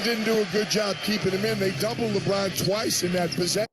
didn't do a good job keeping him in. They doubled LeBron twice in that possession.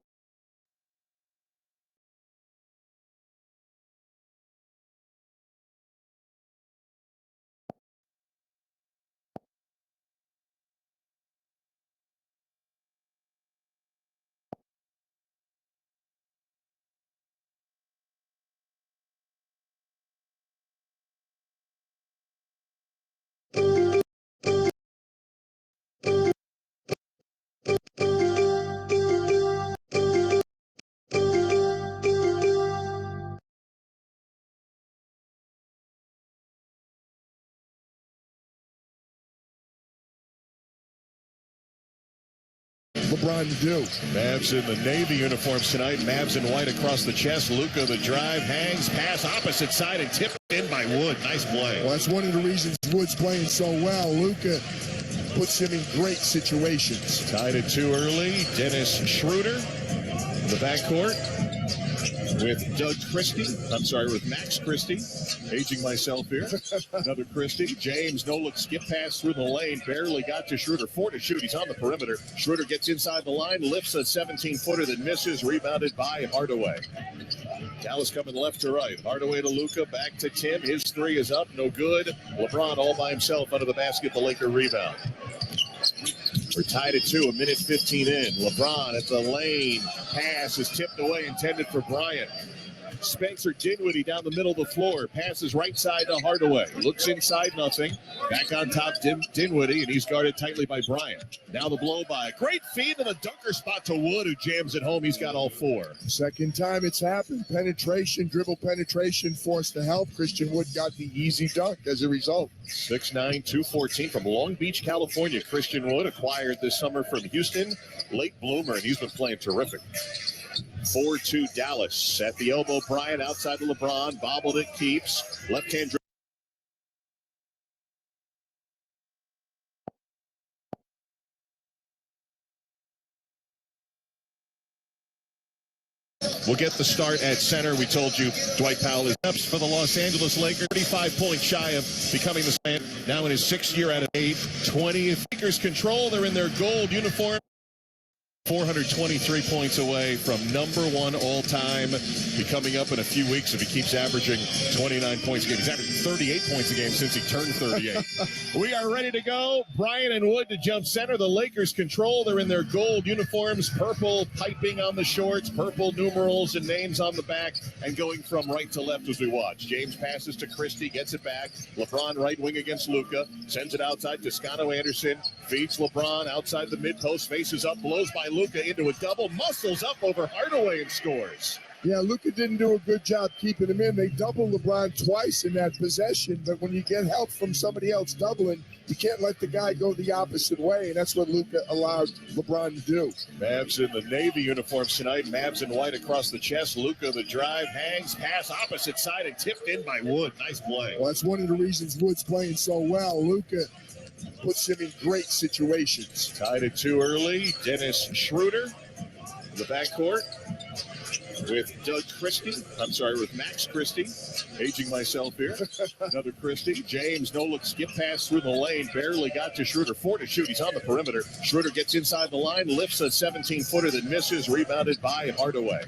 LeBron to do. Mavs in the Navy uniforms tonight. Mavs in white across the chest. Luka the drive, hangs, pass opposite side and tipped in by Wood. Nice play. Well, that's one of the reasons Wood's playing so well. Luka puts him in great situations. Tied it too early. Dennis Schroeder in the backcourt with with Max Christie. Aging myself here. Another Christie. James, no-look skip pass through the lane. Barely got to Schroeder. 4 to shoot. He's on the perimeter. Schroeder gets inside the line, lifts a 17-footer that misses. Rebounded by Hardaway. Dallas coming left to right. Hardaway to Luka. Back to Tim. His three is up. No good. LeBron all by himself under the basket. The Laker rebound. We're tied at 2, a minute 15 in. LeBron at the lane. Pass is tipped away, intended for Bryant. Spencer Dinwiddie down the middle of the floor. Passes right side to Hardaway. Looks inside, nothing. Back on top, Dinwiddie, and he's guarded tightly by Bryant. Now the blow by. Great feed to the dunker spot to Wood, who jams it home. He's got all 4. Second time it's happened. Penetration, dribble penetration, forced to help. Christian Wood got the easy dunk as a result. 6'9", 214 from Long Beach, California. Christian Wood acquired this summer from Houston. Late bloomer, and he's been playing terrific. 4-2 Dallas. At the elbow, Bryant outside to LeBron. Bobbled it, keeps. Left-hand dribble. We'll get the start at center. We told you Dwight Powell is up for the Los Angeles Lakers. 35 points shy of becoming the man. Now in his 6th year out of 8. 20 Lakers control. They're in their gold uniform. 423 points away from #1 all-time. Be coming up in a few weeks if he keeps averaging 29 points a game. He's averaging 38 points a game since he turned 38. We are ready to go. Bryant and Wood to jump center. The Lakers control. They're in their gold uniforms. Purple piping on the shorts. Purple numerals and names on the back. And going from right to left as we watch. James passes to Christie. Gets it back. LeBron right wing against Luka. Sends it outside. Toscano Anderson feeds LeBron outside the mid-post. Faces up. Blows by Luka into a double, muscles up over Hardaway and scores. Yeah, Luka didn't do a good job keeping him in. They doubled LeBron twice in that possession, but when you get help from somebody else doubling, you can't let the guy go the opposite way, and that's what Luka allowed LeBron to do. Mavs in the Navy uniforms tonight. Mavs in white across the chest. Luka the drive, hangs, pass opposite side and tipped in by Wood. Nice play. Well, that's one of the reasons Wood's playing so well. Luka puts him in great situations. Tied it too early. Dennis Schroeder in the backcourt with Max Christie. Aging myself here. Another Christie. James, no-look skip pass through the lane. Barely got to Schroeder. 4 to shoot. He's on the perimeter. Schroeder gets inside the line, lifts a 17-footer that misses. Rebounded by Hardaway.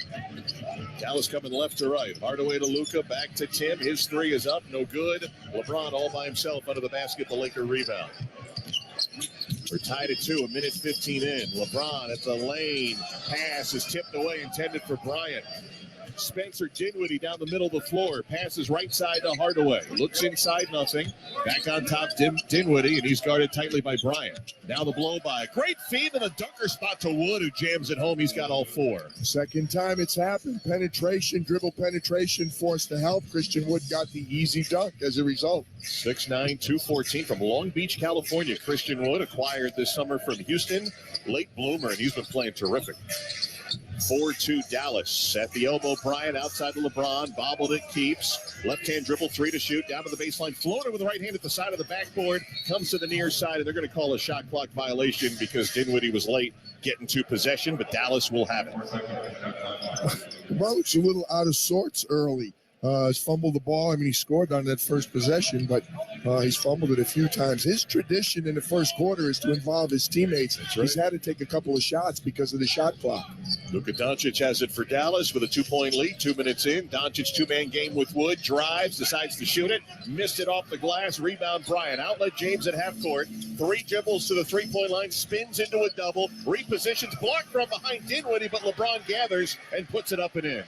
Dallas coming left to right. Hardaway to Luka. Back to Tim. His three is up. No good. LeBron all by himself under the basket. The Laker rebound. We're tied at 2, a minute 15 in. LeBron at the lane. Pass is tipped away, intended for Bryant. Spencer Dinwiddie down the middle of the floor. Passes right side to Hardaway. Looks inside, nothing. Back on top, Dinwiddie, and he's guarded tightly by Bryant. Now the blow by. Great feed to the dunker spot to Wood, who jams it home. He's got all 4. Second time it's happened. Penetration, dribble penetration, forced to help. Christian Wood got the easy dunk as a result. 6'9", 214 from Long Beach, California. Christian Wood acquired this summer from Houston. Late bloomer, and he's been playing terrific. 4-2 Dallas. At the elbow, Bryant outside to LeBron. Bobbled it, keeps. Left-hand dribble, 3 to shoot. Down to the baseline. Floater with the right hand at the side of the backboard. Comes to the near side, and they're going to call a shot clock violation because Dinwiddie was late getting to possession, but Dallas will have it. Well, it's a little out of sorts early. has fumbled the ball. I mean, he scored on that first possession, but he's fumbled it a few times. His tradition in the first quarter is to involve his teammates. That's right. He's had to take a couple of shots because of the shot clock. Luka Doncic has it for Dallas with a 2-point lead. 2 minutes in. Doncic two-man game with Wood. Drives, decides to shoot it. Missed it off the glass. Rebound Bryant. Outlet James at half court. 3 dribbles to the three-point line. Spins into a double. Repositions. Blocked from behind Dinwiddie, but LeBron gathers and puts it up and in.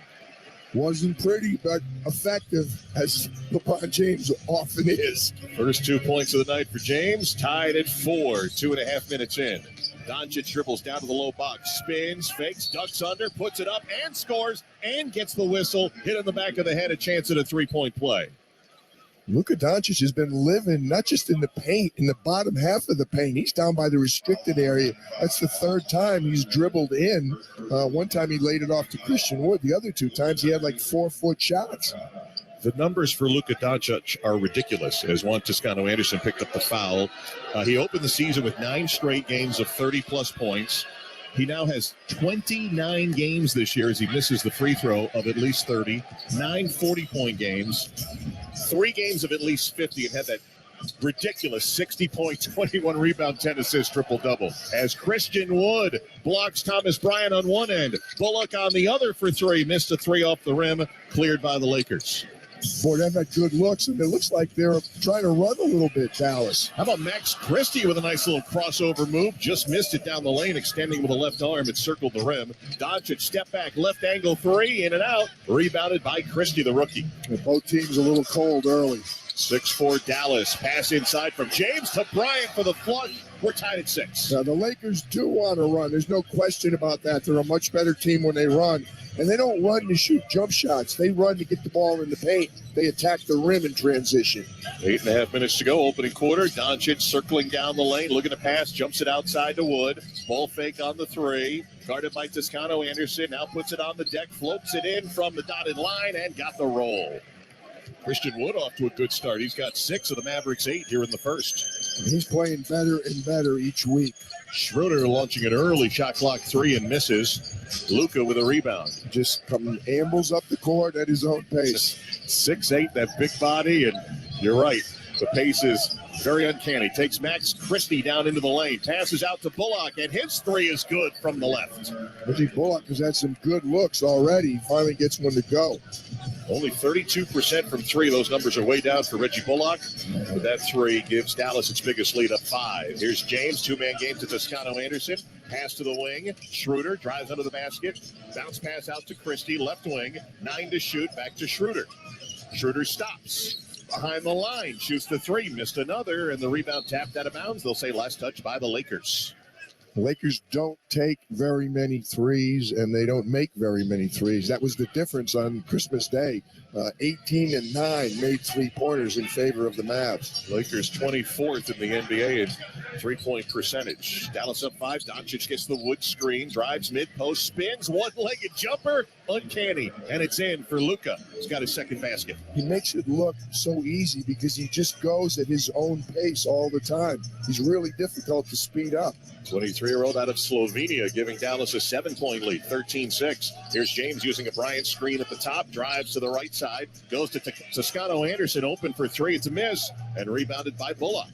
Wasn't pretty, but effective, as LeBron James often is. First 2 points of the night for James. Tied at 4. 2.5 minutes in. Doncic dribbles down to the low box. Spins, fakes, ducks under, puts it up, and scores, and gets the whistle. Hit in the back of the head, a chance at a three-point play. Luka Doncic has been living not just in the paint, in the bottom half of the paint. He's down by the restricted area. That's the third time he's dribbled in. One time he laid it off to Christian Wood. The other 2 times he had like 4-foot shots. The numbers for Luka Doncic are ridiculous, as Juan Toscano-Anderson picked up the foul. He opened the season with 9 straight games of 30-plus points. He now has 29 games this year as he misses the free throw of at least 30, 9 40-point games, 3 games of at least 50, and had that ridiculous 60-point, 21-rebound, 10-assist triple-double. As Christian Wood blocks Thomas Bryant on one end, Bullock on the other for 3, missed a 3 off the rim, cleared by the Lakers. Boy, they've got good looks, and it looks like they're trying to run a little bit, Dallas. How about Max Christie with a nice little crossover move? Just missed it down the lane, extending with a left arm. It circled the rim. Doncic step back, left angle 3, in and out. Rebounded by Christie, the rookie. And both teams a little cold early. 6-4 Dallas. Pass inside from James to Bryant for the flush. We're tied at 6. Now, the Lakers do want to run. There's no question about that. They're a much better team when they run. And they don't run to shoot jump shots. They run to get the ball in the paint. They attack the rim in transition. 8.5 minutes to go, opening quarter. Doncic circling down the lane, looking to pass, jumps it outside to Wood. Ball fake on the 3. Guarded by Toscano-Anderson. Now puts it on the deck, floats it in from the dotted line, and got the roll. Christian Wood off to a good start. He's got 6 of the Mavericks' 8 here in the first. And he's playing better and better each week. Schroeder launching an early shot clock 3 and misses. Luka with a rebound. Just ambles up the court at his own pace. 6'8", that big body, and you're right. The pace is very uncanny. Takes Max Christie down into the lane. Passes out to Bullock, and his 3 is good from the left. Reggie Bullock has had some good looks already. He finally gets one to go. Only 32% from 3. Those numbers are way down for Reggie Bullock. But that 3 gives Dallas its biggest lead up 5. Here's James, 2-man game to Toscano-Anderson. Pass to the wing. Schroeder drives under the basket. Bounce pass out to Christie, left wing. 9 to shoot, back to Schroeder. Schroeder stops. Behind the line, shoots the 3, missed another, and the rebound tapped out of bounds. They'll say last touch by the Lakers. The Lakers don't take very many threes, and they don't make very many threes. That was the difference on Christmas Day. 18 and 9 made three-pointers in favor of the Mavs. Lakers 24th in the NBA in three-point percentage. Dallas up 5. Doncic gets the Wood screen, drives mid-post, spins, one-legged jumper, uncanny, and it's in for Luka. He's got his second basket. He makes it look so easy because he just goes at his own pace all the time. He's really difficult to speed up. 23-year-old out of Slovenia giving Dallas a 7-point lead, 13-6. Here's James using a Bryant screen at the top, drives to the right side, goes to Toscano-Anderson, open for 3. It's a miss, and rebounded by Bullock.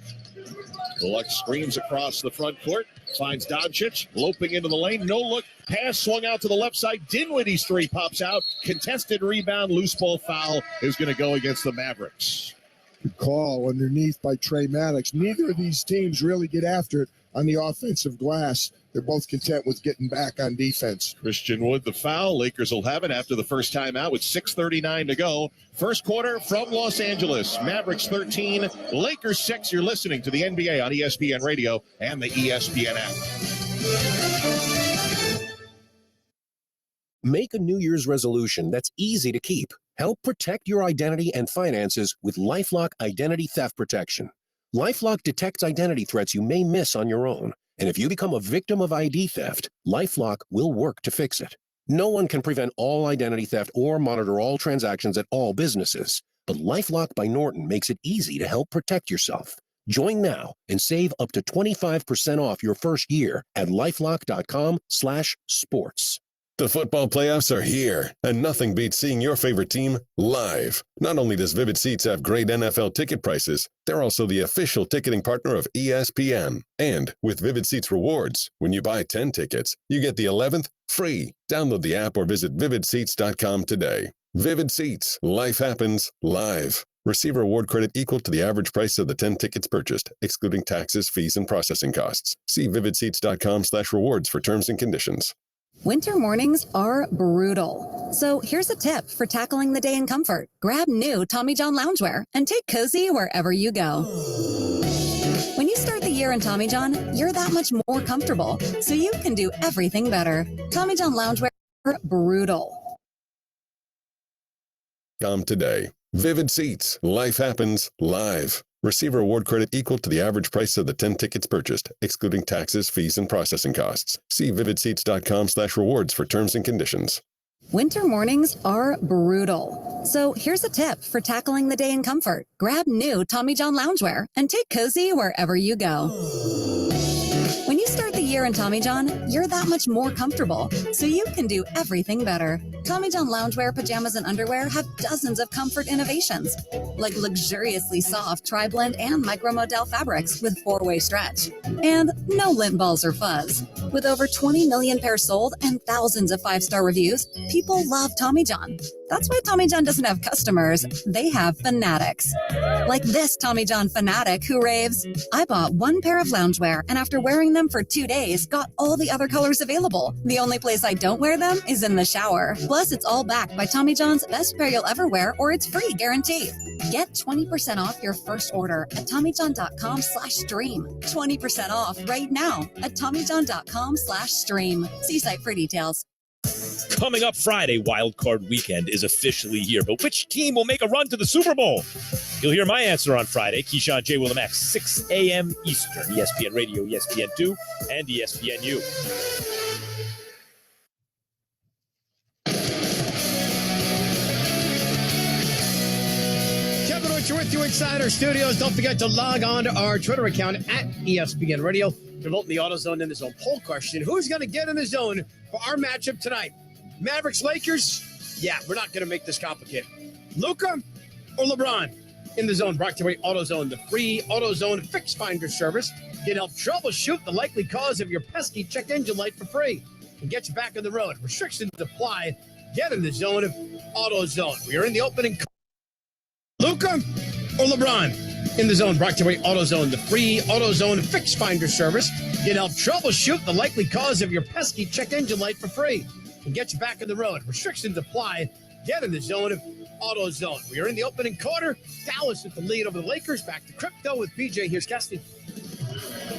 Bullock screams across the front court, finds Doncic, loping into the lane, no look, pass swung out to the left side. Dinwiddie's 3 pops out, contested rebound, loose ball foul is going to go against the Mavericks. Good call underneath by Trey Maddox. Neither of these teams really get after it on the offensive glass. They're both content with getting back on defense. Christian Wood, the foul. Lakers will have it after the first timeout with 6:39 to go. First quarter from Los Angeles. Mavericks 13, Lakers 6. You're listening to the NBA on ESPN Radio and the ESPN app. Make a New Year's resolution that's easy to keep. Help protect your identity and finances with LifeLock Identity Theft Protection. LifeLock detects identity threats you may miss on your own. And if you become a victim of ID theft, LifeLock will work to fix it. No one can prevent all identity theft or monitor all transactions at all businesses. But LifeLock by Norton makes it easy to help protect yourself. Join now and save up to 25% off your first year at LifeLock.com/sports. The football playoffs are here, and nothing beats seeing your favorite team live. Not only does Vivid Seats have great NFL ticket prices, they're also the official ticketing partner of ESPN. And with Vivid Seats rewards, when you buy 10 tickets, you get the 11th free. Download the app or visit vividseats.com today. Vivid Seats. Life happens live. Receive a reward credit equal to the average price of the 10 tickets purchased, excluding taxes, fees, and processing costs. See vividseats.com/rewards for terms and conditions. Winter mornings are brutal. So here's a tip for tackling the day in comfort. Grab new Tommy John loungewear and take cozy wherever you go. When you start the year in Tommy John, you're that much more comfortable, so you can do everything better. Tommy John loungewear, brutal. Today. Vivid Seats. Life happens live. Receive a reward credit equal to the average price of the 10 tickets purchased, excluding taxes, fees, and processing costs. See vividseats.com/rewards for terms and conditions. Winter mornings are brutal. So here's a tip for tackling the day in comfort. Grab new Tommy John loungewear and take cozy wherever you go. When you start the year in Tommy John, you're that much more comfortable, so you can do everything better. Tommy John loungewear, pajamas, and underwear have dozens of comfort innovations, like luxuriously soft tri-blend and micro-modal fabrics with 4-way stretch. And no lint balls or fuzz. With over 20 million pairs sold and thousands of 5-star reviews, people love Tommy John. That's why Tommy John doesn't have customers, they have fanatics. Like this Tommy John fanatic who raves, "I bought one pair of loungewear and after wearing them for 2 days, got all the other colors available. The only place I don't wear them is in the shower. Plus, it's all backed by Tommy John's best pair you'll ever wear or it's free guarantee." Get 20% off your first order at TommyJohn.com/stream. 20% off right now at TommyJohn.com/stream. See site for details. Coming up Friday, Wild Card Weekend is officially here. But which team will make a run to the Super Bowl? You'll hear my answer on Friday. Keyshawn J. Willem X, 6 a.m. Eastern. ESPN Radio, ESPN2, and ESPNU. Kevin Richard with you inside our studios. Don't forget to log on to our Twitter account at ESPN Radio to vote in the AutoZone in the Zone poll question. Who's going to get in the zone for our matchup tonight? Mavericks, Lakers? Yeah, we're not going to make this complicated. Luka or LeBron? In the zone, brought to you by AutoZone, the free AutoZone Fix Finder service. Can help troubleshoot the likely cause of your pesky check engine light for free and get you back on the road. Restrictions apply. Get in the zone of AutoZone. We are in the opening. Luka or LeBron? In the zone, brought to you by AutoZone, the free AutoZone Fix Finder service. Can help troubleshoot the likely cause of your pesky check engine light for free and get you back on the road. Restrictions apply. Get in the zone of AutoZone. We are in the opening quarter. Dallas with the lead over the Lakers. Back to crypto with PJ. Here's Keston.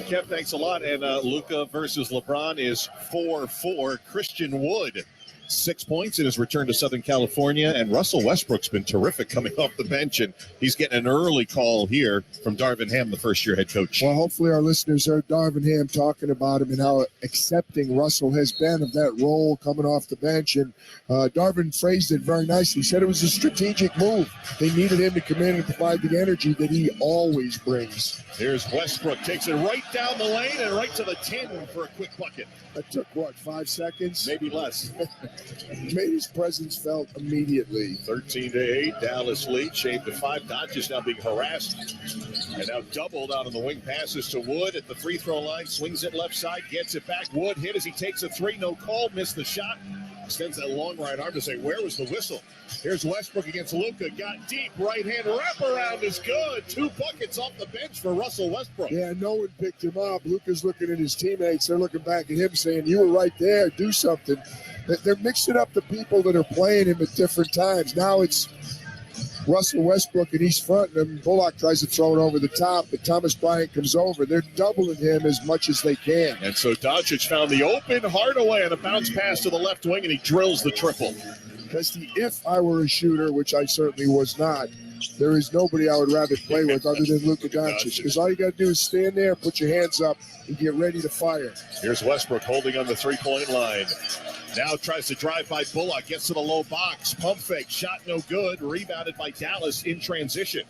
Kev, thanks a lot. And Luka versus LeBron is 4-4. Christian Wood, 6 points in his return to Southern California. And Russell Westbrook's been terrific coming off the bench. And he's getting an early call here from Darvin Ham, the first-year head coach. Well, hopefully our listeners heard Darvin Ham talking about him and how accepting Russell has been of that role coming off the bench. And Darvin phrased it very nicely. He said it was a strategic move. They needed him to come in and provide the energy that he always brings. Here's Westbrook. Takes it right down the lane and right to the 10 for a quick bucket. That took, 5 seconds? Maybe less. Made his presence felt immediately. 13-8, Dallas lead, shaved to 5. Dodgers now being harassed. And now doubled out on the wing passes to Wood at the free throw line. Swings it left side, gets it back. Wood hit as he takes a 3. No call, missed the shot. Extends that long right arm to say, where was the whistle? Here's Westbrook against Luka. Got deep. Right hand wraparound is good. 2 buckets off the bench for Russell Westbrook. Yeah, no one picked him up. Luka's looking at his teammates. They're looking back at him saying, you were right there. Do something. They're mixing up the people that are playing him at different times. Now it's Russell Westbrook and he's front, and Bullock tries to throw it over the top, but Thomas Bryant comes over. They're doubling him as much as they can. And so Doncic found the open Hardaway on a bounce pass to the left wing, and he drills the triple. Because if I were a shooter, which I certainly was not, there is nobody I would rather play with other than Luka Doncic. Because all you got to do is stand there, put your hands up, and get ready to fire. Here's Westbrook holding on the three-point line. Now tries to drive by Bullock, gets to the low box. Pump fake, shot no good. Rebounded by Dallas in transition.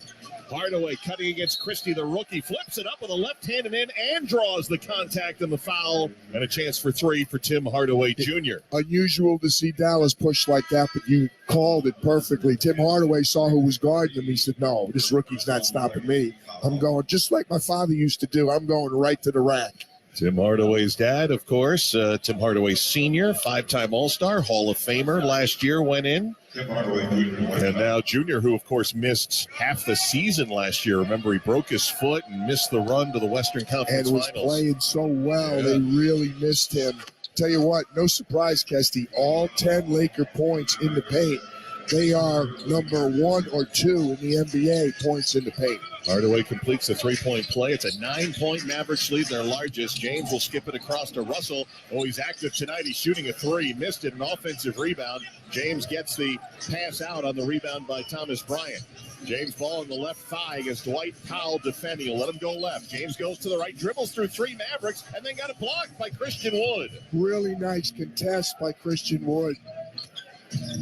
Hardaway cutting against Christie, the rookie, flips it up with a left hand and in and draws the contact and the foul. And a chance for three for Tim Hardaway Jr. Unusual to see Dallas push like that, but you called it perfectly. Tim Hardaway saw who was guarding him. He said, no, this rookie's not stopping me. I'm going just like my father used to do. I'm going right to the rack. Tim Hardaway's dad, of course, Tim Hardaway Sr., five-time All-Star, Hall of Famer. Last year went in. And now Junior, who, of course, missed half the season last year. Remember, he broke his foot and missed the run to the Western Conference and was Finals. Playing so well. They really missed him. Tell you what, no surprise, Kesty. All 10 Laker points in the paint. They are number 1 or 2 in the NBA points in the paint. Hardaway completes the three-point play. It's a 9-point Mavericks lead, their largest. James will skip it across to Russell. Oh, he's active tonight. He's shooting a three. Missed it, an offensive rebound. James gets the pass out on the rebound by Thomas Bryant. James ball in the left thigh against Dwight Powell defending. He'll let him go left. James goes to the right, dribbles through three Mavericks, and then got it blocked by Christian Wood. Really nice contest by Christian Wood.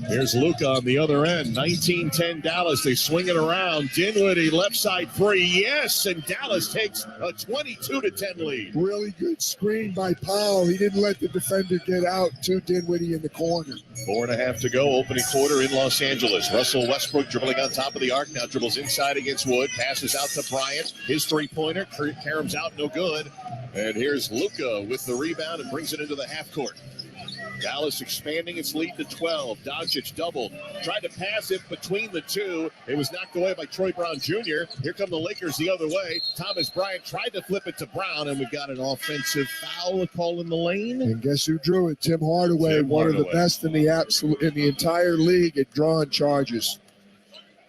Here's Luka on the other end. 19-10 Dallas. They swing it around. Dinwiddie left side three. Yes, and Dallas takes a 22-10 lead. Really good screen by Powell. He didn't let the defender get out to Dinwiddie in the corner. 4.5 to go. Opening quarter in Los Angeles. Russell Westbrook dribbling on top of the arc. Now dribbles inside against Wood. Passes out to Bryant. His three-pointer. Karam's out. No good. And here's Luka with the rebound and brings it into the half court. Dallas expanding its lead to 12. Doncic doubled. Tried to pass it between the two. It was knocked away by Troy Brown Jr. Here come the Lakers the other way. Thomas Bryant tried to flip it to Brown, and we've got an offensive foul call in the lane. And guess who drew it? Tim Hardaway, one of the best in the entire league at drawing charges.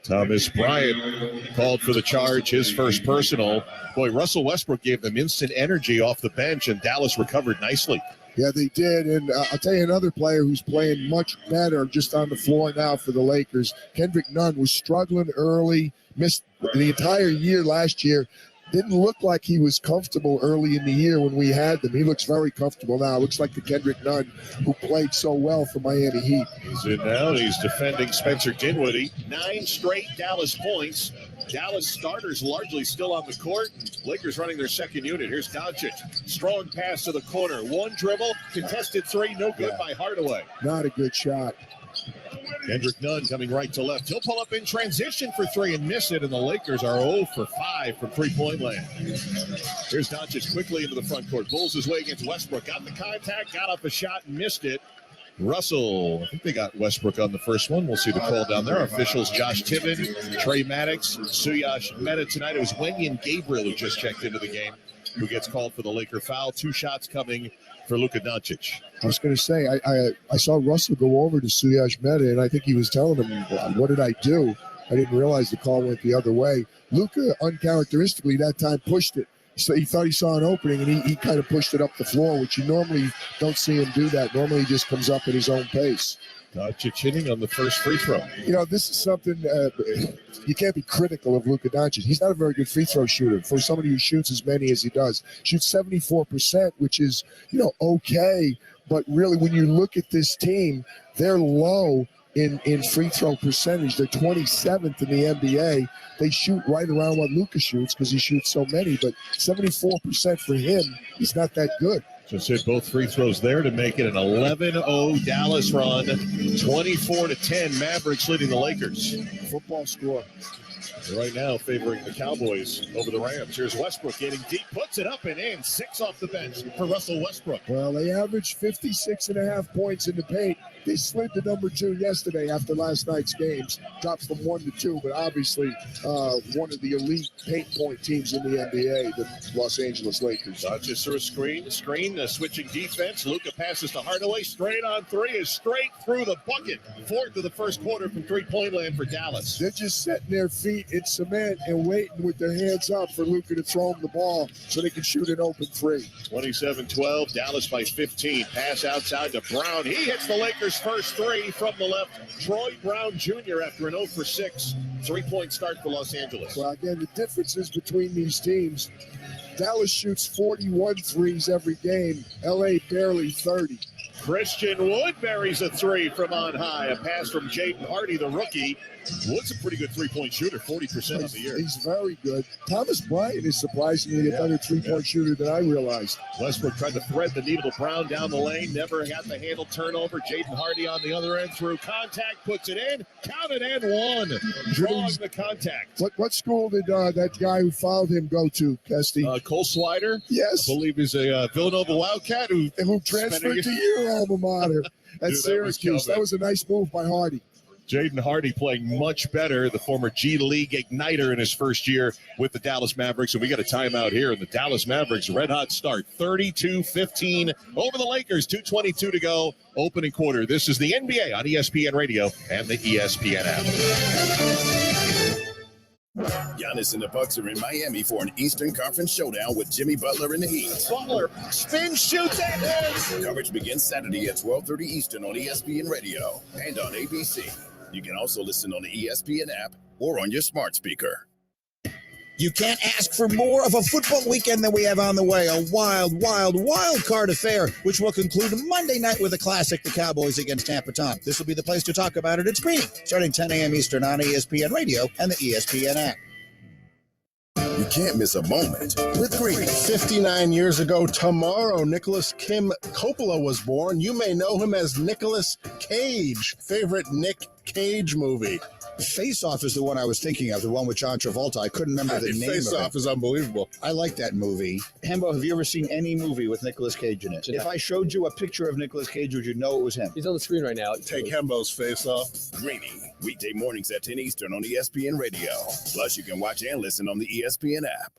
Thomas Bryant called for the charge, his first personal. Boy, Russell Westbrook gave them instant energy off the bench, and Dallas recovered nicely. Yeah, they did. And I'll tell you another player who's playing much better just on the floor now for the Lakers. Kendrick Nunn was struggling early, missed the entire year last year. Didn't look like he was comfortable early in the year when we had them. He looks very comfortable now. Looks like the Kendrick Nunn who played so well for Miami Heat. He's in now. He's defending Spencer Dinwiddie. 9 straight Dallas points. Dallas starters largely still on the court. Lakers running their second unit. Here's Doncic. Strong pass to the corner. One dribble. Contested three. No good by Hardaway. Not a good shot. Kendrick Nunn coming right to left. He'll pull up in transition for three and miss it, and the Lakers are 0 for 5 from three-point land. Here's Doncic quickly into the front court. Bulls his way against Westbrook. Got the contact, got up a shot, and missed it. Russell, I think they got Westbrook on the first one. We'll see the call down there. Officials Josh Tibbin, Trey Maddox, Suyash Mehta tonight. It was Wenyen Gabriel who just checked into the game, who gets called for the Laker foul. 2 shots coming for Luka Doncic. I was going to say, I saw Russell go over to Suyash Mehta, and I think he was telling him, what did I do? I didn't realize the call went the other way. Luka, uncharacteristically, that time pushed it. So he thought he saw an opening, and he kind of pushed it up the floor, which you normally don't see him do that. Normally he just comes up at his own pace. Doncic hitting on the first free throw. You know, this is something you can't be critical of Luka Doncic. He's not a very good free throw shooter. For somebody who shoots as many as he does, shoots 74%, which is, okay. But really, when you look at this team, they're low in free throw percentage. They're 27th in the NBA. They shoot right around what Luka shoots because he shoots so many. But 74% for him is not that good. Just hit both free throws there to make it an 11-0 Dallas run. 24-10 Mavericks leading the Lakers. Football score. Right now favoring the Cowboys over the Rams. Here's Westbrook getting deep, puts it up and in. 6 off the bench for Russell Westbrook. Well, they averaged 56.5 points in the paint. They slid to number 2 yesterday after last night's games. Dropped from 1 to 2, but obviously one of the elite paint point teams in the NBA, the Los Angeles Lakers. Just through a screen, switching defense. Luka passes to Hardaway. Straight on three is straight through the bucket. 4th of the first quarter from three-point land for Dallas. They're just setting their feet in cement and waiting with their hands up for Luka to throw them the ball so they can shoot an open three. 27-12, Dallas by 15. Pass outside to Brown. He hits the Lakers' first three from the left. Troy Brown Jr. after an 0 for 6. 3-point start for Los Angeles. Well, again, the differences between these teams, Dallas shoots 41 threes every game. LA barely 30. Christian Wood buries a three from on high. A pass from Jaden Hardy, the rookie. Wood's a pretty good three-point shooter, 40% of the year. He's very good. Thomas Bryant is surprisingly a better three-point shooter than I realized. Westbrook tried to thread the needle to Brown down the lane. Never got the handle turnover. Jaden Hardy on the other end through contact. Puts it in. Counted and one. Drawing the contact. What school did that guy who fouled him go to, Kesty? Cole Swider. Yes. I believe he's a Villanova Wildcat who transferred to your alma mater at Syracuse. That was a nice move by Hardy. Jaden Hardy playing much better, the former G League igniter in his first year with the Dallas Mavericks. And we got a timeout here. And the Dallas Mavericks red-hot start, 32-15 over the Lakers, 2:22 to go, opening quarter. This is the NBA on ESPN Radio and the ESPN app. Giannis and the Bucks are in Miami for an Eastern Conference showdown with Jimmy Butler and the Heat. Butler spin, shoots, and hits. Coverage begins Saturday at 12:30 Eastern on ESPN Radio and on ABC. You can also listen on the ESPN app or on your smart speaker. You can't ask for more of a football weekend than we have on the way. A wild, wild, wild card affair, which will conclude Monday night with a classic, the Cowboys against Tampa Tom. This will be the place to talk about it at screening, starting 10 a.m. Eastern on ESPN Radio and the ESPN app. You can't miss a moment with Greeny. 59 years ago tomorrow, Nicholas Kim Coppola was born. You may know him as Nicolas Cage. Favorite Nick Cage movie? Face Off is the one I was thinking of, the one with John Travolta. I couldn't remember the name Face of Off it. is unbelievable. I like that movie. Hembo, have you ever seen any movie with Nicolas Cage in it? If I showed you a picture of Nicolas Cage, would you know it was him? He's on the screen right now. Take Hembo's Face Off. Greeny, weekday mornings at 10 Eastern on ESPN Radio. Plus, you can watch and listen on the ESPN app.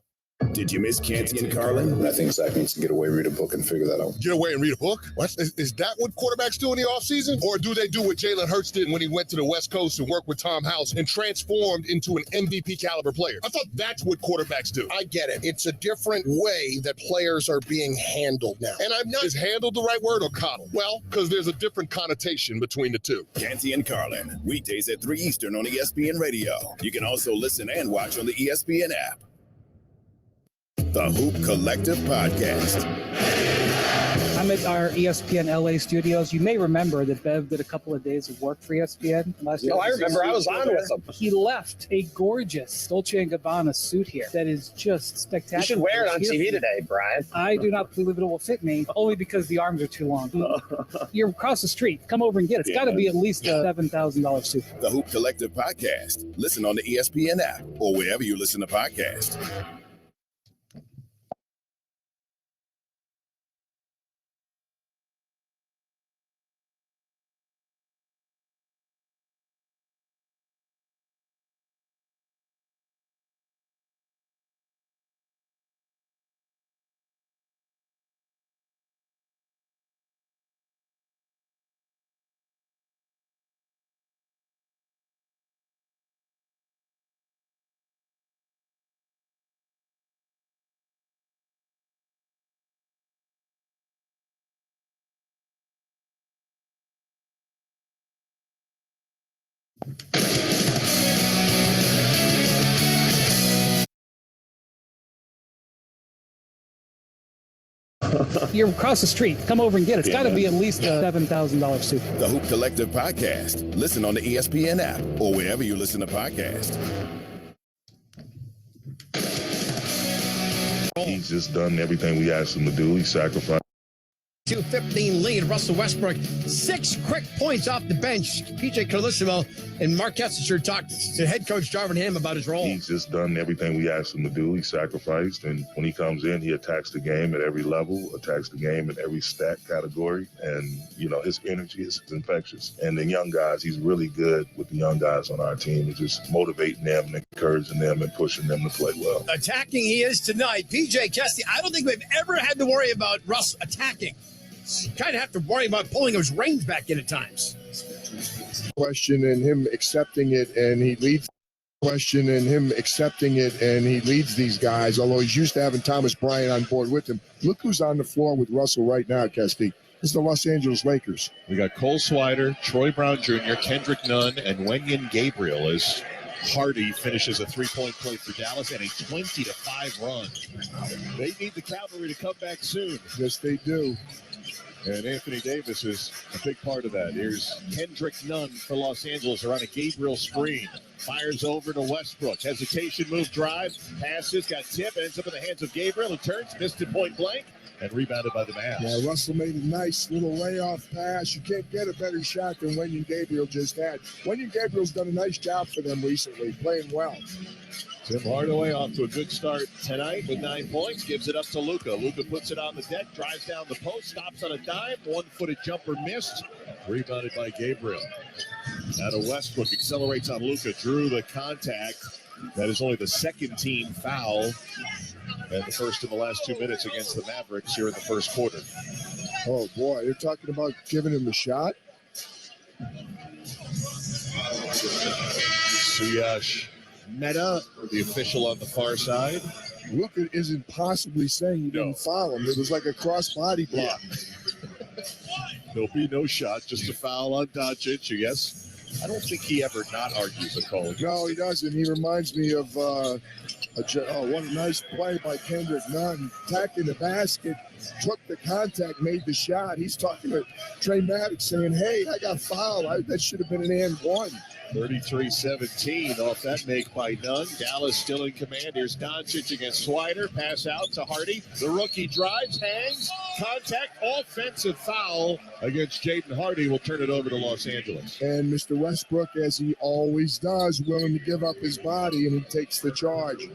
Did you miss Canty and Carlin? I think Zach needs to get away, read a book, and figure that out. Get away and read a book? What? Is that what quarterbacks do in the offseason? Or do they do what Jalen Hurts did when he went to the West Coast and worked with Tom House and transformed into an MVP caliber player? I thought that's what quarterbacks do. I get it. It's a different way that players are being handled now. And I'm not, is handled the right word or coddled? Well, because there's a different connotation between the two. Canty and Carlin, weekdays at 3 Eastern on ESPN Radio. You can also listen and watch on the ESPN app. The Hoop Collective Podcast. I'm at our ESPN LA studios. You may remember that Bev did a couple of days of work for ESPN last year. Oh, I remember. I was on with him. He left a gorgeous Dolce & Gabbana suit here that is just spectacular. You should wear it on TV today, Brian. I do not believe it will fit me, only because the arms are too long. You're across the street. Come over and get it. It's got to be at least a $7,000 suit. The Hoop Collective Podcast. Listen on the ESPN app or wherever you listen to podcasts. You're across the street. Come over and get it. It's got to be at least a $7,000 suit. The Hoop Collective Podcast. Listen on the ESPN app or wherever you listen to podcasts. He's just done everything we asked him to do. He sacrificed. 2-15 lead. Russell Westbrook, 6 quick points off the bench. PJ Carlissimo and Mark Kessinger talked to head coach Darvin Ham about his role. He's just done everything we asked him to do. He sacrificed, and when he comes in, he attacks the game at every level, attacks the game in every stat category, and, you know, his energy is infectious. And the young guys, he's really good with the young guys on our team. He's just motivating them and encouraging them and pushing them to play well. Attacking he is tonight. PJ Kesty, I don't think we've ever had to worry about Russ attacking. You kind of have to worry about pulling his range back in at times. Question and him accepting it, and he leads. Question and him accepting it, and he leads these guys. Although he's used to having Thomas Bryant on board with him. Look who's on the floor with Russell right now, Kesty. This is the Los Angeles Lakers. We got Cole Swider, Troy Brown Jr., Kendrick Nunn, and Wenyen Gabriel as Hardy finishes a three-point play for Dallas and a 20-5 run. They need the cavalry to come back soon. Yes, they do. And Anthony Davis is a big part of that. Here's Kendrick Nunn for Los Angeles around a Gabriel screen. Fires over to Westbrook. Hesitation, move, drive. Passes, got tip, ends up in the hands of Gabriel, who turns, missed it point blank, and rebounded by the Mavs. Yeah, Russell made a nice little layoff pass. You can't get a better shot than Wenyen Gabriel just had. Wenyen Gabriel's done a nice job for them recently, playing well. Tim Hardaway off to a good start tonight with 9 points. Gives it up to Luka. Luka puts it on the deck, drives down the post, stops on a dime. One-footed jumper missed. Rebounded by Gabriel. Now to Westbrook. Accelerates on Luka. Drew the contact. That is only the second team foul. And the first in the last 2 minutes against the Mavericks here in the first quarter. Oh, boy. You're talking about giving him a shot? Suyash Meta, the official on the far side. Luka isn't possibly saying you didn't foul him. It was like a cross-body block. Yeah. There'll be no shot, just a foul on Doncic. Yes, I don't think he ever not argues a call. No, he doesn't. He reminds me of what a nice play by Kendrick Nunn. Attacking the basket, took the contact, made the shot. He's talking to Trey Maddox saying, hey, I got fouled. That should have been an and one. 33-17 off that make by Nunn. Dallas still in command. Here's Doncic against Swider. Pass out to Hardy. The rookie drives, hangs, contact, offensive foul against Jaden Hardy. Will turn it over to Los Angeles. And Mr. Westbrook, as he always does, willing to give up his body, and he takes the charge.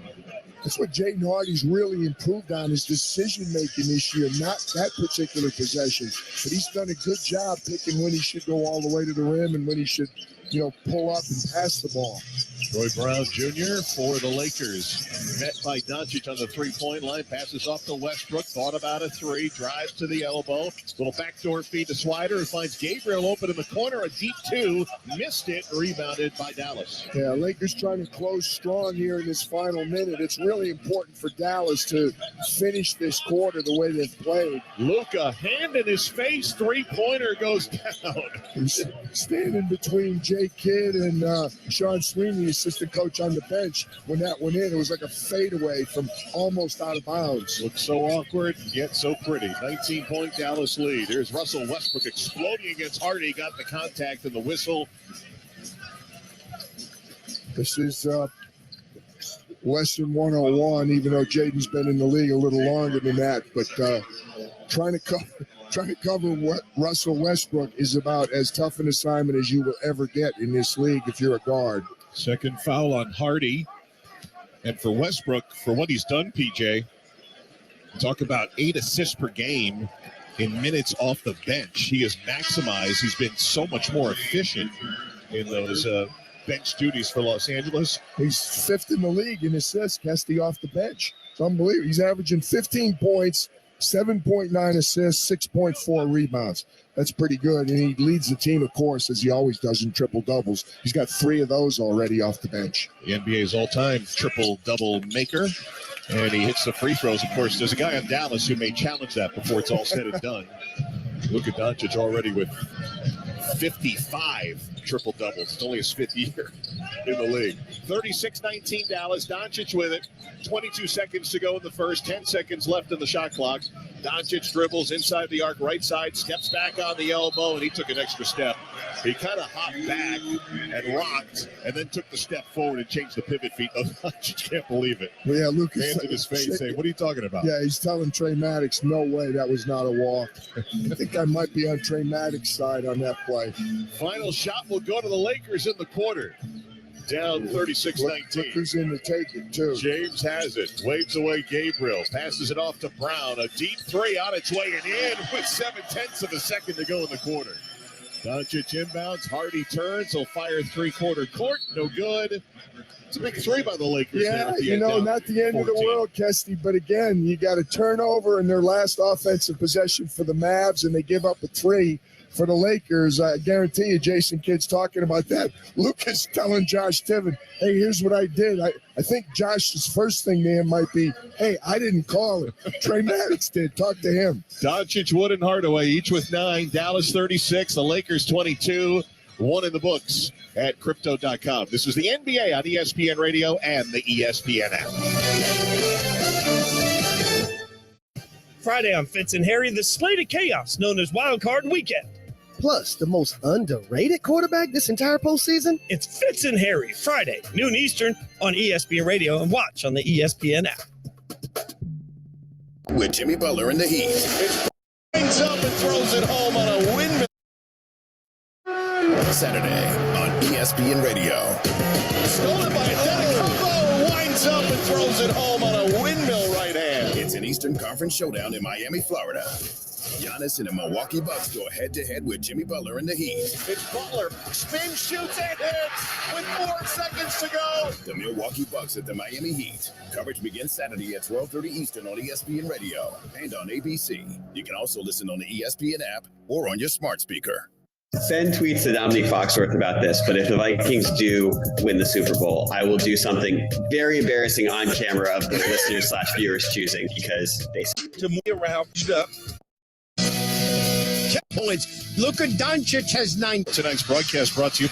That's what Jaden Hardy's really improved on, his decision-making this year, not that particular possession. But he's done a good job picking when he should go all the way to the rim and when he should, pull up and pass the ball. Troy Brown Jr. for the Lakers. Met by Doncic on the three-point line. Passes off to Westbrook. Thought about a three. Drives to the elbow. Little backdoor feed to Swider, who finds Gabriel open in the corner. A deep two. Missed it. Rebounded by Dallas. Yeah, Lakers trying to close strong here in this final minute. It's really important for Dallas to finish this quarter the way they've played. Luka, hand in his face. Three-pointer goes down. He's standing between Jay Kidd and Sean Sweeney, assistant coach on the bench. When that went in, it was like a fadeaway from almost out of bounds. Looks so awkward, yet so pretty. 19-point Dallas lead. Here's Russell Westbrook exploding against Hardy. Got the contact and the whistle. This is lesson 101, even though Jaden's been in the league a little longer than that. But trying to cover what Russell Westbrook is about as tough an assignment as you will ever get in this league if you're a guard. Second foul on Hardy. And for Westbrook, for what he's done, PJ, talk about 8 assists per game in minutes off the bench. He has maximized. He's been so much more efficient in those bench duties for Los Angeles. He's 5th in the league in assists, Kesty, off the bench. It's unbelievable. He's averaging 15 points, 7.9 assists, 6.4 rebounds. That's pretty good. And he leads the team, of course, as he always does in triple-doubles. He's got 3 of those already off the bench. The NBA's all-time triple-double maker. And he hits the free throws. Of course, there's a guy on Dallas who may challenge that before it's all said and done. Luka Doncic already with 55 triple-doubles. It's only his 5th year in the league. 36-19 Dallas. Doncic with it. 22 seconds to go in the first. 10 seconds left in the shot clock. Doncic dribbles inside the arc, right side, steps back on the elbow, and he took an extra step. He kind of hopped back and rocked, and then took the step forward and changed the pivot feet. Doncic can't believe it. Well, yeah, Lucas. Hands in his face saying, what are you talking about? Yeah, he's telling Trey Maddox, no way, that was not a walk. I think I might be on Trey Maddox's side on that play. Final shot will go to the Lakers in the quarter. Down 36-19. Look who's in to take it, too. James has it. Waves away Gabriel. Passes it off to Brown. A deep three on its way and in with 7/10 of a second to go in the quarter. Doncic inbounds. Hardy turns. He'll fire three-quarter court. No good. It's a big three by the Lakers. Yeah, not the end 14. Of the world, Kesty. But again, you got a turnover in their last offensive possession for the Mavs, and they give up a 3. For the Lakers, I guarantee you, Jason Kidd's talking about that. Lucas telling Josh Tiven, hey, here's what I did. I think Josh's first thing to him might be, hey, I didn't call it. Trey Maddox did. Talk to him. Doncic, Wood, and Hardaway, each with 9. Dallas 36, the Lakers 22. 1 in the books at Crypto.com. This is the NBA on ESPN Radio and the ESPN app. Friday on Fitz and Harry, the slate of chaos known as Wild Card Weekend. Plus, the most underrated quarterback this entire postseason? It's Fitz and Harry, Friday, noon Eastern on ESPN Radio and watch on the ESPN app. With Jimmy Butler in the Heat. It winds up and throws it home on a windmill. Saturday on ESPN Radio. Stolen by Antetokounmpo, winds up and throws it home on a windmill right hand. It's an Eastern Conference showdown in Miami, Florida. Giannis and the Milwaukee Bucks go head-to-head with Jimmy Butler in the Heat. It's Butler, spin, shoots, and hits with 4 seconds to go. The Milwaukee Bucks at the Miami Heat. Coverage begins Saturday at 12:30 Eastern on ESPN Radio and on ABC. You can also listen on the ESPN app or on your smart speaker. Send tweets to Dominique Foxworth about this, but if the Vikings do win the Super Bowl, I will do something very embarrassing on camera of the listeners/viewers choosing because they to move around up. Points. Luka Doncic has 9. Tonight's broadcast brought to you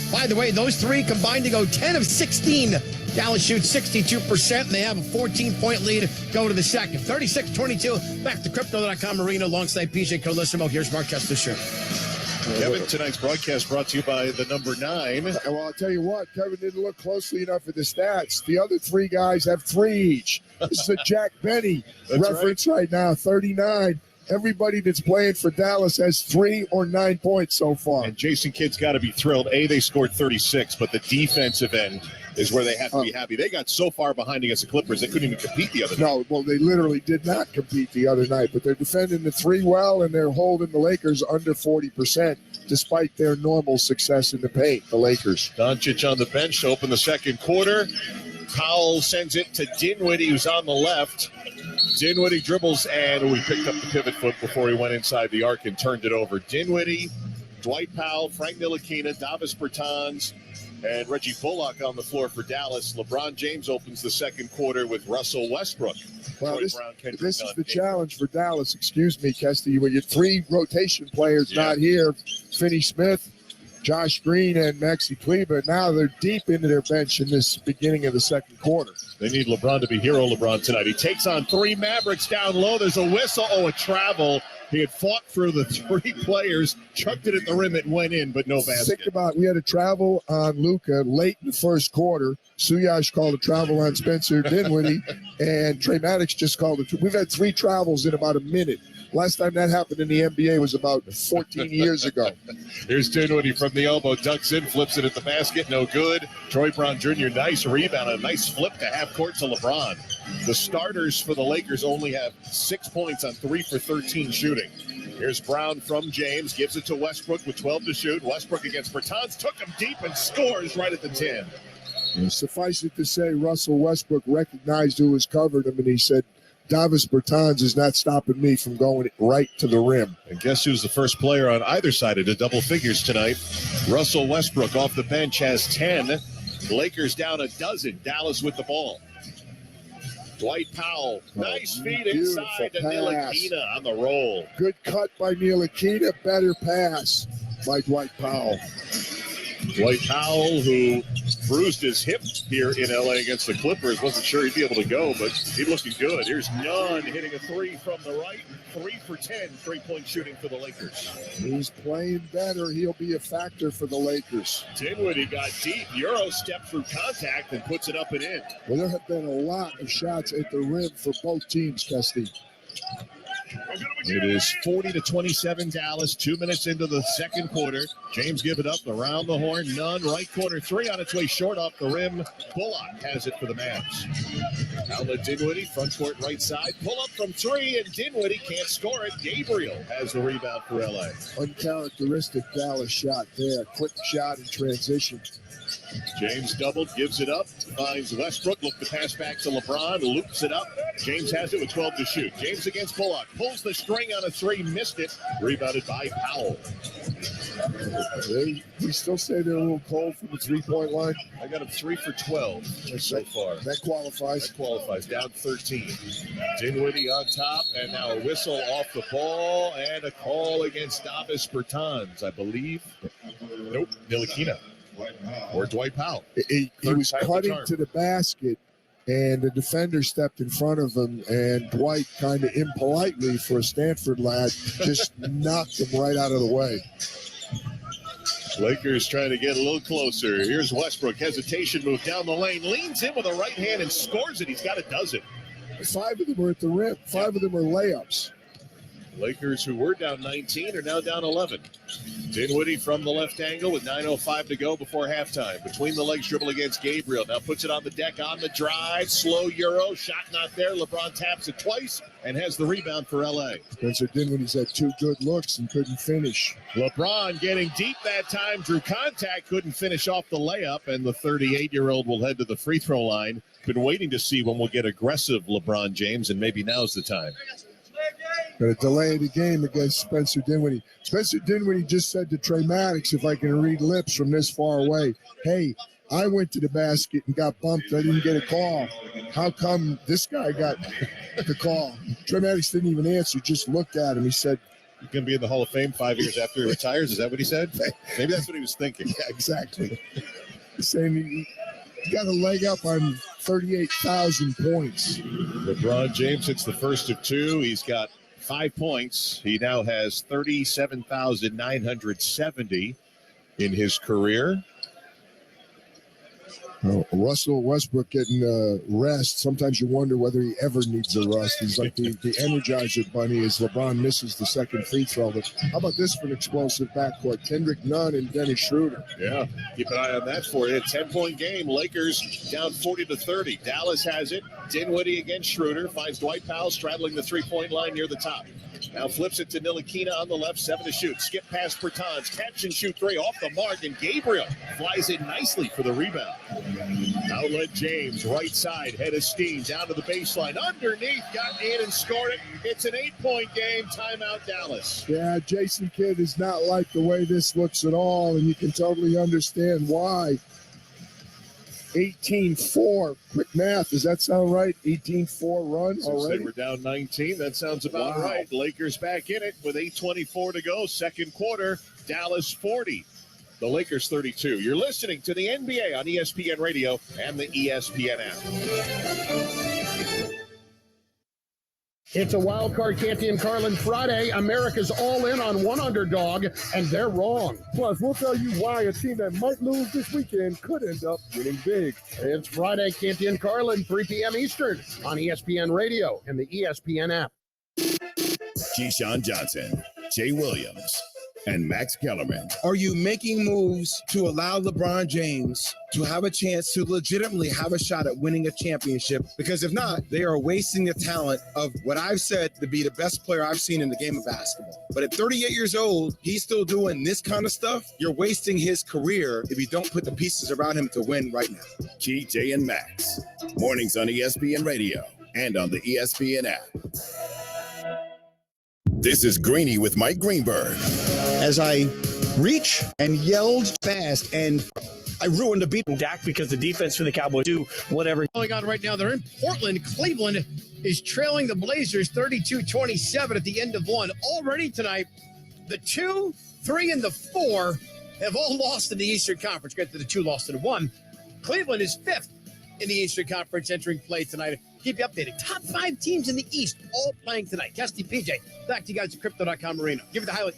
by the way, those three combined to go 10 of 16. Dallas shoots 62%, and they have a 14-point lead go to the second. 36-22. Back to Crypto.com Arena alongside PJ Colissimo. Here's Marquez Fisher. Kevin, tonight's broadcast brought to you by the number 9. Well, I'll tell you what, Kevin didn't look closely enough at the stats. The other 3 guys have 3 each. This is a Jack Benny reference right now, 39. Everybody that's playing for Dallas has 3 or 9 points so far. And Jason Kidd's got to be thrilled. They scored 36, but the defensive end is where they have to be happy. They got so far behind against the Clippers, they couldn't even compete the other night. No, well, they literally did not compete the other night, but they're defending the 3 well, and they're holding the Lakers under 40%, despite their normal success in the paint, the Lakers. Doncic on the bench to open the second quarter. Powell sends it to Dinwiddie, who's on the left. Dinwiddie dribbles, and we picked up the pivot foot before he went inside the arc and turned it over. Dinwiddie, Dwight Powell, Frank Ntilikina, Davis Bertans, and Reggie Bullock on the floor for Dallas. LeBron James opens the second quarter with Russell Westbrook. Well, this is the challenge for Dallas. Excuse me, Kesty. With your 3 rotation players not here, Finney Smith, Josh Green, and Maxi Kleber. Now they're deep into their bench in this beginning of the second quarter. They need LeBron to be hero LeBron tonight. He takes on 3 Mavericks down low. There's a whistle. Oh, a travel. He had fought through the 3 players, chucked it at the rim, it went in, but no basket. Think about, we had a travel on Luka late in the first quarter. Suyash called a travel on Spencer Dinwiddie, and Trey Maddox just called it. We've had 3 travels in about a minute. Last time that happened in the NBA was about 14 years ago. Here's Dinwiddie from the elbow, ducks in, flips it at the basket, no good. Troy Brown Jr., nice rebound, a nice flip to half court to LeBron. The starters for the Lakers only have 6 points on 3 for 13 shooting. Here's Brown from James, gives it to Westbrook with 12 to shoot. Westbrook against Bertans, took him deep and scores right at the 10. And suffice it to say, Russell Westbrook recognized who was covered him, and he said, Davis Bertans is not stopping me from going right to the rim. And guess who's the first player on either side into double figures tonight? Russell Westbrook off the bench has 10. Lakers down a dozen. Dallas with the ball. Dwight Powell, nice feed inside to Ntilikina on the roll. Good cut by Ntilikina, better pass by Dwight Powell. Dwight Powell, who bruised his hip here in LA against the Clippers, wasn't sure he'd be able to go, but he's looking good. Here's Nunn hitting a 3 from the right, 3 for 10, 3-point shooting for the Lakers. He's playing better. He'll be a factor for the Lakers. Dinwiddie got deep. Euro stepped through contact and puts it up and in. Well, there have been a lot of shots at the rim for both teams, Kesty. It is 40-27 Dallas, 2 minutes into the second quarter. James give it up around the horn. Nunn, right corner 3 on its way short off the rim. Bullock has it for the Mavs. Outlet Dinwiddie, front court right side. Pull up from 3, and Dinwiddie can't score it. Gabriel has the rebound for LA. Uncharacteristic Dallas shot there. Quick shot in transition. James doubled, gives it up, finds Westbrook, look the pass back to LeBron, loops it up. James has it with 12 to shoot. James against Bullock, pulls the string on a 3, missed it, rebounded by Powell. We still say they're a little cold from the 3-point line. I got him 3 for 12 so far. That qualifies. That qualifies, down 13. Dinwiddie on top, and now a whistle off the ball, and a call against Davis Bertans, I believe. Nope, Ntilikina. Or Dwight Powell. He was cutting to the basket, and the defender stepped in front of him, and Dwight kind of impolitely for a Stanford lad just knocked him right out of the way. Lakers trying to get a little closer. Here's Westbrook. Hesitation move down the lane. Leans in with a right hand and scores it. He's got a dozen. 5 of them are at the rim. 5 of them are layups. Lakers, who were down 19, are now down 11. Dinwiddie from the left angle with 9:05 to go before halftime. Between the legs dribble against Gabriel. Now puts it on the deck on the drive. Slow Euro. Shot not there. LeBron taps it twice and has the rebound for L.A. Spencer Dinwiddie's had 2 good looks and couldn't finish. LeBron getting deep that time. Drew contact. Couldn't finish off the layup. And the 38-year-old will head to the free throw line. Been waiting to see when we'll get aggressive LeBron James, and maybe now's the time. Going to delay the game against Spencer Dinwiddie. Spencer Dinwiddie just said to Trey Maddox, if I can read lips from this far away, hey, I went to the basket and got bumped. I didn't get a call. How come this guy got the call? Trey Maddox didn't even answer, just looked at him. He said, He's going to be in the Hall of Fame 5 years after he retires. Is that what he said? Maybe that's what he was thinking. Yeah, exactly. He's saying he got a leg up on 38,000 points. LeBron James hits the first of 2. He's got 5 points. He now has 37,970 in his career. Russell Westbrook getting rest. Sometimes you wonder whether he ever needs a rest. He's like the Energizer Bunny as LeBron misses the second free throw. But how about this for an explosive backcourt? Kendrick Nunn and Dennis Schroeder. Yeah, keep an eye on that for you. 10-point game. Lakers down 40-30. Dallas has it. Dinwiddie against Schroeder. Finds Dwight Powell straddling the three-point line near the top. Now flips it to Ntilikina on the left, 7 to shoot. Skip past Bertans, catch and shoot 3 off the mark, and Gabriel flies in nicely for the rebound. Outlet James, right side, head of steam, down to the baseline. Underneath, got in and scored it. It's an 8-point game. Timeout, Dallas. Yeah, Jason Kidd is not like the way this looks at all, and you can totally understand why. 18-4. Quick math. Does that sound right? 18-4 run already? They were down 19. That sounds about right. Lakers back in it with 8:24 to go. Second quarter. Dallas 40. The Lakers 32. You're listening to the NBA on ESPN Radio and the ESPN app. It's a wild card Canty and Carlin Friday. America's all in on one underdog, and they're wrong. Plus, we'll tell you why a team that might lose this weekend could end up winning big. It's Friday, Canty and Carlin, 3 p.m. Eastern on ESPN Radio and the ESPN app. Keyshawn Johnson, Jay Williams, and Max Kellerman. Are you making moves to allow LeBron James to have a chance to legitimately have a shot at winning a championship? Because if not, they are wasting the talent of what I've said to be the best player I've seen in the game of basketball. But at 38 years old, he's still doing this kind of stuff. You're wasting his career if you don't put the pieces around him to win right now. Key, Jay, and Max. Mornings on ESPN Radio and on the ESPN app. This is Greeny with Mike Greenberg. As I reach and yelled fast, and I ruined the beat. Dak because the defense for the Cowboys do whatever. Going on right now, they're in Portland. Cleveland is trailing the Blazers 32-27 at the end of one. Already tonight, the 2, 3, and the 4 have all lost in the Eastern Conference. Get to the 2 lost in 1. Cleveland is 5th in the Eastern Conference entering play tonight. Keep you updated. Top 5 teams in the East all playing tonight. Kesty, PJ, back to you guys at Crypto.com Marino. Give it the highlight.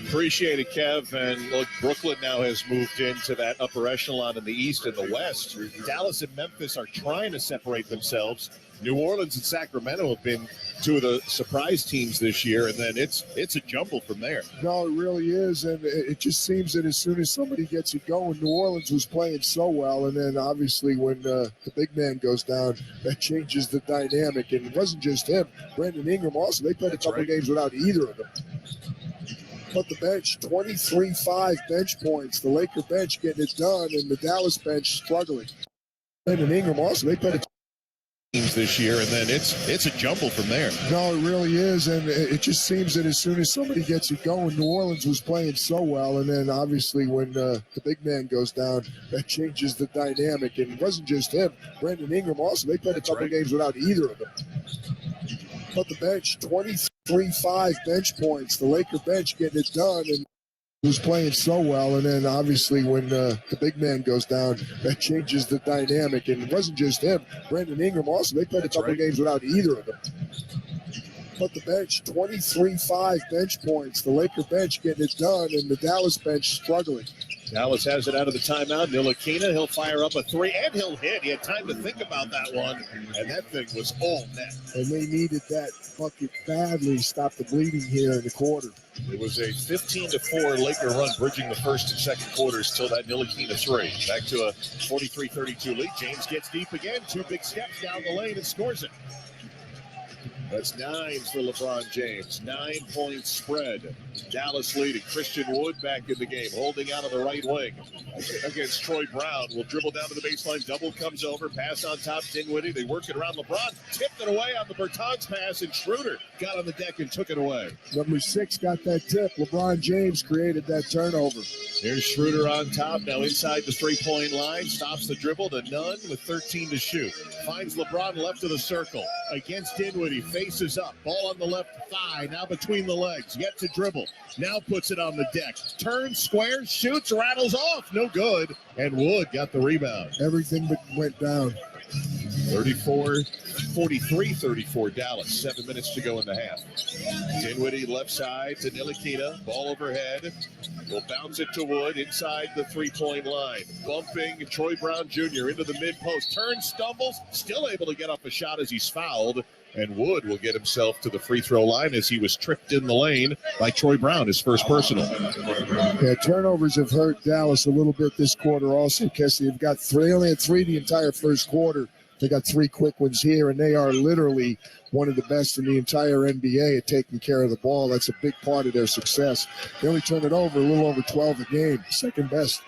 Appreciate it, Kev. And look, Brooklyn now has moved into that upper echelon in the East and the West. Dallas and Memphis are trying to separate themselves. New Orleans and Sacramento have been 2 of the surprise teams this year, and then it's a jumble from there. No, it really is, and it just seems that as soon as somebody gets it going, New Orleans was playing so well, and then obviously when the big man goes down, that changes the dynamic, and it wasn't just him. Brandon Ingram also, they played a couple games without either of them. But the bench, 23-5 bench points. The Laker bench getting it done, and the Dallas bench struggling. Brandon Ingram also, they played a teams this year, and then it's a jumble from there. No, it really is, and it just seems that as soon as somebody gets it going, New Orleans was playing so well, and then obviously when the big man goes down, that changes the dynamic, and it wasn't just him. Brandon Ingram also, they played a couple games without either of them. But the bench, 23-5 bench points. The Laker bench getting it done, and Who's playing so well, and then obviously when the big man goes down, that changes the dynamic. And it wasn't just him. Brandon Ingram also, they played a couple games without either of them. But the bench, 23-5 bench points. The Laker bench getting it done, and the Dallas bench struggling. Dallas has it out of the timeout. Ntilikina, he'll fire up a three, and he'll hit. He had time to think about that one, and that thing was all net. And they needed that bucket badly to stop the bleeding here in the quarter. It was a 15-4 Laker run, bridging the first and second quarters till that Ntilikina three. Back to a 43-32 lead. James gets deep again. 2 big steps down the lane and scores it. That's 9 for LeBron James. 9-point spread. Dallas leading. Christian Wood back in the game, holding out of the right wing against Troy Brown. Will dribble down to the baseline. Double comes over. Pass on top. Dinwiddie. They work it around LeBron. Tipped it away on the Bertans pass, and Schroeder got on the deck and took it away. Number 6 got that tip. LeBron James created that turnover. Here's Schroeder on top. Now inside the 3-point line. Stops the dribble to Nunn with 13 to shoot. Finds LeBron left of the circle. Against Dinwiddie. Faces up. Ball on the left thigh. Now between the legs. Yet to dribble. Now puts it on the deck. Turns, squares, shoots, rattles off. No good. And Wood got the rebound. Everything but went down. 43-34 Dallas. 7 minutes to go in the half. Dinwiddie left side to Ntilikina. Ball overhead. Will bounce it to Wood inside the 3-point line. Bumping Troy Brown Jr. into the mid-post. Turns, stumbles. Still able to get off a shot as he's fouled. And Wood will get himself to the free throw line as he was tripped in the lane by Troy Brown, his first personal. Yeah, turnovers have hurt Dallas a little bit this quarter also, Kessie. They've got 3. They only had 3 the entire first quarter. They got 3 quick ones here, and they are literally one of the best in the entire NBA at taking care of the ball. That's a big part of their success. They only turn it over a little over 12 a game, second best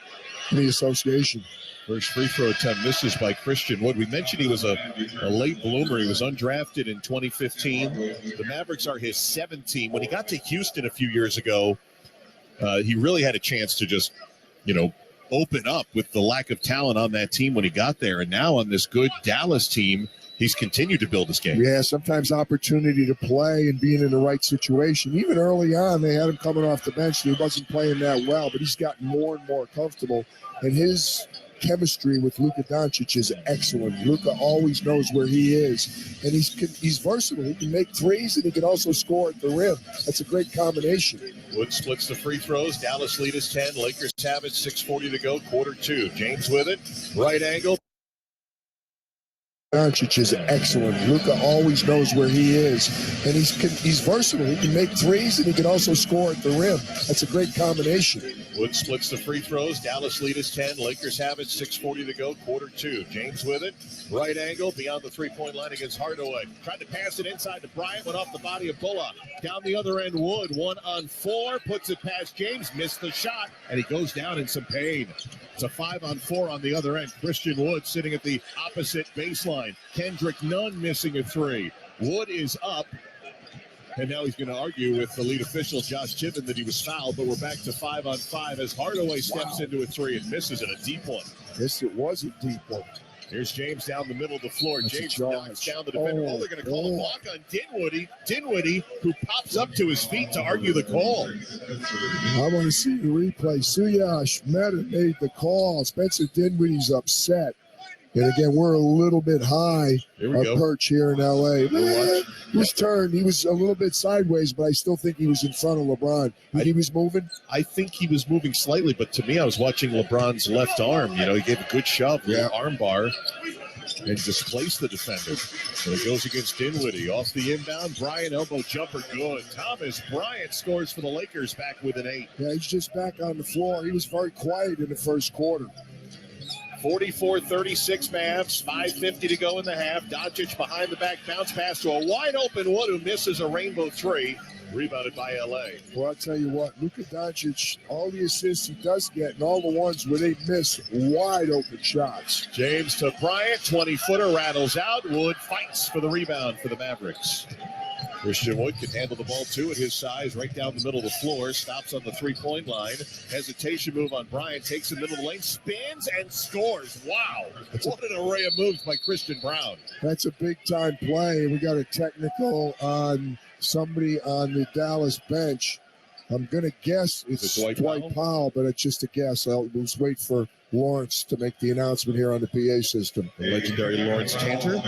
in the association. First free throw attempt misses by Christian Wood. We mentioned he was a late bloomer. He was undrafted in 2015. The Mavericks are his 7th team. When he got to Houston a few years ago, he really had a chance to just, open up with the lack of talent on that team when he got there. And now on this good Dallas team, he's continued to build his game. Yeah, sometimes opportunity to play and being in the right situation. Even early on, they had him coming off the bench. He wasn't playing that well, but he's gotten more and more comfortable. And his chemistry with Luka Doncic is excellent. Luka always knows where he is, and he's versatile. He can make threes, and he can also score at the rim. That's a great combination. Wood splits the free throws. Dallas lead is 10. Lakers have it. 6:40 to go. Quarter 2. James with it. Right angle. Doncic is excellent. Luka always knows where he is, and he's versatile. He can make threes, and he can also score at the rim. That's a great combination. Wood splits the free throws. Dallas lead is 10. Lakers have it. 6:40 to go. Quarter 2. James with it. Right angle beyond the 3-point line against Hardaway. Tried to pass it inside to Bryant. Went off the body of Bullock. Down the other end, Wood. 1-on-4. Puts it past James. Missed the shot, and he goes down in some pain. It's a 5-on-4 on the other end. Christian Wood sitting at the opposite baseline. Kendrick Nunn missing a 3. Wood is up. And now he's going to argue with the lead official, Josh Chibin, that he was fouled. But we're back to 5-on-5 as Hardaway steps into a 3 and misses it, a deep one. Yes, it was a deep one. Here's James down the middle of the floor. That's James knocks down the defender. They're going to call a block on Dinwiddie. Dinwiddie, who pops up to his feet to argue the call. I want to see the replay. Suyash Mehta made the call. Spencer Dinwiddie's upset. And again, we're a little bit high of perch here in L.A. His turn, he was a little bit sideways, but I still think he was in front of LeBron. He was moving? I think he was moving slightly, but to me, I was watching LeBron's left arm. He gave a good shove, arm bar, and displaced the defender. So it goes against Dinwiddie. Off the inbound, Bryant elbow jumper, good. Thomas Bryant scores for the Lakers, back with an 8. Yeah, he's just back on the floor. He was very quiet in the first quarter. 44-36 Mavs, 5:50 to go in the half. Doncic behind the back bounce pass to a wide open Wood, who misses a rainbow 3. Rebounded by L.A. Well, I'll tell you what, Luka Doncic, all the assists he does get and all the ones where they miss wide open shots. James to Bryant, 20-footer rattles out. Wood fights for the rebound for the Mavericks. Christian Wood can handle the ball, too, at his size, right down the middle of the floor. Stops on the 3-point line. Hesitation move on Bryant. Takes the middle of the lane, spins, and scores. Wow. What an array of moves by Christian Brown. That's a big-time play. We got a technical on somebody on the Dallas bench. I'm going to guess it's Dwight Powell, but it's just a guess. I'll just wait for Lawrence to make the announcement here on the PA system. The legendary Lawrence Tanter.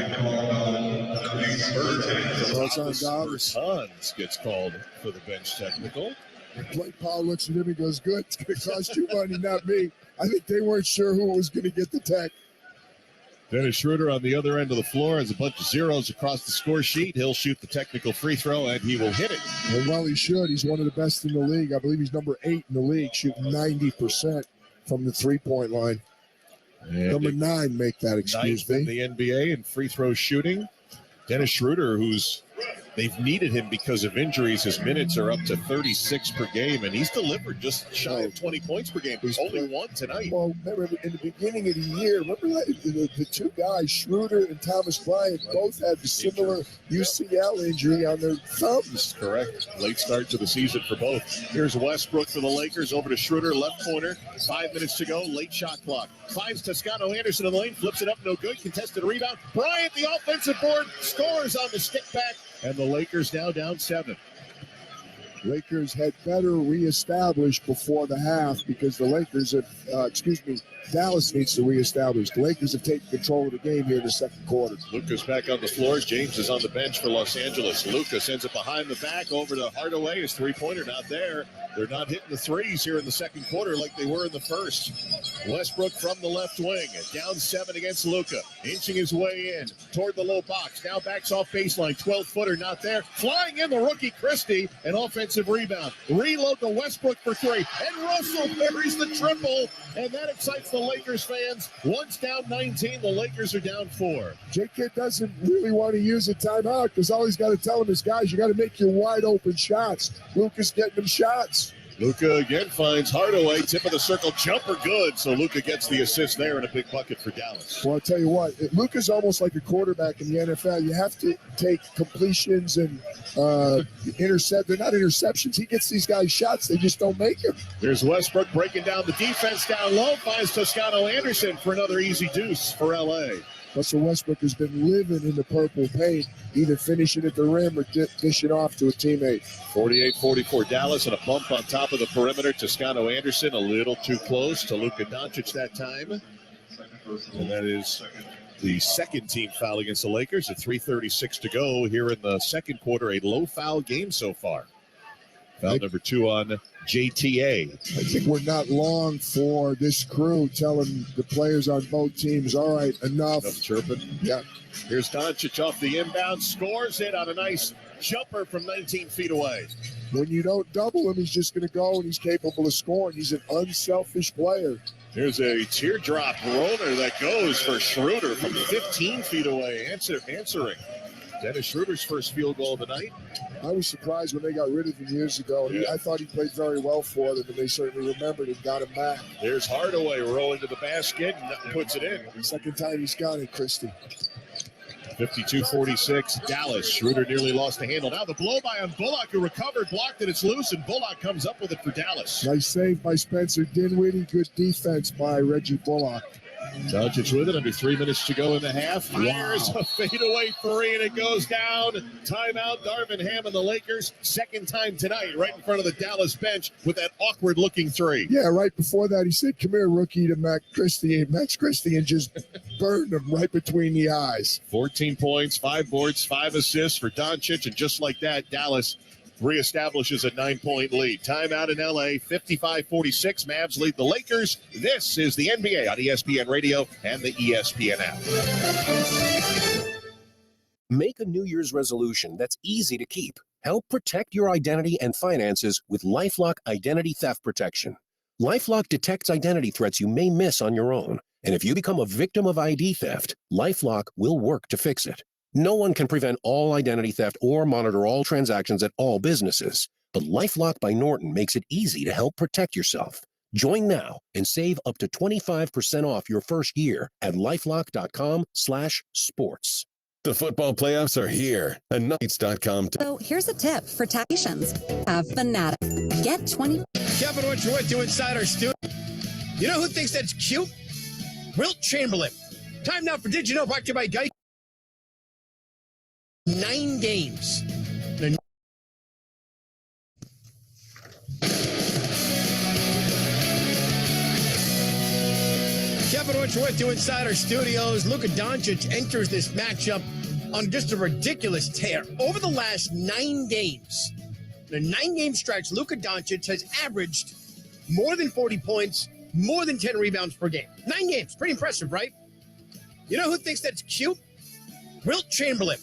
Hans gets called for the bench technical. Dwight Powell looks at him and goes, good, it's going to cost you money, not me. I think they weren't sure who was going to get the tech. Dennis Schroeder on the other end of the floor has a bunch of zeros across the score sheet. He'll shoot the technical free throw, and he will hit it. Well, he should. He's one of the best in the league. I believe he's number 8 in the league, shooting 90% from the three-point line. And number 9, make that, excuse me. In the NBA in free throw shooting. Dennis Schroeder, they've needed him because of injuries. His minutes are up to 36 per game, and he's delivered just shy of 20 points per game. He's only one tonight. Well, remember, in the beginning of the year, remember the two guys, Schroeder and Thomas Bryant, both had the similar UCL injury on their thumbs. Correct. Late start to the season for both. Here's Westbrook for the Lakers. Over to Schroeder, left corner. 5 minutes to go. Late shot clock. Finds Toscano Anderson in the lane. Flips it up. No good. Contested rebound. Bryant, the offensive board, scores on the stick back. And the Lakers now down 7. Lakers had better reestablish before the half because the Lakers have, Dallas needs to reestablish. The Lakers have taken control of the game here in the second quarter. Lucas back on the floor. James is on the bench for Los Angeles. Lucas sends it behind the back over to Hardaway. His three-pointer not there. They're not hitting the threes here in the second quarter like they were in the first. Westbrook from the left wing. Down 7 against Luka. Inching his way in toward the low box. Now backs off baseline. 12-footer not there. Flying in the rookie Christie. An offensive rebound. Reload to Westbrook for 3. And Russell buries the triple. And that excites the Lakers fans. Once down 19, the Lakers are down 4. J.K. doesn't really want to use a timeout because all he's got to tell him is, guys, you got to make your wide open shots. Luka's getting them shots. Luka again finds Hardaway. Tip of the circle jumper good. So Luka gets the assist there and a big bucket for Dallas. Well, I'll tell you what, Luka's almost like a quarterback in the NFL. You have to take completions and intercept. They're not interceptions. He gets these guys shots. They just don't make them. There's Westbrook breaking down the defense down low. Finds Toscano Anderson for another easy deuce for L.A. Russell Westbrook has been living in the purple paint, either finishing at the rim or dishing off to a teammate. 48-44 Dallas, and a bump on top of the perimeter. Toscano Anderson a little too close to Luka Doncic that time. And that is the second team foul against the Lakers at 3:36 to go here in the second quarter. A low foul game so far. Foul number 2 on JTA. I think we're not long for this crew telling the players on both teams, all right, enough. Enough chirping. Yeah. Here's Doncic off the inbound, scores it on a nice jumper from 19 feet away. When you don't double him, he's just going to go, and he's capable of scoring. He's an unselfish player. Here's a teardrop roller that goes for Schroeder from 15 feet away, answering. Dennis Schroeder's first field goal of the night. I was surprised when they got rid of him years ago. I thought he played very well for them, and they certainly remembered and got him back. There's Hardaway rolling to the basket and puts it in. Second time he's got it, Christie. 52-46, Dallas. Schroeder nearly lost the handle. Now the blow by on Bullock, who recovered, blocked it, it's loose, and Bullock comes up with it for Dallas. Nice save by Spencer Dinwiddie. Good defense by Reggie Bullock. Doncic with it, under 3 minutes to go in the half. Fires a fadeaway 3, and it goes down. Timeout, Darvin Ham and the Lakers. Second time tonight, right in front of the Dallas bench with that awkward-looking 3. Yeah, right before that, he said, come here, rookie, to Max Christie, and just burned him right between the eyes. 14 points, 5 boards, 5 assists for Doncic, and just like that, Dallas reestablishes a 9-point lead. Timeout in L.A., 55-46. Mavs lead the Lakers. This is the NBA on ESPN Radio and the ESPN app. Make a New Year's resolution that's easy to keep. Help protect your identity and finances with LifeLock Identity Theft Protection. LifeLock detects identity threats you may miss on your own. And if you become a victim of ID theft, LifeLock will work to fix it. No one can prevent all identity theft or monitor all transactions at all businesses, but LifeLock by Norton makes it easy to help protect yourself. Join now and save up to 25% off your first year at LifeLock.com/sports. The football playoffs are here, and Nuggets.com. So here's a tip for tacticians. Have Fanatic. Get 20. Kevin, what you're to inside our studio. You know who thinks that's cute? Wilt Chamberlain. Time now for Did You Know? Brought to you by Geico. 9 games. Rabinowitz with you inside our studios. Luka Doncic enters this matchup on just a ridiculous tear. Over the last 9 games, the 9-game stretch, Luka Doncic has averaged more than 40 points, more than 10 rebounds per game. 9 games. Pretty impressive, right? You know who thinks that's cute? Wilt Chamberlain.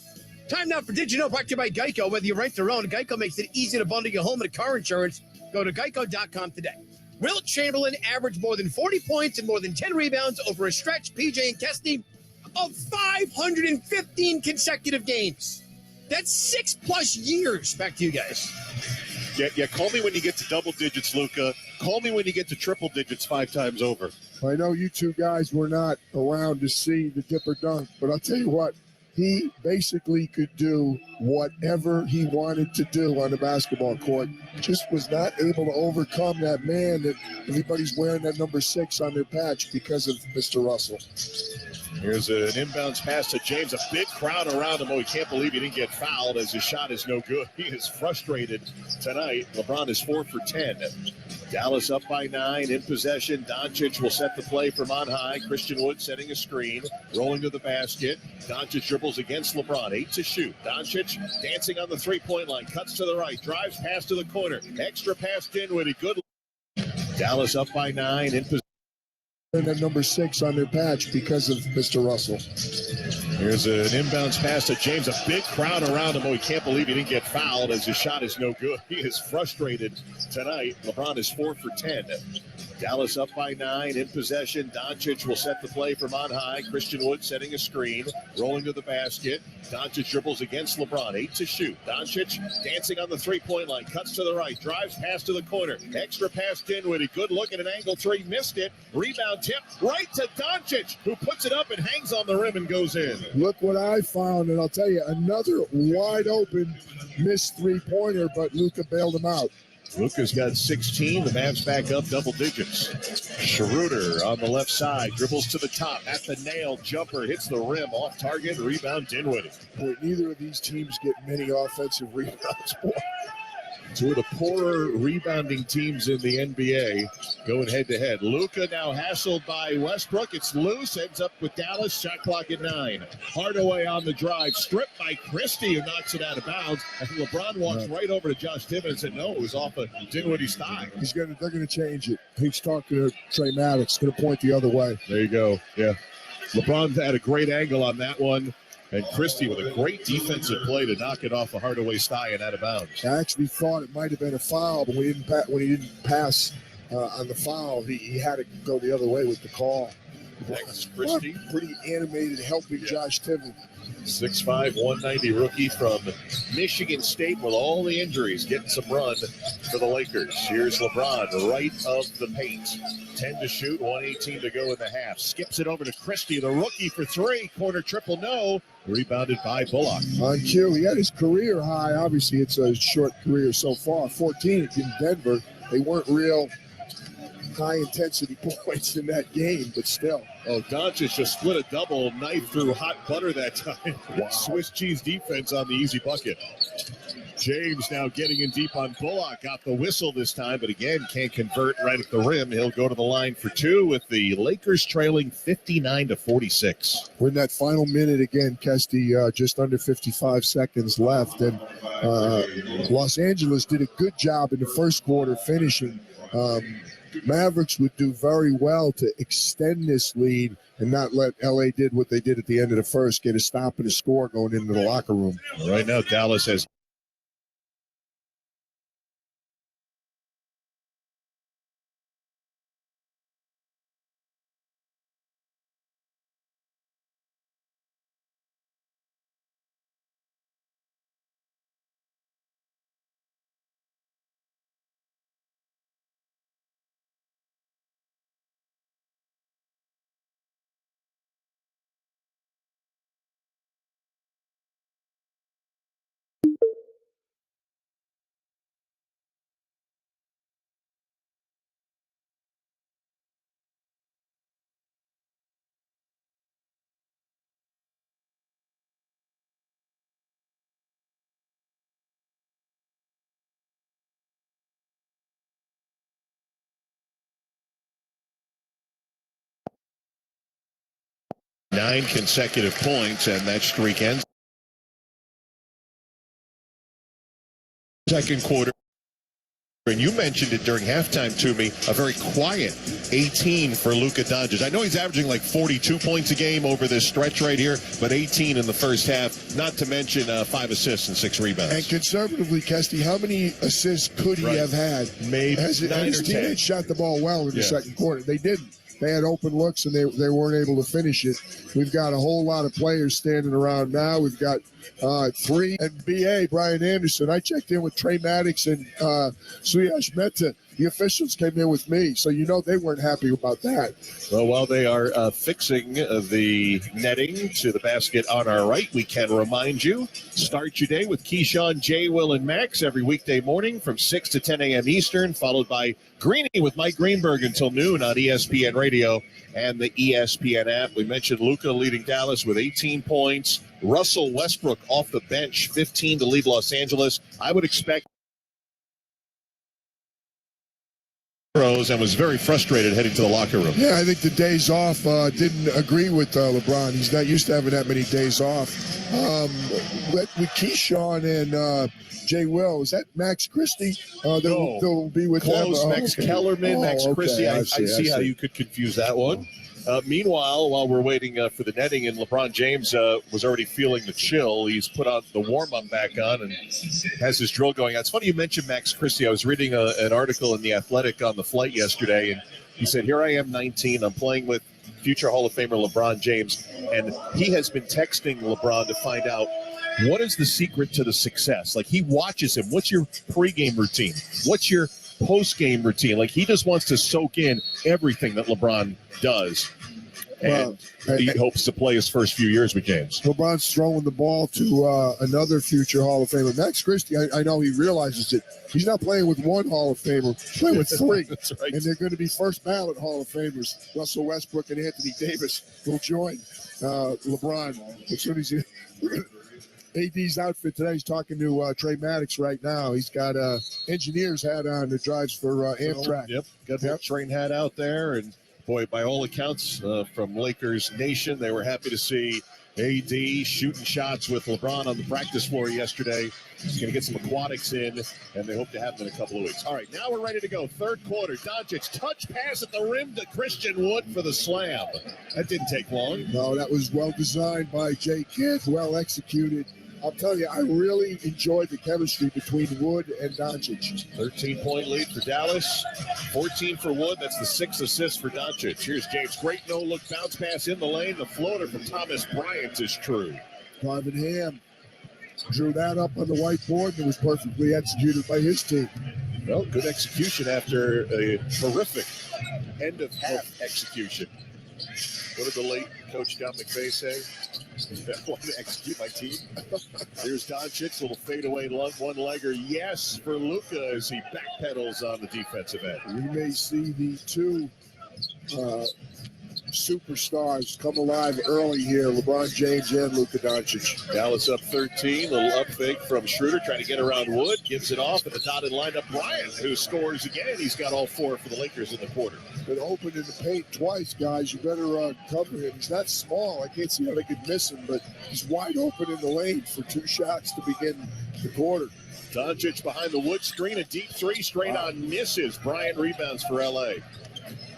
Time now for Did You Know? Brought to you by Geico. Whether you rent or own, Geico makes it easy to bundle your home and car insurance. Go to geico.com today. Wilt Chamberlain averaged more than 40 points and more than 10 rebounds over a stretch, PJ and Kesty, of 515 consecutive games. That's 6+ years. Back to you guys. Yeah, call me when you get to double digits, Luca. Call me when you get to triple digits 5 times over. I know you two guys were not around to see the Dipper dunk, but I'll tell you what, he basically could do whatever he wanted to do on the basketball court. Just was not able to overcome that man that everybody's wearing that number 6 on their patch because of Mr. Russell. Here's an inbounds pass to James. A big crowd around him. Oh, he can't believe he didn't get fouled as his shot is no good. He is frustrated tonight. LeBron is 4 for 10. Dallas up by 9 in possession. Doncic will set the play from on high. Christian Wood setting a screen, rolling to the basket. Doncic dribbles against LeBron. 8 to shoot. Doncic dancing on the three-point line. Cuts to the right. Drives pass to the corner. Extra pass Dinwiddie. Good. Dallas up by 9 in possession. That number 6 on their patch because of Mr. Russell. Here's an inbounds pass to James. A big crowd around him. Oh, he can't believe he didn't get fouled as his shot is no good. He is frustrated tonight. LeBron is 4 for 10. Dallas up by 9 in possession. Doncic will set the play from on high. Christian Wood setting a screen, rolling to the basket. Doncic dribbles against LeBron. 8 to shoot. Doncic dancing on the three-point line. Cuts to the right. Drives pass to the corner. Extra pass Dinwiddie. Good look at an angle 3. Missed it. Rebound tip right to Doncic, who puts it up and hangs on the rim and goes in. Look what I found, and I'll tell you, another wide open missed three-pointer, but Luka bailed him out. Luka's got 16. The Mavs back up double digits. Schroeder on the left side. Dribbles to the top. At the nail. Jumper. Hits the rim. Off target. Rebound Dinwiddie. Boy, neither of these teams get many offensive rebounds. Boy. 2 of the poorer rebounding teams in the NBA going head-to-head. Luka now hassled by Westbrook. It's loose. Ends up with Dallas. Shot clock at 9. Hardaway on the drive. Stripped by Christie, who knocks it out of bounds. And LeBron walks right over to Josh Timmons and said, no, it was off of Dinwiddie's thigh. They're going to change it. He's talking to Trey Maddox. Going to point the other way. There you go. Yeah. LeBron had a great angle on that one. And Christie with a great defensive play to knock it off of Hardaway's thigh and out of bounds. I actually thought it might have been a foul, but when he didn't pass on the foul, he had to go the other way with the call. Thanks, Christie. Pretty animated, helping Josh Timmons. 6'5", 190 rookie from Michigan State with all the injuries, getting some run for the Lakers. Here's LeBron, right of the paint. 10 to shoot, 1:18 to go in the half. Skips it over to Christie, the rookie for 3. Corner triple, no. Rebounded by Bullock. On cue, he had his career high. Obviously, it's a short career so far. 14 in Denver. They weren't real high-intensity points in that game, but still. Oh, Doncic just split a double, knife through hot butter that time. Wow. Swiss cheese defense on the easy bucket. James now getting in deep on Bullock. Got the whistle this time, but again, can't convert right at the rim. He'll go to the line for 2 with the Lakers trailing 59-46. We're in that final minute again, Kesty, just under 55 seconds left. And Los Angeles did a good job in the first quarter finishing. Mavericks would do very well to extend this lead and not let LA did what they did at the end of the first, get a stop and a score going into the locker room. Right now, Dallas has 9 consecutive points, and that streak ends. Second quarter. And you mentioned it during halftime to me, a very quiet 18 for Luka Doncic. I know he's averaging like 42 points a game over this stretch right here, but 18 in the first half, not to mention 5 assists and 6 rebounds. And conservatively, Kesty, how many assists could he have had? Maybe his 9 or 10. teammates shot the ball well in the second quarter. They didn't. They had open looks, and they weren't able to finish it. We've got a whole lot of players standing around now. We've got 3 and B.A. Brian Anderson. I checked in with Trey Maddox and Suyash Mehta. The officials came in with me, so you know they weren't happy about that. Well, while they are fixing the netting to the basket on our right, we can remind you, start your day with Keyshawn, J. Will, and Max every weekday morning from 6 to 10 a.m. Eastern, followed by Greeny with Mike Greenberg until noon on ESPN Radio and the ESPN app. We mentioned Luka leading Dallas with 18 points. Russell Westbrook off the bench, 15 to lead Los Angeles. I would expect and was very frustrated heading to the locker room. Yeah, I think the days off didn't agree with LeBron. He's not used to having that many days off. With Keyshawn and Jay Will, is that Max Christie? They'll be with Close, them. Max Kellerman, Max Christie. I see how you could confuse that one. Meanwhile, while we're waiting for the netting, and LeBron James was already feeling the chill, he's put on the warm-up back on and has his drill going on. It's funny you mentioned Max Christie. I was reading an article in The Athletic on the flight yesterday, and he said, here I am, 19. I'm playing with future Hall of Famer LeBron James, and he has been texting LeBron to find out what is the secret to the success. Like, he watches him. What's your pregame routine? What's your post-game routine? Like, he just wants to soak in everything that LeBron does. And he hopes to play his first few years with James. LeBron's throwing the ball to another future Hall of Famer. Max Christie, I know he realizes it. He's not playing with one Hall of Famer. He's playing with 3. That's right. And they're going to be first ballot Hall of Famers. Russell Westbrook and Anthony Davis will join LeBron as soon as he... AD's outfit today. He's talking to Trey Maddox right now. He's got engineer's hat on that drives for Amtrak. Yep, got that train hat out there. And, boy, by all accounts from Lakers Nation, they were happy to see AD shooting shots with LeBron on the practice floor yesterday. He's going to get some aquatics in, and they hope to have them in a couple of weeks. All right, now we're ready to go. Third quarter. Doncic touch pass at the rim to Christian Wood for the slam. That didn't take long. No, that was well designed by Jay Kidd, well executed. I'll tell you, I really enjoyed the chemistry between Wood and Doncic. 13-point lead for Dallas, 14 for Wood. That's the 6 assists for Doncic. Here's James. Great no-look bounce pass in the lane. The floater from Thomas Bryant is true. Marvin Ham drew that up on the whiteboard, and it was perfectly executed by his team. Well, good execution after a horrific end-of-half execution. What did the late Coach Don McVay say? I want to execute my team. Here's Doncic, little fadeaway one-legger. Yes for Luka as he backpedals on the defensive end. We may see the 2 superstars come alive early here, LeBron James and Luka Doncic. Dallas up 13, little up fake from Schroeder trying to get around Wood, gives it off at the dotted lineup. Bryant, who scores again. He's got all 4 for the Lakers in the quarter. Been open in the paint twice, guys. You better cover him. He's not small. I can't see how they could miss him, but he's wide open in the lane for 2 shots to begin the quarter. Doncic behind the Wood screen, a deep 3 straight on misses. Bryant rebounds for L.A.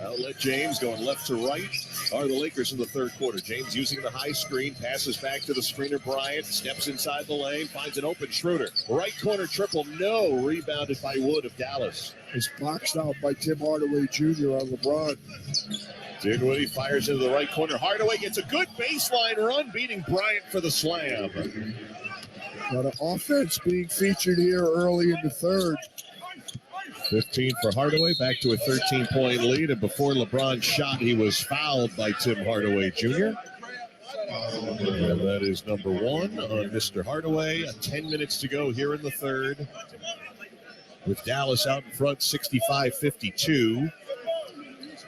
Outlet James going left to right are the Lakers in the third quarter. James using the high screen, passes back to the screener Bryant, steps inside the lane, finds an open Schroeder. Right corner triple, no. Rebounded by Wood of Dallas. It's boxed out by Tim Hardaway Jr. on LeBron. Dinwiddie fires into the right corner. Hardaway gets a good baseline run, beating Bryant for the slam. Got an offense being featured here early in the third. 15 for Hardaway, back to a 13-point lead. And before LeBron shot, he was fouled by Tim Hardaway Jr. And that is number 1 on Mr. Hardaway. 10 minutes to go here in the third. With Dallas out in front, 65-52.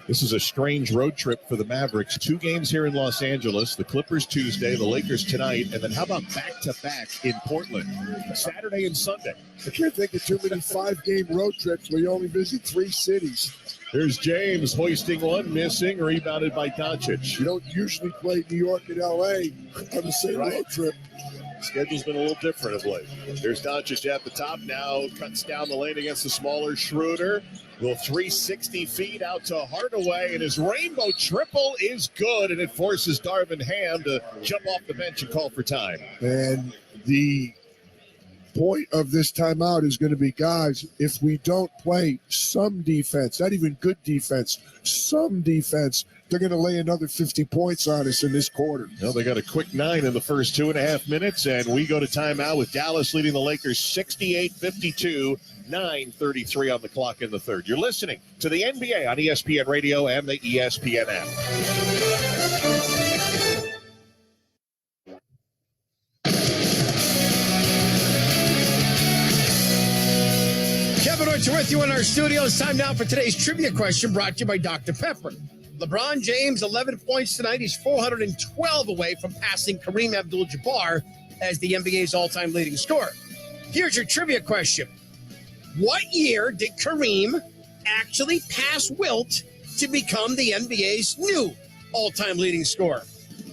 This is a strange road trip for the Mavericks. 2 games here in Los Angeles. The Clippers Tuesday, the Lakers tonight, and then how about back-to-back in Portland? Saturday and Sunday. I can't think of too many 5-game road trips where you only visit 3 cities. Here's James hoisting one, missing, rebounded by Doncic. You don't usually play New York and L.A. on the same road trip. Schedule's been a little different of late. There's Doncic at the top now, cuts down the lane against the smaller Schroeder. Will 360 feet out to Hardaway, and his rainbow triple is good, and it forces Darvin Ham to jump off the bench and call for time. And the point of this timeout is going to be, guys, if we don't play some defense, not even good defense, some defense, they're going to lay another 50 points on us in this quarter. Well, they got a quick 9 in the first 2.5 minutes, and we go to timeout with Dallas leading the Lakers 68-52, 9:33 on the clock in the third. You're listening to the NBA on ESPN Radio and the ESPN app. Kevin Archer with you in our studios. Time now for today's trivia question brought to you by Dr. Pepper. LeBron James, 11 points tonight. He's 412 away from passing Kareem Abdul-Jabbar as the NBA's all-time leading scorer. Here's your trivia question. What year did Kareem actually pass Wilt to become the NBA's new all-time leading scorer?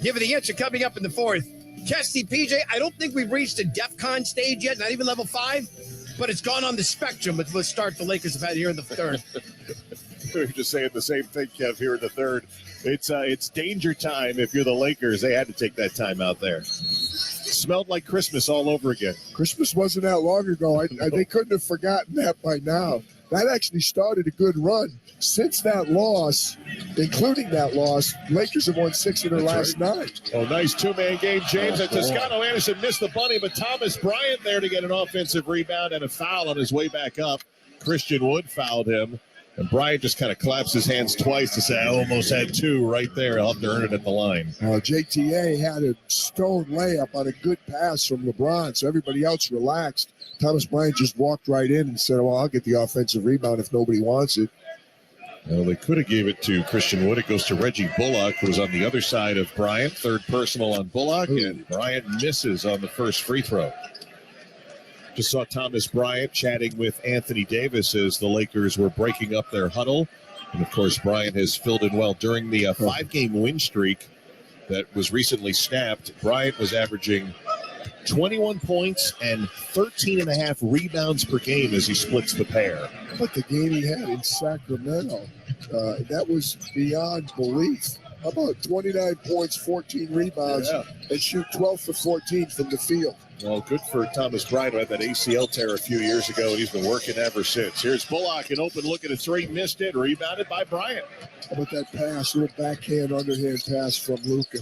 Give it the answer coming up in the fourth. Kesty, PJ, I don't think we've reached a DEFCON stage yet, not even level 5, but it's gone on the spectrum with the start the Lakers have had here in the third. We were just saying the same thing, Kev, here in the third. It's danger time if you're the Lakers. They had to take that time out there. Smelled like Christmas all over again. Christmas wasn't that long ago. They couldn't have forgotten that by now. That actually started a good run. Since that loss, including that loss, Lakers have won 6 of their last 9. Oh, nice two-man game, James. And Toscano Anderson missed the bunny, but Thomas Bryant there to get an offensive rebound and a foul on his way back up. Christian Wood fouled him. And Bryant just kind of claps his hands twice to say, I almost had 2 right there. I'll have to earn it at the line. JTA had a stone layup on a good pass from LeBron, so everybody else relaxed. Thomas Bryant just walked right in and said, well, I'll get the offensive rebound if nobody wants it. Well, they could have gave it to Christian Wood. It goes to Reggie Bullock, who was on the other side of Bryant. Third personal on Bullock, and Bryant misses on the first free throw. Just saw Thomas Bryant chatting with Anthony Davis as the Lakers were breaking up their huddle. And, of course, Bryant has filled in well. During the 5-game win streak that was recently snapped, Bryant was averaging 21 points and 13.5 rebounds per game as he splits the pair. But the game he had in Sacramento, that was beyond belief. How about 29 points, 14 rebounds, and shoot 12 for 14 from the field? Well, good for Thomas Bryant, who had that ACL tear a few years ago, and he's been working ever since. Here's Bullock, an open look at a 3, missed it, rebounded by Bryant. How about that pass, little backhand, underhand pass from Luka?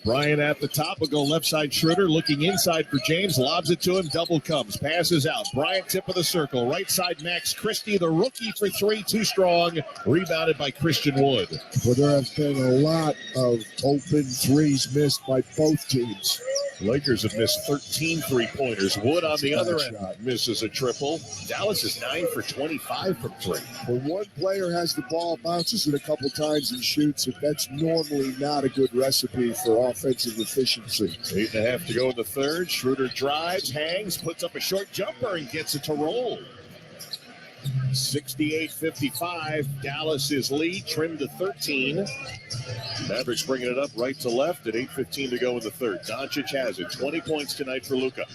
Bryant at the top will go left side. Schroeder looking inside for James, lobs it to him, double comes, passes out. Bryant tip of the circle, right side Max Christie, the rookie for 3, too strong, rebounded by Christian Wood. Well, there have been a lot of open threes missed by both teams. Lakers have missed 13 three-pointers. Wood on the other end misses a triple. Dallas is 9 for 25 from 3. When one player has the ball, bounces it a couple times and shoots it, that's normally not a good recipe for offensive efficiency. 8.5 to go in the third. Schroeder drives, hangs, puts up a short jumper, and gets it to roll. 68-55. Dallas's lead trimmed to 13. Mavericks bringing it up right to left at 8:15 to go in the third. Doncic has it. 20 points tonight for Luka.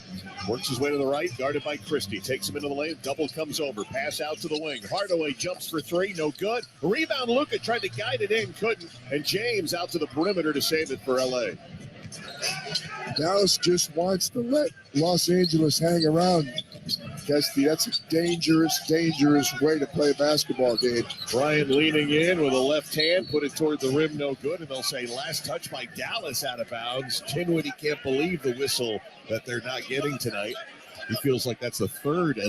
Works his way to the right, guarded by Christie. Takes him into the lane. Double comes over. Pass out to the wing. Hardaway jumps for 3. No good. Rebound. Luka tried to guide it in. Couldn't. And James out to the perimeter to save it for L.A. Dallas just wants to let Los Angeles hang around. Kesty, that's a dangerous, dangerous way to play a basketball game. Bryant leaning in with a left hand, put it toward the rim, no good, and they'll say last touch by Dallas out of bounds. Dinwiddie can't believe the whistle that they're not getting tonight. He feels like that's at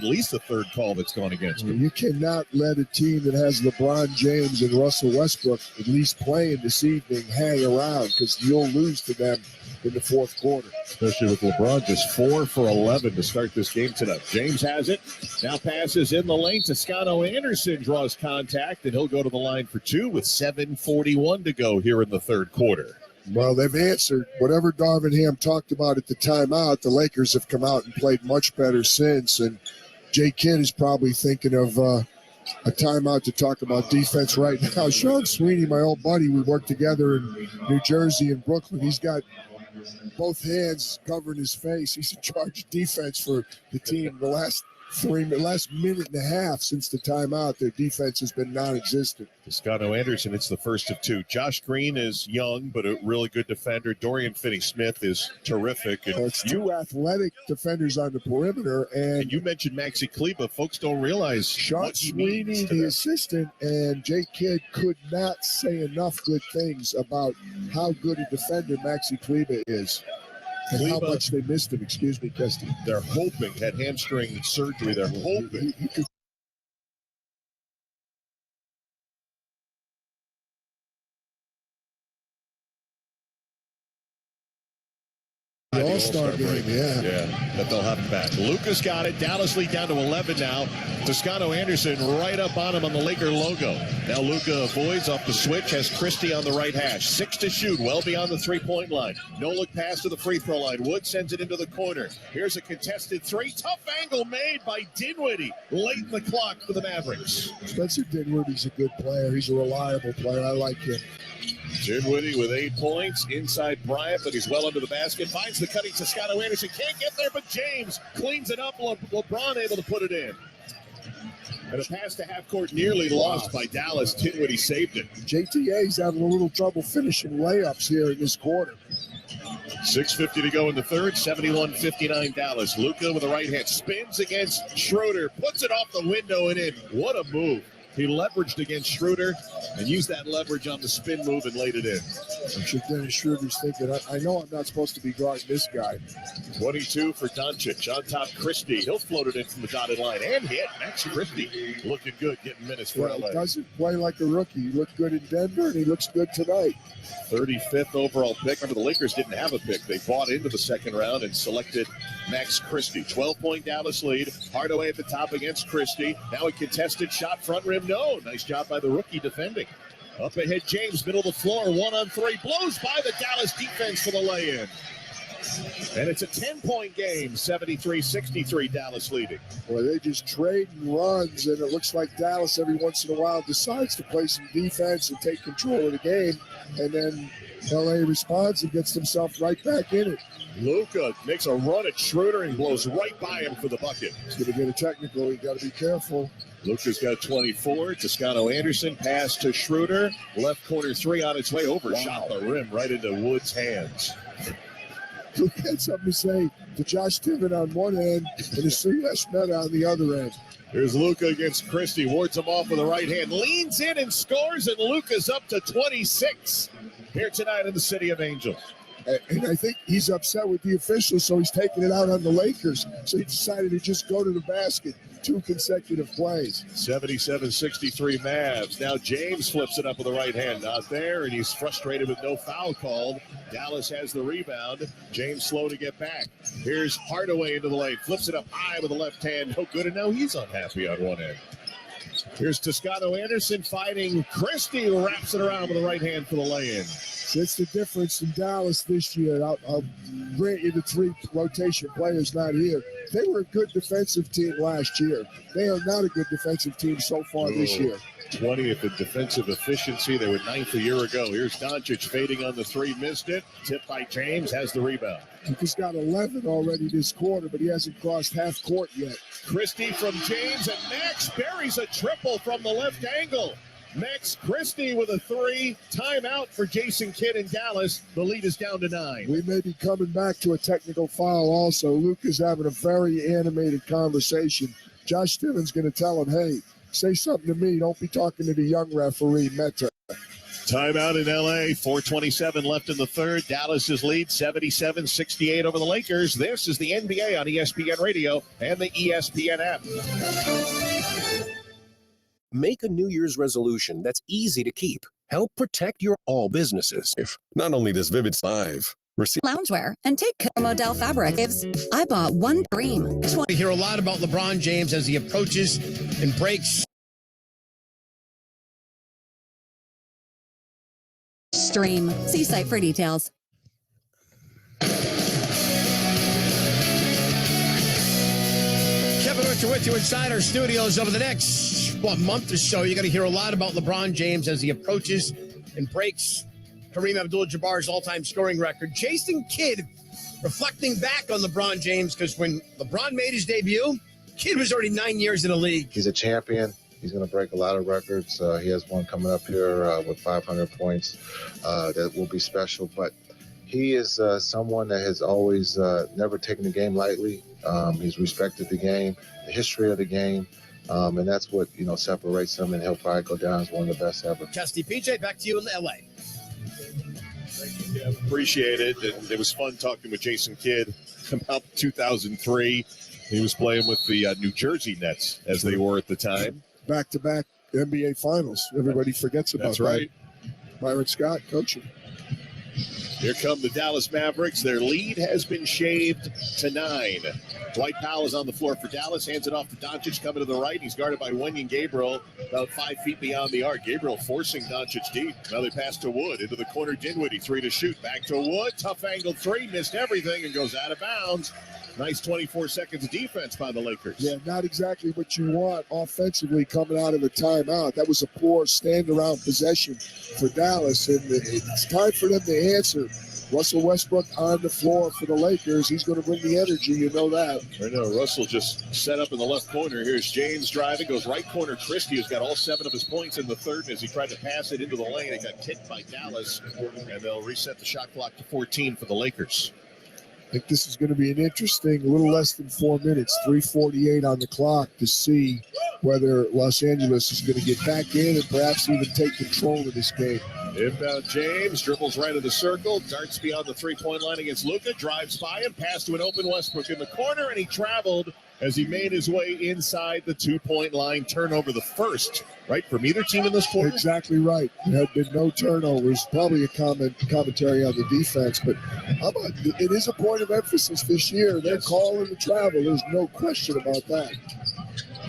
least the third call that's gone against him. You cannot let a team that has LeBron James and Russell Westbrook at least playing this evening hang around, because you'll lose to them in the fourth quarter. Especially with LeBron just 4 for 11 to start this game tonight. James has it. Now passes in the lane. Toscano Anderson draws contact, and he'll go to the line for 2 with 7:41 to go here in the third quarter. Well, they've answered whatever Darvin Ham talked about at the timeout. The Lakers have come out and played much better since, and Jay Kidd is probably thinking of a timeout to talk about defense right now. Sean Sweeney, my old buddy, we worked together in New Jersey and Brooklyn. He's got both hands covering his face. He's in charge of defense for the team. The last minute and a half since the timeout, their defense has been non-existent. Toscano Anderson, it's the first of 2. Josh Green is young, but a really good defender. Dorian Finney-Smith is terrific. And it's 2 athletic defenders on the perimeter. And you mentioned Maxi Kleba. Folks don't realize Sean Sweeney, the assistant, and Jay Kidd could not say enough good things about how good a defender Maxi Kleba is. And how much they missed him. Excuse me, Kesty. They're hoping, had hamstring surgery. They're hoping. He could. The All-Star game, yeah, but they'll have him back. Luka's got it. Dallas lead down to 11 now. Toscano Anderson right up on him on the Laker logo. Now Luka avoids off the switch, has Christie on the right hash. 6 to shoot, well beyond the three-point line. No look pass to the free throw line. Wood sends it into the corner. Here's a contested 3. Tough angle made by Dinwiddie late in the clock for the Mavericks. Spencer Dinwiddie's a good player. He's a reliable player. I like him. Dinwiddie with 8 points inside Bryant, but he's well under the basket. Finds the cutting Toscano Anderson. Can't get there, but James cleans it up. LeBron able to put it in. And a pass to half court nearly lost by Dallas. Dinwiddie saved it. JTA's having a little trouble finishing layups here in this quarter. 6:50 to go in the third. 71-59 Dallas. Luka with the right hand spins against Schroeder. Puts it off the window and in. What a move. He leveraged against Schroeder and used that leverage on the spin move and laid it in. I'm sure Dennis Schroeder's thinking, I know I'm not supposed to be guarding this guy. 22 for Doncic. On top, Christie. He'll float it in from the dotted line and hit. Max Christie looking good, getting minutes for LA. He doesn't play like a rookie. He looked good in Denver, and he looks good tonight. 35th overall pick. Remember, the Lakers didn't have a pick. They bought into the second round and selected Max Christie. 12-point Dallas lead. Hardaway at the top against Christie. Now a contested shot, front rim, no. Nice job by the rookie defending. Up ahead, James, middle of the floor, 1-on-3. Blows by the Dallas defense for the lay-in. And it's a 10-point game, 73-63, Dallas leading. Boy, they just trade and runs, and it looks like Dallas every once in a while decides to play some defense and take control of the game, and then LA responds and gets themselves right back in it. Luka makes a run at Schroeder and blows right by him for the bucket. He's going to get a technical. You got to be careful. Luka's got 24. Toscano Anderson pass to Schroeder. Left corner 3 on its way. Overshot the rim right into Wood's hands. Luke had something to say to Josh Tiven on one end and to C.S. Meta on the other end. Here's Luka against Christie. Wards him off with the right hand. Leans in and scores, and Luka's up to 26 here tonight in the City of Angels. And I think he's upset with the officials, so he's taking it out on the Lakers. So he decided to just go to the basket. 2 consecutive plays. 77-63 Mavs. Now James flips it up with the right hand. Not there, and he's frustrated with no foul called. Dallas has the rebound. James slow to get back. Here's Hardaway into the lane. Flips it up high with the left hand. No good, and now he's unhappy on one end. Here's Toscano Anderson fighting Christie, who wraps it around with the right hand for the lay-in. That's the difference in Dallas this year. I'll grant you the 3 rotation players not here. They were a good defensive team last year. They are not a good defensive team so far this year. 20th in defensive efficiency. They were 9th a year ago. Here's Doncic fading on the 3, missed it. Tipped by James, has the rebound. He's got 11 already this quarter, but he hasn't crossed half court yet. Christie from James, and Max buries a triple from the left angle. Max Christie with a 3. Timeout for Jason Kidd in Dallas. The lead is down to 9. We may be coming back to a technical foul also. Luke is having a very animated conversation. Josh Tiven's going to tell him, hey, say something to me. Don't be talking to the young referee, Meta. Timeout in L.A. 4:27 left in the third. Dallas's lead 77-68 over the Lakers. This is the NBA on ESPN Radio and the ESPN app. Make a New Year's resolution that's easy to keep. Help protect your all businesses. Not only does Vivid Live receive Loungewear and take Model Fabric. I bought one dream. We hear a lot about LeBron James as he approaches and breaks. Stream. See site for details. Kevin Richard with you inside our studios. Over the next month or so, you're going to hear a lot about LeBron James as he approaches and breaks Kareem Abdul-Jabbar's all-time scoring record. Jason Kidd reflecting back on LeBron James, because when LeBron made his debut, Kidd was already 9 years in the league. He's a champion. He's going to break a lot of records. He has one coming up here with 500 points that will be special. But he is someone that has always never taken the game lightly. He's respected the game, the history of the game, and that's what separates him. And he'll probably go down as one of the best ever. Chesty PJ, back to you in L.A. Yeah, appreciate it. And it was fun talking with Jason Kidd about 2003. He was playing with the New Jersey Nets, as they were at the time. Back-to-back NBA Finals. Everybody forgets about that. That's right. Byron Scott coaching. Here come the Dallas Mavericks. Their lead has been shaved to 9. Dwight Powell is on the floor for Dallas. Hands it off to Doncic, coming to the right. He's guarded by Wenyen Gabriel, about 5 feet beyond the arc. Gabriel forcing Doncic deep. Now they pass to Wood. Into the corner, Dinwiddie, 3 to shoot. Back to Wood. Tough angle 3. Missed everything and goes out of bounds. Nice 24 seconds of defense by the Lakers. Yeah, not exactly what you want offensively coming out of the timeout. That was a poor stand-around possession for Dallas, and it's time for them to answer. Russell Westbrook on the floor for the Lakers. He's going to bring the energy, you know that. I know. Russell just set up in the left corner. Here's James driving, goes right corner. Christie has got all 7 of his points in the third as he tried to pass it into the lane. It got kicked by Dallas, and they'll reset the shot clock to 14 for the Lakers. I think this is going to be an interesting, a little less than 4 minutes, 3:48 on the clock to see whether Los Angeles is going to get back in and perhaps even take control of this game. Inbound James, dribbles right of the circle, darts beyond the three-point line against Luka, drives by him, pass to an open Westbrook in the corner, and he traveled as he made his way inside the 2-point line. Turnover the first, right, from either team in this quarter? Exactly right. There had been no turnovers. Probably a commentary on the defense, but it is a point of emphasis this year. They're calling the travel. There's no question about that.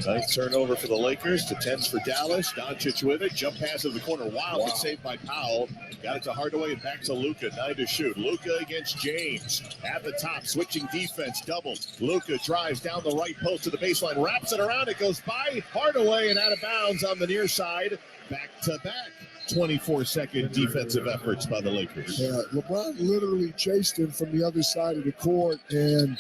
Ninth turnover for the Lakers to 10 for Dallas. Doncic with it. Jump pass in the corner. Wild, but saved by Powell. Got it to Hardaway and back to Luka. 9 to shoot. Luka against James. At the top, switching defense. Doubled. Luka drives down the right post to the baseline. Wraps it around. It goes by Hardaway and out of bounds on the near side. Back to back. 24-second defensive efforts by the Lakers. Yeah, LeBron literally chased him from the other side of the court, and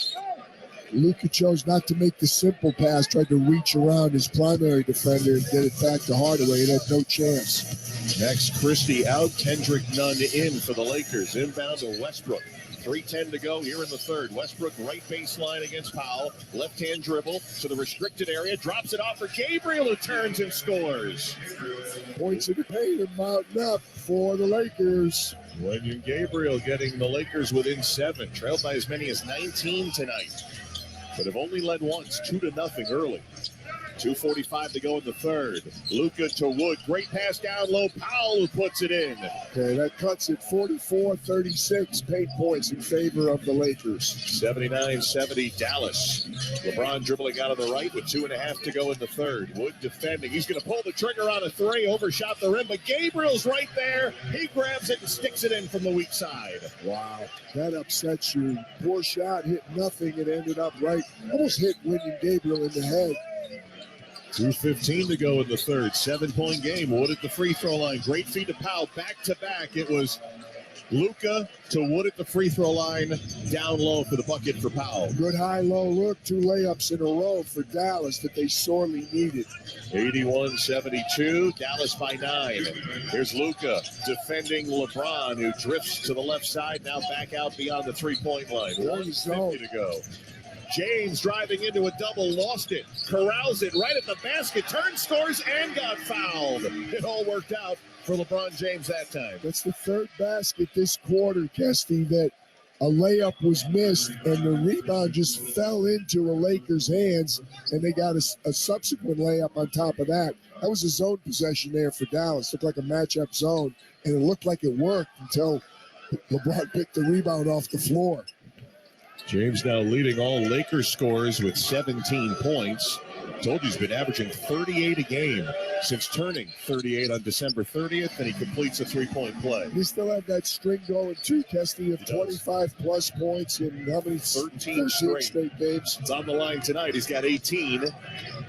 Luka chose not to make the simple pass, tried to reach around his primary defender and get it back to Hardaway. He had no chance. Next, Christie out, Kendrick Nunn in for the Lakers. Inbound to Westbrook. 3:10 to go here in the third. Westbrook right baseline against Powell. Left-hand dribble to the restricted area. Drops it off for Gabriel, who turns and scores. Points in the paint and mounting up for the Lakers. Wenyen Gabriel getting the Lakers within 7. Trailed by as many as 19 tonight, but have only led once, 2-0 early. 2:45 to go in the third. Luka to Wood. Great pass down low. Powell who puts it in. Okay, that cuts it 44-36 paint points in favor of the Lakers. 79-70 Dallas. LeBron dribbling out of the right with 2.5 to go in the third. Wood defending. He's going to pull the trigger on a 3. Overshot the rim, but Gabriel's right there. He grabs it and sticks it in from the weak side. Wow, that upsets you. Poor shot, hit nothing. It ended up right. Almost hit Wenyen Gabriel in the head. 2:15 to go in the third. 7-point game. Wood at the free throw line. Great feed to Powell. Back to back. It was Luka to Wood at the free throw line. Down low for the bucket for Powell. Good high-low look. 2 layups in a row for Dallas that they sorely needed. 81-72. Dallas by 9. Here's Luka defending LeBron, who drifts to the left side. Now back out beyond the 3-point line. 1:50 to go. James driving into a double, lost it, corrals it right at the basket, turns, scores, and got fouled. It all worked out for for LeBron James that time. That's the third basket this quarter, Kesty, that a layup was missed, and the rebound just fell into a Lakers' hands, and they got a subsequent layup on top of that. That was a zone possession there for Dallas. Looked like a matchup zone, and it looked like it worked until LeBron picked the rebound off the floor. James now leading all Lakers scorers with 17 points. Told you he's been averaging 38 a game since turning 38 on December 30th, and he completes a three-point play. He still have that string going too, Kesty, of 25-plus points in how many? 13 straight games. It's on the line tonight. He's got 18.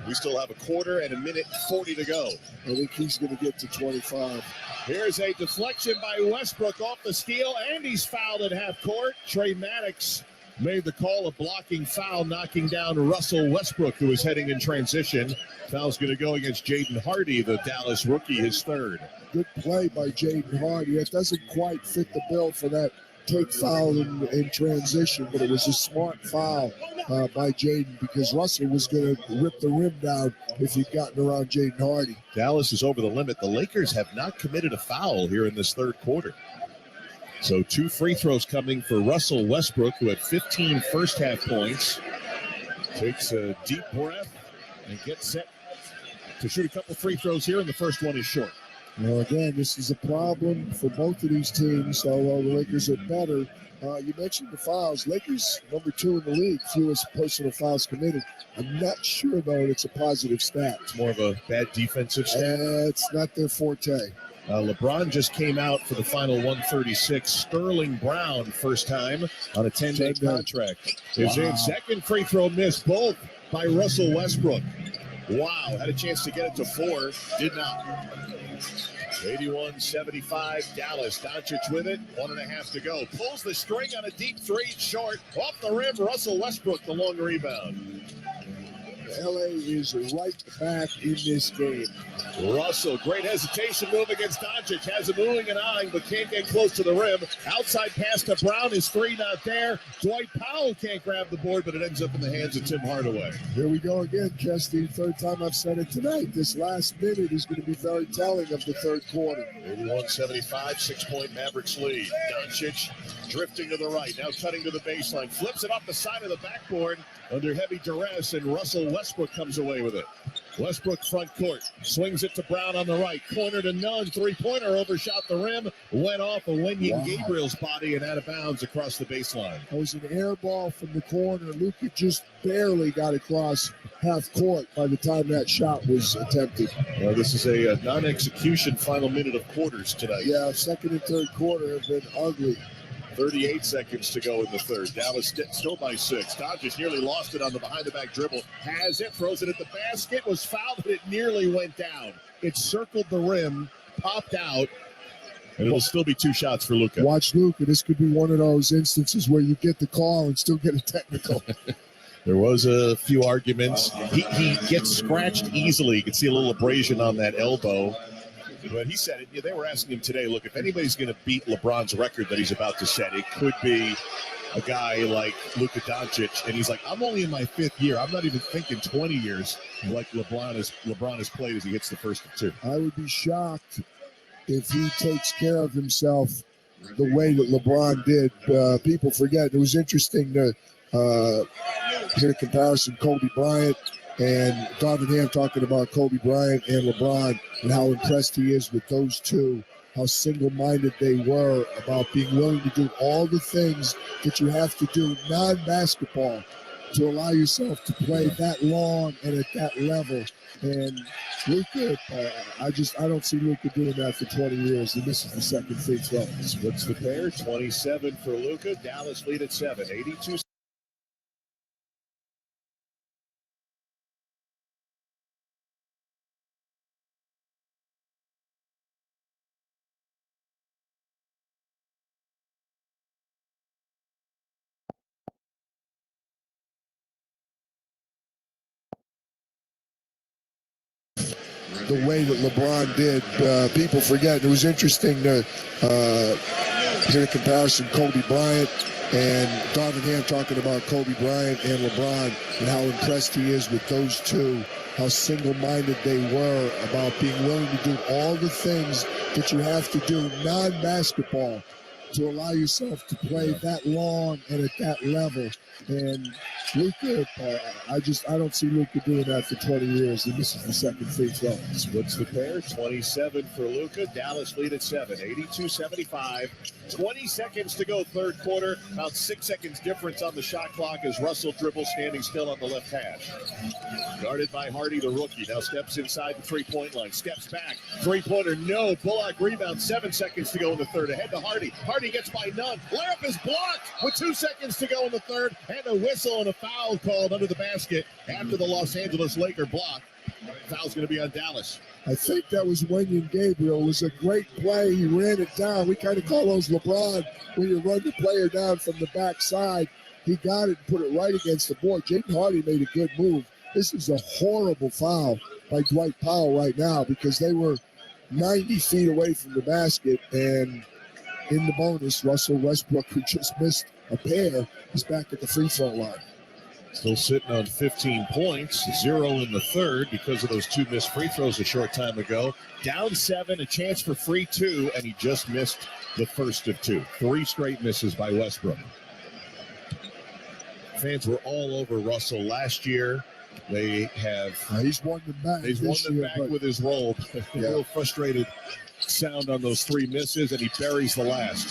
We still have a quarter and a minute 40 to go. I think he's going to get to 25. Here's a deflection by Westbrook off the steal, and he's fouled at half court. Trey Maddox made the call, a blocking foul, knocking down Russell Westbrook, who was heading in transition. Foul's going to go against Jaden Hardy, the Dallas rookie, his third. Good play by Jaden Hardy. It doesn't quite fit the bill for that take foul in transition, but it was a smart foul by Jaden, because Russell was going to rip the rim down if he'd gotten around Jaden Hardy. Dallas is over the limit. The Lakers have not committed a foul here in this third quarter. So 2 free throws coming for Russell Westbrook, who had 15 first-half points. Takes a deep breath and gets set to shoot a couple free throws here, and the first one is short. Well, again, this is a problem for both of these teams, although the Lakers are better. You mentioned the fouls. Lakers, number 2 in the league, fewest personal fouls committed. I'm not sure, though, it's a positive stat. It's more of a bad defensive stat. It's not their forte. LeBron just came out for the final 136. Sterling Brown, first time on a 10-day contract. His second free throw missed, both by Russell Westbrook. Wow, had a chance to get it to 4, did not. 81-75, Dallas. Doncic with it, 1.5 to go. Pulls the string on a deep three, short. Off the rim, Russell Westbrook, the long rebound. LA is right back in this game. Russell, great hesitation move against Doncic. Has him oohing and eyeing, but can't get close to the rim. Outside pass to Brown. His 3 not there. Dwight Powell can't grab the board, but it ends up in the hands of Tim Hardaway. Here we go again, Kesty. Third time I've said it tonight. This last minute is going to be very telling of the third quarter. 81-75, 6-point Mavericks lead. Doncic drifting to the right, now cutting to the baseline. Flips it off the side of the backboard under heavy duress, and Russell Westbrook comes away with it. Westbrook front court, swings it to Brown on the right, corner to none, three-pointer overshot the rim, went off of Wenyen Gabriel's body and out of bounds across the baseline. It was an air ball from the corner. Luka just barely got across half court by the time that shot was attempted. Well, this is a non-execution final minute of quarters tonight. Yeah, second and third quarter have been ugly. 38 seconds to go in the third. Dallas still by 6. Doncic nearly lost it on the behind-the-back dribble. Has it, throws it at the basket, was fouled, but it nearly went down. It circled the rim, popped out, and it'll still be 2 shots for Luka. Watch Luka. This could be one of those instances where you get the call and still get a technical. There was a few arguments. He gets scratched easily. You can see a little abrasion on that elbow. But he said it. They were asking him today, look, if anybody's going to beat LeBron's record that he's about to set, it could be a guy like Luka Doncic. And he's like, I'm only in my 5th year. I'm not even thinking 20 years like LeBron has played as he hits the first of 2. I would be shocked if he takes care of himself the way that LeBron did. People forget. It was interesting to hear a comparison, Kobe Bryant and Darvin Ham talking about Kobe Bryant and LeBron and how impressed he is with those two, how single-minded they were about being willing to do all the things that you have to do non-basketball to allow yourself to play that long and at that level. And Luka, I don't see Luka doing that for 20 years, and this is the second free throw. Splits the pair, 27 for Luka. Dallas lead at 7, 82. The way that LeBron did, people forget. It was interesting to hear a comparison, Kobe Bryant and Darvin Ham talking about Kobe Bryant and LeBron and how impressed he is with those two, how single-minded they were about being willing to do all the things that you have to do non-basketball to allow yourself to play that long and at that level. And Luka, I don't see Luka doing that for 20 years. He misses the second free throw. Splits the pair, 27 for Luka. Dallas lead at 7, 82-75. 20 seconds to go, third quarter. About 6 seconds difference on the shot clock as Russell dribbles, standing still on the left hash. Guarded by Hardy, the rookie. Now steps inside the three-point line. Steps back. Three-pointer, no. Bullock rebound. 7 seconds to go in the third. Ahead to Hardy. Hardy gets by none. Layup is blocked with 2 seconds to go in the third. And a whistle and a foul called under the basket after the Los Angeles Laker block. Foul's going to be on Dallas. I think that was Wenyen Gabriel. It was a great play. He ran it down. We kind of call those LeBron when you run the player down from the backside. He got it and put it right against the board. Jaden Hardy made a good move. This is a horrible foul by Dwight Powell right now because they were 90 feet away from the basket. And in the bonus, Russell Westbrook, who just missed a pair, is back at the free throw line. Still sitting on 15 points, 0 in the third because of those 2 missed free throws a short time ago. Down 7, a chance for free 2, and he just missed the first of 2. 3 straight misses by Westbrook. Fans were all over Russell last year. They have... he's won them back. He's won them back with his roll. A little frustrated sound on those 3 misses, and he buries the last.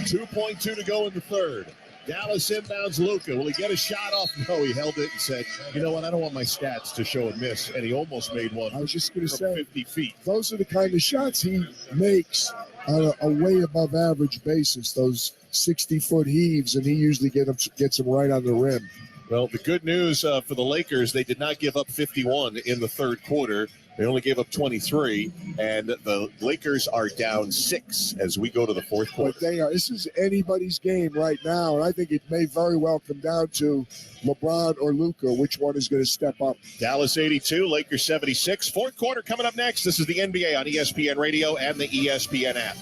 2.2 to go in the third. Dallas inbounds Luka. Will he get a shot off? No, he held it and said, you know what, I don't want my stats to show a miss. And he almost made one. I was just going to say, 50 feet. Those are the kind of shots he makes on a way above average basis, those 60-foot heaves, and he usually gets them right on the rim. Well, the good news for the Lakers, they did not give up 51 in the third quarter. They only gave up 23, and the Lakers are down 6 as we go to the fourth quarter. But they are. This is anybody's game right now, and I think it may very well come down to LeBron or Luka, which one is going to step up. Dallas 82, Lakers 76. Fourth quarter coming up next. This is the NBA on ESPN Radio and the ESPN app.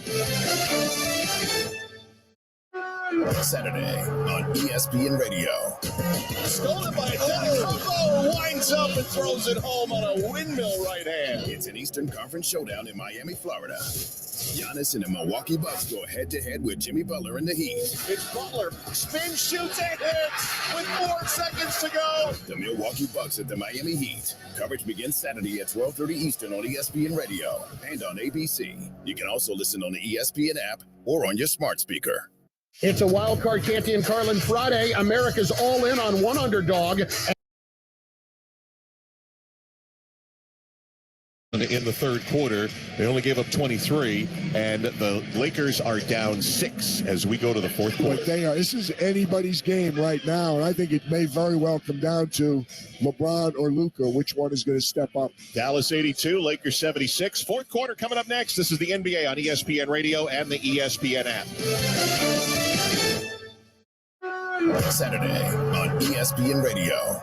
Saturday on ESPN Radio. Stolen by Combo, winds up and throws it home on a windmill right hand. It's an Eastern Conference showdown in Miami, Florida. Giannis and the Milwaukee Bucks go head-to-head with Jimmy Butler and the Heat. It's Butler, spin, shoots, and hits with 4 seconds to go. The Milwaukee Bucks at the Miami Heat. Coverage begins Saturday at 12:30 Eastern on ESPN Radio and on ABC. You can also listen on the ESPN app or on your smart speaker. It's a wild card Canty and Carlin Friday. America's all in on one underdog. In the third quarter, they only gave up 23, and the Lakers are down 6 as we go to the fourth quarter. But they are. This is anybody's game right now, and I think it may very well come down to LeBron or Luka, which one is going to step up. Dallas 82, Lakers 76. Fourth quarter coming up next. This is the NBA on ESPN Radio and the ESPN app. Saturday on ESPN Radio.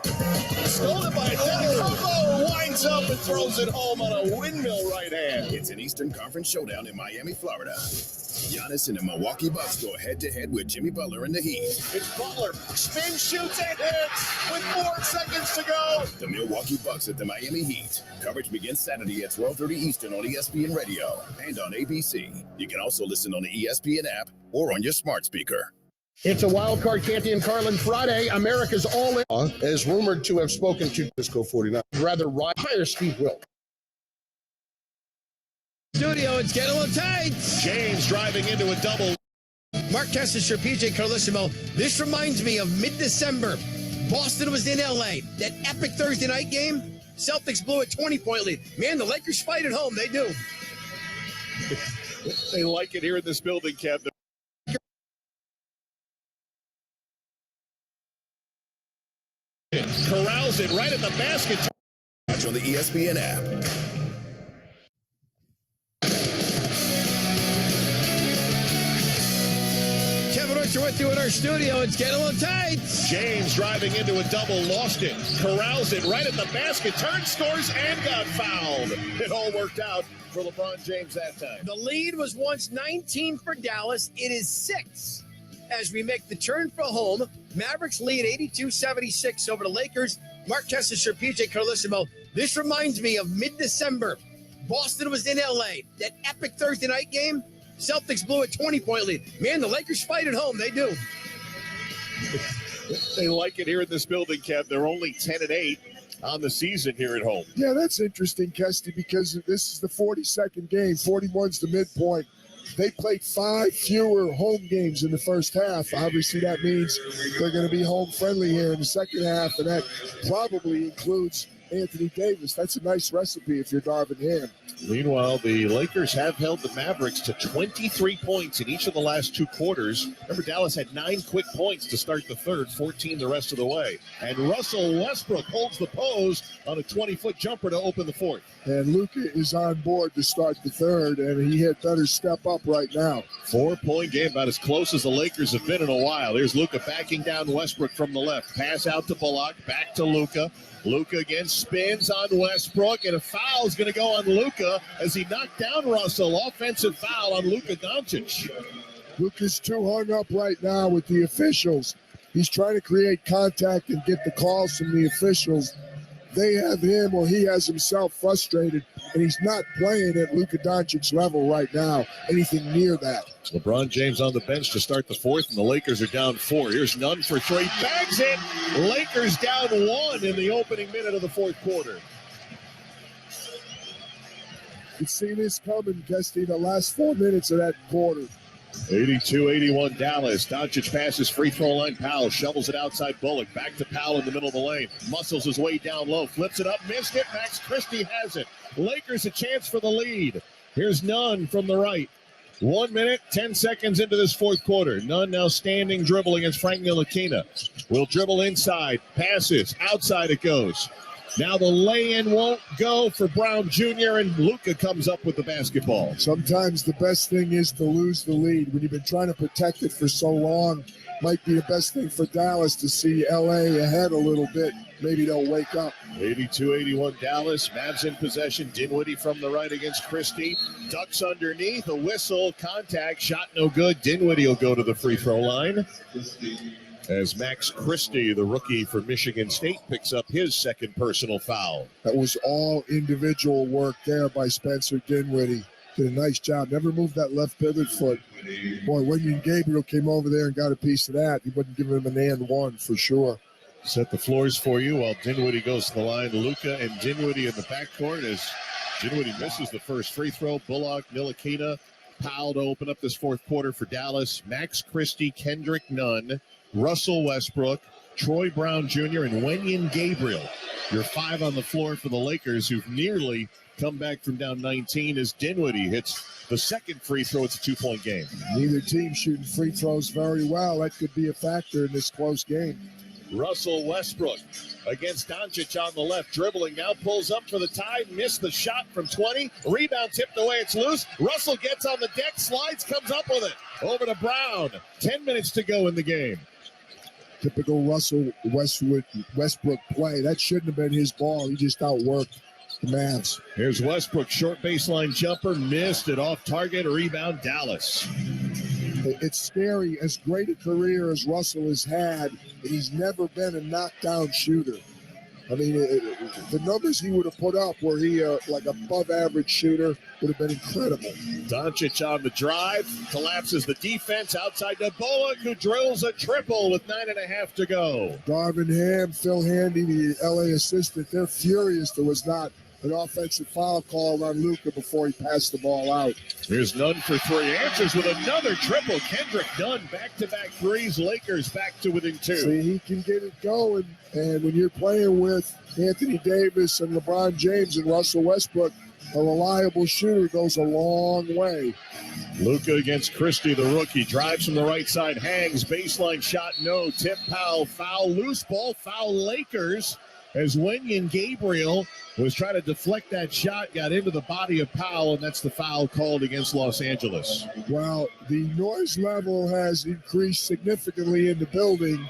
Stolen by Combo, winds up and throws it home on a windmill right hand. It's an Eastern Conference showdown in Miami, Florida. Giannis and the Milwaukee Bucks go head-to-head with Jimmy Butler and the Heat. It's Butler, spin, shoots, and hits with 4 seconds to go. The Milwaukee Bucks at the Miami Heat. Coverage begins Saturday at 12:30 Eastern on ESPN Radio and on ABC. You can also listen on the ESPN app or on your smart speaker. It's a wild card Canty and Carlin Friday. America's all in. Is rumored to have spoken to Disco 49. Rather hire Steve Wilk. Studio, it's getting a little tight. James driving into a double. Mark Kessler, PJ Carlissimo. This reminds me of mid-December. Boston was in LA. That epic Thursday night game. Celtics blew a 20-point lead. Man, the Lakers fight at home. They do. They like it here in this building, Kev. Corrals it right at the basket. Watch on the ESPN app. Kevin Archer with you in our studio. It's getting a little tight. James driving into a double, lost it. Corrals it right at the basket. Turns, scores, and got fouled. It all worked out for LeBron James that time. The lead was once 19 for Dallas. It is 6 as we make the turn for home. Mavericks lead 82-76 over the Lakers. Mark Kessler, PJ Carlissimo. This reminds me of mid-December. Boston was in L.A. That epic Thursday night game. Celtics blew a 20-point lead. Man, the Lakers fight at home. They do. They like it here in this building, Kev. They're only 10-8 on the season here at home. Yeah, that's interesting, Kesty, because this is the 42nd game. 41's the midpoint. They played 5 fewer home games in the first half. Obviously, that means they're going to be home friendly here in the second half, and that probably includes Anthony Davis. That's a nice recipe if you're Darvin Ham. Meanwhile, the Lakers have held the Mavericks to 23 points in each of the last 2 quarters. Remember, Dallas had 9 quick points to start the third, 14 the rest of the way. And Russell Westbrook holds the pose on a 20-foot jumper to open the fourth. And Luka is on board to start the third, and he had better step up right now. 4-point game, about as close as the Lakers have been in a while. Here's Luka backing down Westbrook from the left. Pass out to Bullock, back to Luka. Luka again spins on Westbrook, and a foul is going to go on Luka as he knocked down Russell. Offensive foul on Luka Doncic. Luka's too hung up right now with the officials. He's trying to create contact and get the calls from the officials. They have him, or he has himself, frustrated, and he's not playing at Luka Doncic's level right now, anything near that. LeBron James on the bench to start the fourth, and the Lakers are down 4. Here's Nunn for 3. Bags it! Lakers down 1 in the opening minute of the fourth quarter. You've seen this coming, Kesty, the last 4 minutes of that quarter. 82-81 Dallas. Doncic passes free throw line. Powell shovels it outside Bullock. Back to Powell in the middle of the lane. Muscles his way down low. Flips it up. Missed it. Max Christie has it. Lakers a chance for the lead. Here's Nunn from the right. 1 minute, 10 seconds into this fourth quarter. Nunn now standing dribble against Frank Ntilikina. Will dribble inside. Passes. Outside it goes. Now the lay-in won't go for Brown Jr., and Luka comes up with the basketball. Sometimes the best thing is to lose the lead. When you've been trying to protect it for so long, might be the best thing for Dallas to see L.A. ahead a little bit. Maybe they'll wake up. 82-81 Dallas. Mavs in possession. Dinwiddie from the right against Christie. Ducks underneath. A whistle. Contact. Shot no good. Dinwiddie will go to the free throw line. As Max Christie, the rookie for Michigan State, picks up his second personal foul. That was all individual work there by Spencer Dinwiddie. Did a nice job. Never moved that left pivot foot. Boy, Wenyen Gabriel came over there and got a piece of that. He wouldn't give him an and one for sure. Set the floors for you while Dinwiddie goes to the line. Luka and Dinwiddie in the backcourt as Dinwiddie misses the first free throw. Bullock, Ntilikina, Powell to open up this fourth quarter for Dallas. Max Christie, Kendrick Nunn, Russell Westbrook, Troy Brown Jr., and Wenyen Gabriel. Your 5 on the floor for the Lakers, who've nearly come back from down 19 as Dinwiddie hits the second free throw. It's a 2-point game. Neither team shooting free throws very well. That could be a factor in this close game. Russell Westbrook against Doncic on the left, dribbling now, pulls up for the tie, missed the shot from 20, rebound tipped away, it's loose. Russell gets on the deck, slides, comes up with it. Over to Brown. 10 minutes to go in the game. Typical Russell Westbrook play. That shouldn't have been his ball. He just outworked the Mavs. Here's Westbrook, short baseline jumper, missed it off target, rebound Dallas. It's scary. As great a career as Russell has had, he's never been a knockdown shooter. I mean, the numbers he would have put up were he like above average shooter would have been incredible. Doncic on the drive, collapses the defense outside to Bullock, who drills a triple with 9.5 to go. Darvin Ham, Phil Handy, the LA assistant, they're furious there was not an offensive foul called on Luka before he passed the ball out. Here's Nunn for 3. Answers with another triple. Kendrick Nunn, back-to-back threes. Lakers back to within 2. See, he can get it going. And when you're playing with Anthony Davis and LeBron James and Russell Westbrook, a reliable shooter goes a long way. Luka against Christie, the rookie. Drives from the right side, hangs. Baseline shot, no. Tip Powell, foul, loose ball, foul Lakers. As Wenyen Gabriel was trying to deflect that shot, got into the body of Powell, and that's the foul called against Los Angeles. Well, the noise level has increased significantly in the building,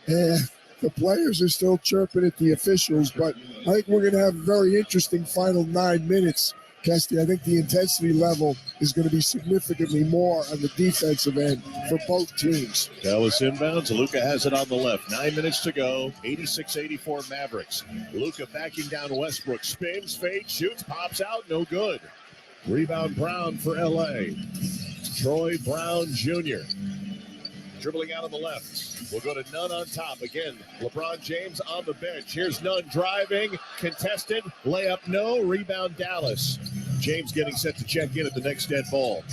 and the players are still chirping at the officials, but I think we're going to have a very interesting final 9 minutes. Kesty, I think the intensity level is going to be significantly more on the defensive end for both teams. Dallas inbounds. Luka has it on the left. 9 minutes to go. 86-84 Mavericks. Luka backing down Westbrook. Spins, fades, shoots, pops out. No good. Rebound Brown for L.A. Troy Brown Jr. dribbling out on the left. We'll go to Nunn on top. Again, LeBron James on the bench. Here's Nunn driving. Contested. Layup no. Rebound Dallas. James getting set to check in at the next dead ball.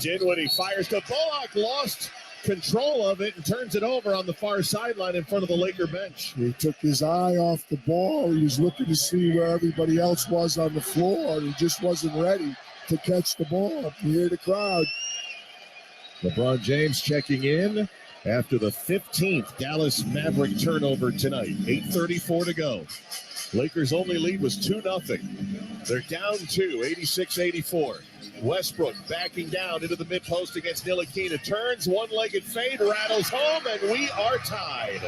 Dinwiddie fires to Bullock. Lost control of it and turns it over on the far sideline in front of the Laker bench. He took his eye off the ball. He was looking to see where everybody else was on the floor, and he just wasn't ready to catch the ball. You hear the crowd. LeBron James checking in after the 15th Dallas Maverick turnover tonight. 8:34 to go. Lakers' only lead was 2-0. They're down 2, 86-84. Westbrook backing down into the mid-post against Ntilikina. Turns, one-legged fade, rattles home, and we are tied.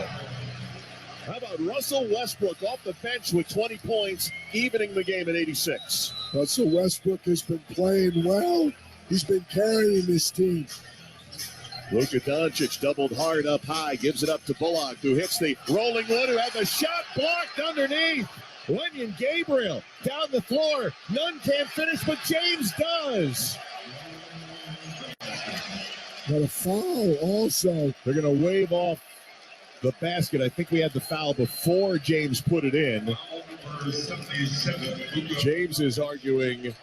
How about Russell Westbrook off the bench with 20 points, evening the game at 86. Russell Westbrook has been playing well. He's been carrying this team. Luka Doncic doubled hard up high, gives it up to Bullock, who hits the rolling one, who had the shot blocked underneath. Wenyen Gabriel down the floor. Nunn can't finish, but James does. Got a foul also. They're going to wave off the basket. I think we had the foul before James put it in. James is arguing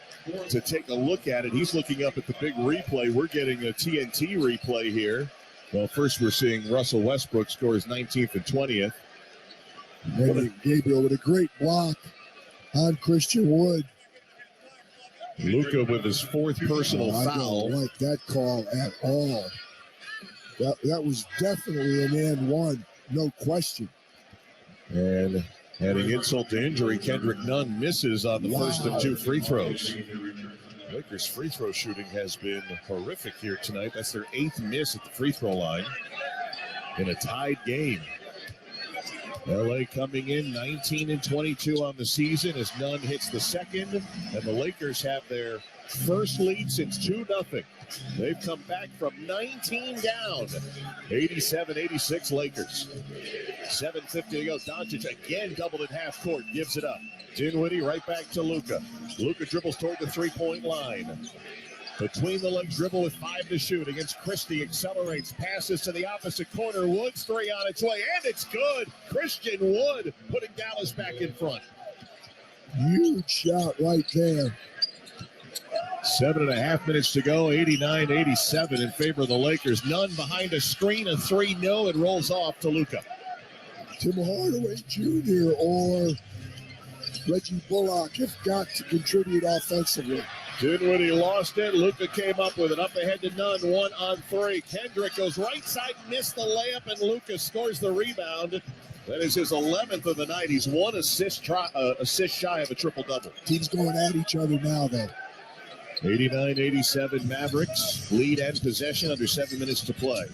to take a look at it. He's looking up at the big replay. We're getting a TNT replay here. Well, first we're seeing Russell Westbrook score his 19th and 20th. Gabriel with a great block on Christian Wood. Luka with his fourth personal foul. I don't like that call at all. That was definitely an and one, no question. And adding insult to injury, Kendrick Nunn misses on the first of two free throws. Lakers' free throw shooting has been horrific here tonight. That's their 8th miss at the free throw line in a tied game. LA coming in 19 and 22 on the season as Nunn hits the second, and the Lakers have their first lead since 2-0. They've come back from 19 down. 87-86 Lakers. 7:50 to go. Doncic again doubled at half court. Gives it up. Dinwiddie right back to Luka. Luka dribbles toward the three-point line. Between the legs dribble with 5 to shoot against Christie. Accelerates. Passes to the opposite corner. Wood's three on its way. And it's good. Christian Wood putting Dallas back in front. Huge shot right there. 7.5 minutes to go, 89-87 in favor of the Lakers. Nunn behind a screen, a 3 no. It rolls off to Luka. Tim Hardaway Jr. or Reggie Bullock have got to contribute offensively. Dinwiddie lost it. Luka came up with it. Up ahead to Nunn, 1 on 3. Kendrick goes right side, missed the layup, and Luka scores the rebound. That is his 11th of the night. He's 1 assist shy of a triple-double. Teams going at each other now, though. 89-87 Mavericks lead and possession under 7 minutes to play.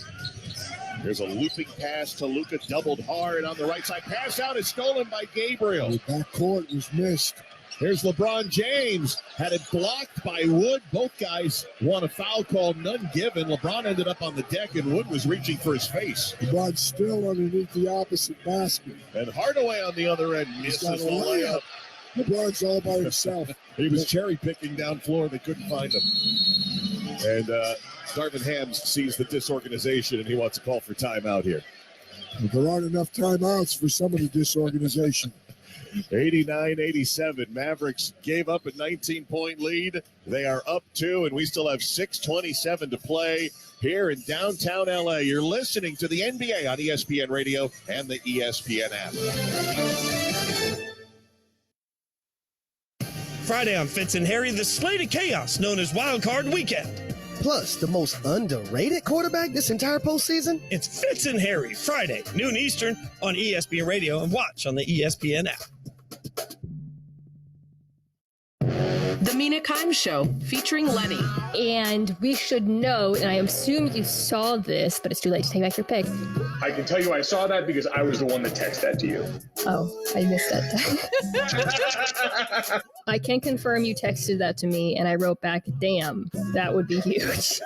There's a looping pass to Luka, doubled hard on the right side. Pass out is stolen by Gabriel. The backcourt was missed. Here's LeBron James. Had it blocked by Wood. Both guys want a foul call, none given. LeBron ended up on the deck, and Wood was reaching for his face. LeBron still underneath the opposite basket. And Hardaway on the other end misses the layup. LeBron's all by himself. He was cherry-picking down floor. They couldn't find him. And Darvin Ham sees the disorganization, and he wants a call for timeout here. But there aren't enough timeouts for some of the disorganization. 89-87. Mavericks gave up a 19-point lead. They are up 2, and we still have 6:27 to play here in downtown L.A. You're listening to the NBA on ESPN Radio and the ESPN app. Friday on Fitz and Harry, the slate of chaos known as Wild Card Weekend. Plus, the most underrated quarterback this entire postseason? It's Fitz and Harry, Friday, noon Eastern on ESPN Radio and watch on the ESPN app. The Mina Kimes Show, featuring Lenny. And we should know, and I assume you saw this, but it's too late to take back your pick. I can tell you I saw that because I was the one that texted that to you. Oh, I missed that. I can confirm you texted that to me, and I wrote back, damn, that would be huge.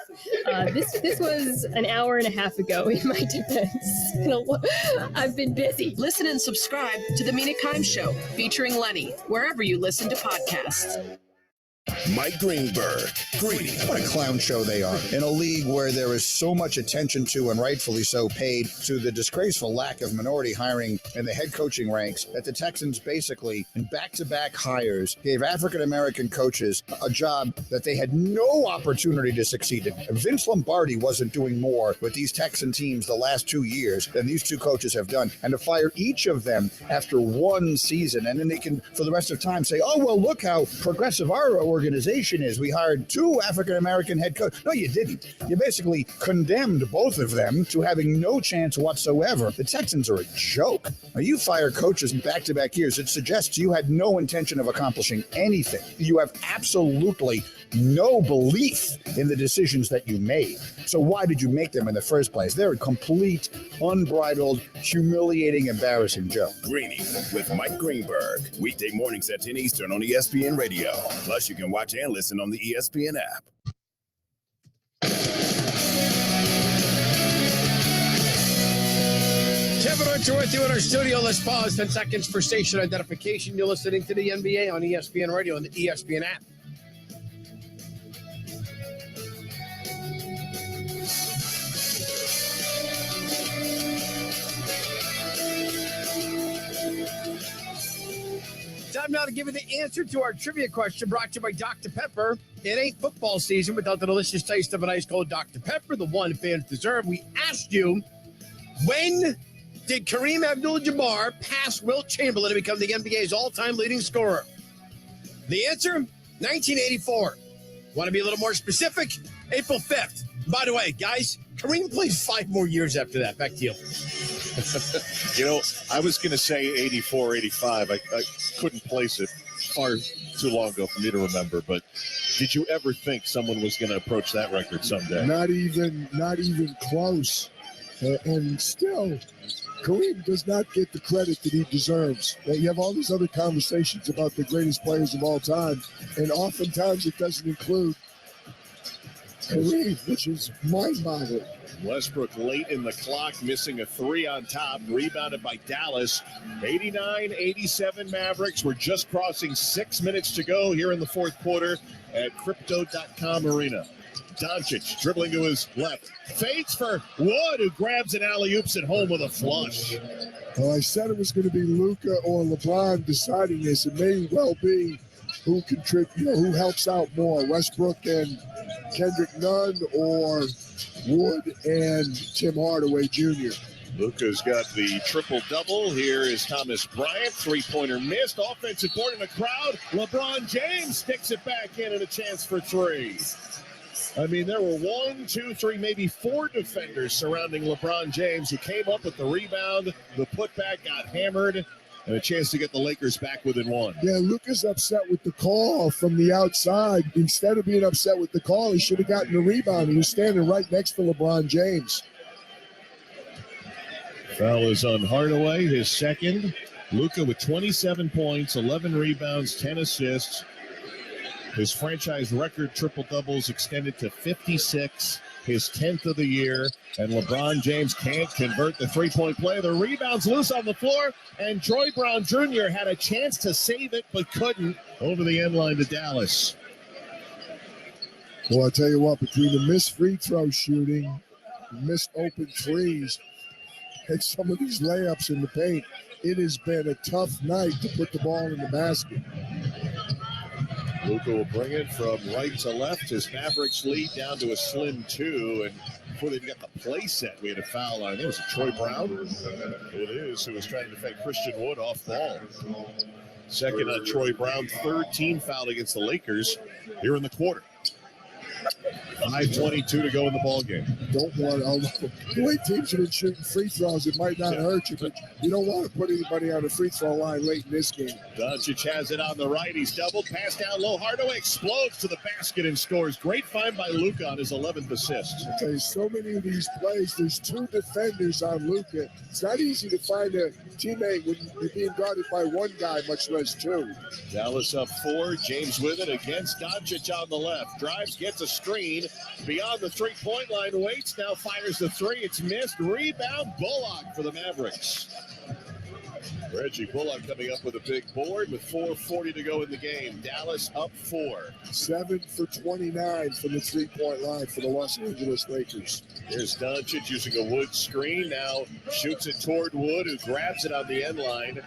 This was an hour and a half ago, in my defense. I've been busy. Listen and subscribe to The Mina Kimes Show, featuring Lenny, wherever you listen to podcasts. Mike Greenberg, Greeny. What a clown show they are. In a league where there is so much attention to, and rightfully so, paid to the disgraceful lack of minority hiring in the head coaching ranks, that the Texans basically, in back-to-back hires, gave African-American coaches a job that they had no opportunity to succeed in. Vince Lombardi wasn't doing more with these Texan teams the last 2 years than these two coaches have done. And to fire each of them after one season, and then they can, for the rest of time, say, oh, well, look how progressive our organization is. We hired 2 African-American head coaches. No, you didn't. You basically condemned both of them to having no chance whatsoever. The Texans are a joke. Now, you fire coaches in back-to-back years. It suggests you had no intention of accomplishing anything. You have absolutely no belief in the decisions that you made. So why did you make them in the first place? They're a complete, unbridled, humiliating, embarrassing joke. Greeny with Mike Greenberg. Weekday mornings at 10 Eastern on ESPN Radio. Plus, you can watch and listen on the ESPN app. Kevin Archer with you in our studio. Let's pause 10 seconds for station identification. You're listening to the NBA on ESPN Radio and the ESPN app. Time now to give you the answer to our trivia question brought to you by Dr. Pepper. It ain't football season without the delicious taste of an ice cold Dr. Pepper, the one fans deserve. We asked you, when did Kareem Abdul-Jabbar pass Wilt Chamberlain to become the NBA's all-time leading scorer? The answer, 1984. Want to be a little more specific? April 5th. By the way, guys, Kareem plays 5 more years after that. Back to you. You know, I was going to say 84, 85. I couldn't place it far too long ago for me to remember. But did you ever think someone was going to approach that record someday? Not even close. And still, Kareem does not get the credit that he deserves. You have all these other conversations about the greatest players of all time, and oftentimes it doesn't include Kareem, which is mind-boggling. Westbrook late in the clock, missing a 3 on top, rebounded by Dallas. 89-87 Mavericks. We're just crossing 6 minutes to go here in the fourth quarter at Crypto.com Arena. Doncic dribbling to his left. Fades for Wood, who grabs an alley-oops at home with a flush. Well, I said it was going to be Luka or LeBron deciding this. It may well be who contributes, who helps out more, Westbrook and Kendrick Nunn or Wood and Tim Hardaway Jr. Luka's got the triple-double. Here is Thomas Bryant. Three-pointer missed. Offensive board in the crowd. LeBron James sticks it back in and a chance for 3. I mean, there were 1, 2, 3, maybe 4 defenders surrounding LeBron James who came up with the rebound. The putback got hammered, and a chance to get the Lakers back within 1. Yeah, Luka's upset with the call from the outside. Instead of being upset with the call, he should have gotten the rebound. He was standing right next to LeBron James. Foul is on Hardaway, his second. Luka with 27 points, 11 rebounds, 10 assists. His franchise record triple-doubles extended to 56, his 10th of the year. And LeBron James can't convert the three-point play. The rebound's loose on the floor, and Troy Brown Jr. had a chance to save it, but couldn't. Over the end line to Dallas. Well, I'll tell you what, between the missed free throw shooting, missed open threes, and some of these layups in the paint, it has been a tough night to put the ball in the basket. Luka will bring it from right to left. His Mavericks lead down to a slim 2. And before they got the play set, we had a foul on. It was Troy Brown. It is, who was trying to defend Christian Wood off ball. Second on Troy Brown, third team foul against the Lakers here in the quarter. 5:22 to go in the ballgame. Don't want, although the way teams have been shooting free throws, it might not hurt you, but you don't want to put anybody on the free throw line late in this game. Doncic has it on the right. He's doubled. Pass down low. Hardaway explodes to the basket and scores. Great find by Luka on his 11th assist. I tell you, so many of these plays, there's two defenders on Luka. It's not easy to find a teammate when you're being guarded by one guy, much less two. Dallas up 4. James with it against Doncic on the left. Drives, gets a screen. Beyond the three-point line, waits, now fires the three. It's missed. Rebound, Bullock for the Mavericks. Reggie Bullock coming up with a big board with 4:40 to go in the game. Dallas up 4. 7 for 29 from the three-point line for the Los Angeles Lakers. Here's Doncic using a Wood screen. Now shoots it toward Wood, who grabs it on the end line.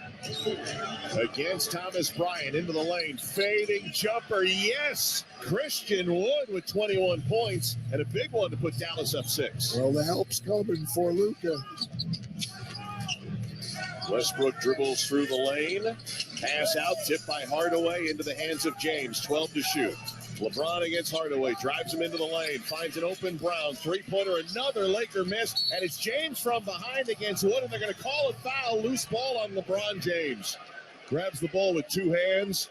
Against Thomas Bryant into the lane. Fading jumper. Yes! Christian Wood with 21 points and a big one to put Dallas up 6. Well, the help's coming for Luka. Westbrook dribbles through the lane. Pass out, tipped by Hardaway into the hands of James. 12 to shoot. LeBron against Hardaway. Drives him into the lane. Finds an open Brown. Three-pointer, another Laker miss. And it's James from behind against Wood. And they're going to call a foul. Loose ball on LeBron James. Grabs the ball with two hands.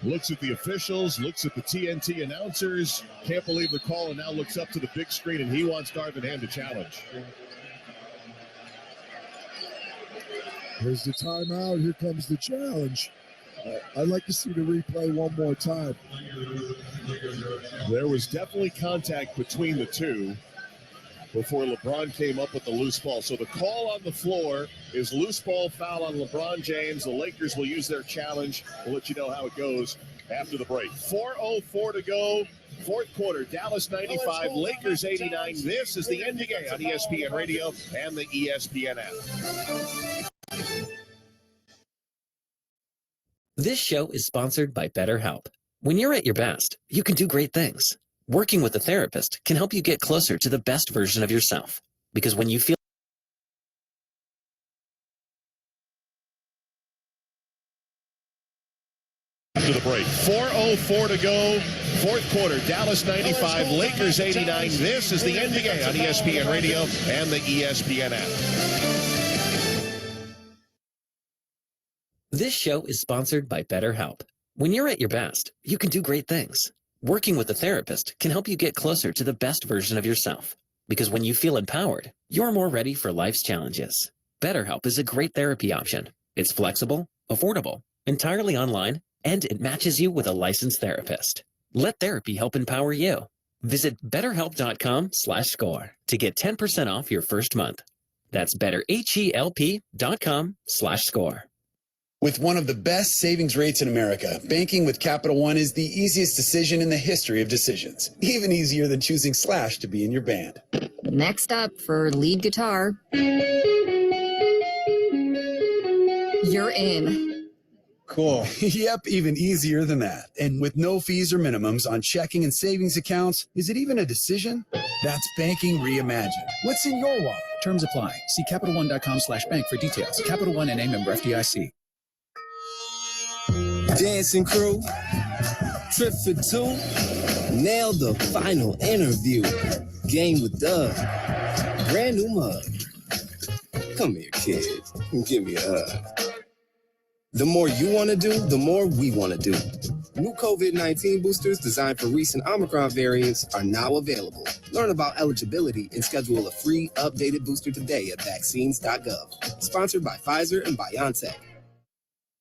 Looks at the officials. Looks at the TNT announcers. Can't believe the call. And now looks up to the big screen. And he wants Darvin Ham to challenge. Here's the timeout. Here comes the challenge. I'd like to see the replay one more time. There was definitely contact between the two before LeBron came up with the loose ball. So the call on the floor is loose ball foul on LeBron James. The Lakers will use their challenge. We'll let you know how it goes after the break. 4:04 to go. Fourth quarter, Dallas 95, Lakers 89. This is the NBA on ESPN Radio and the ESPN app. This show is sponsored by BetterHelp. When you're at your best, you can do great things. Working with a therapist can help you get closer to the best version of yourself. Because when you feel after the break, 4:04 to go. Fourth quarter, Dallas 95, Lakers 89. This is the NBA on ESPN Radio and the ESPN app. This show is sponsored by BetterHelp. When you're at your best, you can do great things. Working with a therapist can help you get closer to the best version of yourself. Because when you feel empowered, you're more ready for life's challenges. BetterHelp is a great therapy option. It's flexible, affordable, entirely online, and it matches you with a licensed therapist. Let therapy help empower you. Visit betterhelp.com/score to get 10% off your first month. That's betterhelp.com/score. With one of the best savings rates in America, banking with Capital One is the easiest decision in the history of decisions. Even easier than choosing Slash to be in your band. Next up for lead guitar. You're in. Cool. Yep, even easier than that. And with no fees or minimums on checking and savings accounts, is it even a decision? That's banking reimagined. What's in your wallet? Terms apply. See CapitalOne.com/bank for details. Capital One and a member FDIC. Dancing crew, trip for two, nailed the final interview. Game with Doug, brand new mug. Come here, kid, give me a hug. The more you want to do, the more we want to do. New COVID-19 boosters designed for recent Omicron variants are now available. Learn about eligibility and schedule a free updated booster today at vaccines.gov. Sponsored by Pfizer and BioNTech.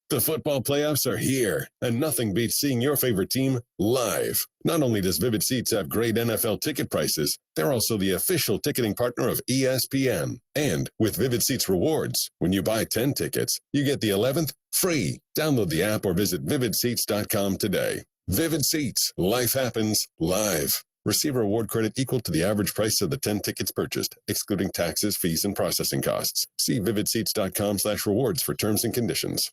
The football playoffs are here, and nothing beats seeing your favorite team live. Not only does Vivid Seats have great NFL ticket prices, they're also the official ticketing partner of ESPN. And with Vivid Seats rewards, when you buy 10 tickets, you get the 11th free. Download the app or visit vividseats.com today. Vivid Seats. Life happens live. Receive a reward credit equal to the average price of the 10 tickets purchased, excluding taxes, fees, and processing costs. See vividseats.com/rewards for terms and conditions.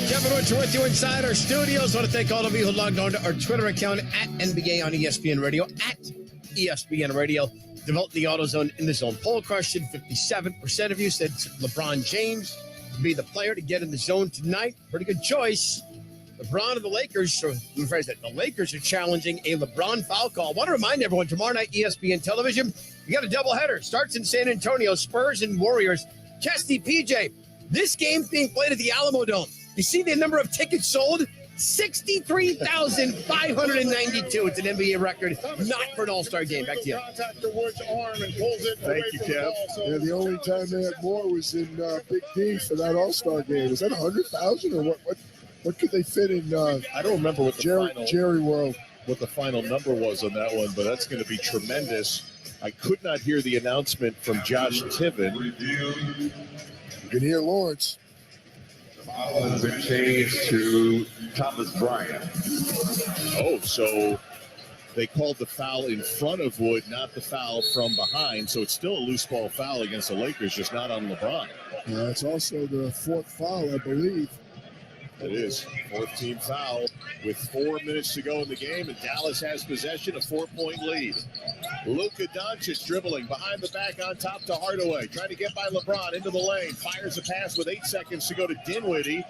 Kevin Rich with you inside our studios. I want to thank all of you who logged on to our Twitter account at NBA on ESPN Radio, at ESPN Radio. Devote the AutoZone in the Zone poll question. 57% of you said LeBron James. to be the player to get in the zone tonight. Pretty good choice. LeBron and the Lakers, so let me rephrase that. The Lakers are challenging a LeBron foul call. I want to remind everyone, tomorrow night, ESPN television, you got a doubleheader. Starts in San Antonio, Spurs and Warriors. Chesty, PJ, this game's being played at the Alamo Dome. You see the number of tickets sold? 63,592. It's an NBA record, not for an all-star game. Back to you. Thank you, Kev. Yeah, the only time they had more was in Big D for that all-star game. Was that 100,000 or what? What could they fit in? I don't remember what the Jerry World. What the final number was on that one, but that's going to be tremendous. I could not hear the announcement from Josh Tiven. You can hear Lawrence. Foul has been changed to Thomas Bryant. Oh, so they called the foul in front of Wood, not the foul from behind. So it's still a loose ball foul against the Lakers, just not on LeBron. It's also the fourth foul, I believe. It is. Fourth team foul with 4 minutes to go in the game, and Dallas has possession, a 4-point lead. Luka Doncic dribbling behind the back on top to Hardaway, trying to get by LeBron into the lane. Fires a pass with 8 seconds to go to Dinwiddie.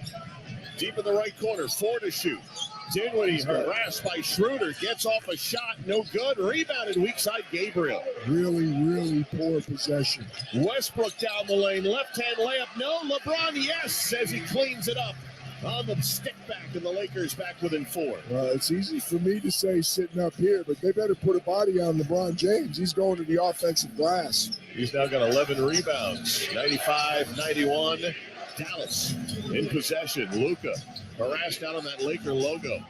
Deep in the right corner, 4 to shoot. Dinwiddie harassed by Schroeder, gets off a shot, no good. Rebounded weak side Gabriel. Really poor possession. Westbrook down the lane, left-hand layup, no. LeBron, yes, as he cleans it up. On the stick back, and the Lakers back within 4. It's easy for me to say sitting up here, but they better put a body on LeBron James. He's going to the offensive glass. He's now got 11 rebounds, 95-91. Dallas in possession. Luka harassed out on that Laker logo.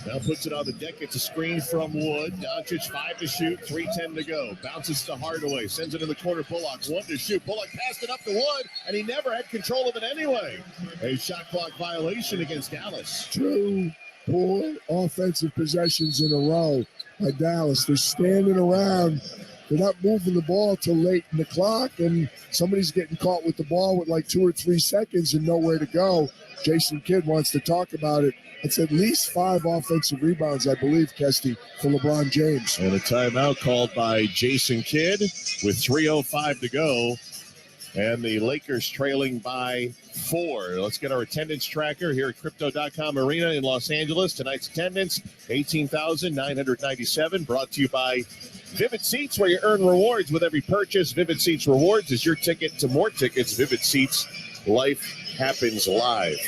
Now puts it on the deck. It's a screen from Wood. Doncic 5 to shoot, 3:10 to go. Bounces to Hardaway, sends it in the corner. Bullock 1 to shoot. Bullock passed it up to Wood, and he never had control of it anyway. A shot clock violation against Dallas. 2 poor offensive possessions in a row by Dallas. They're standing around. They're not moving the ball till late in the clock, and somebody's getting caught with the ball with like 2 or 3 seconds and nowhere to go. Jason Kidd wants to talk about it. It's at least 5 offensive rebounds, I believe, Kesty, for LeBron James. And a timeout called by Jason Kidd with 3:05 to go. And the Lakers trailing by 4. Let's get our attendance tracker here at Crypto.com Arena in Los Angeles. Tonight's attendance, 18,997. Brought to you by Vivid Seats, where you earn rewards with every purchase. Vivid Seats Rewards is your ticket to more tickets. Vivid Seats, life happens live.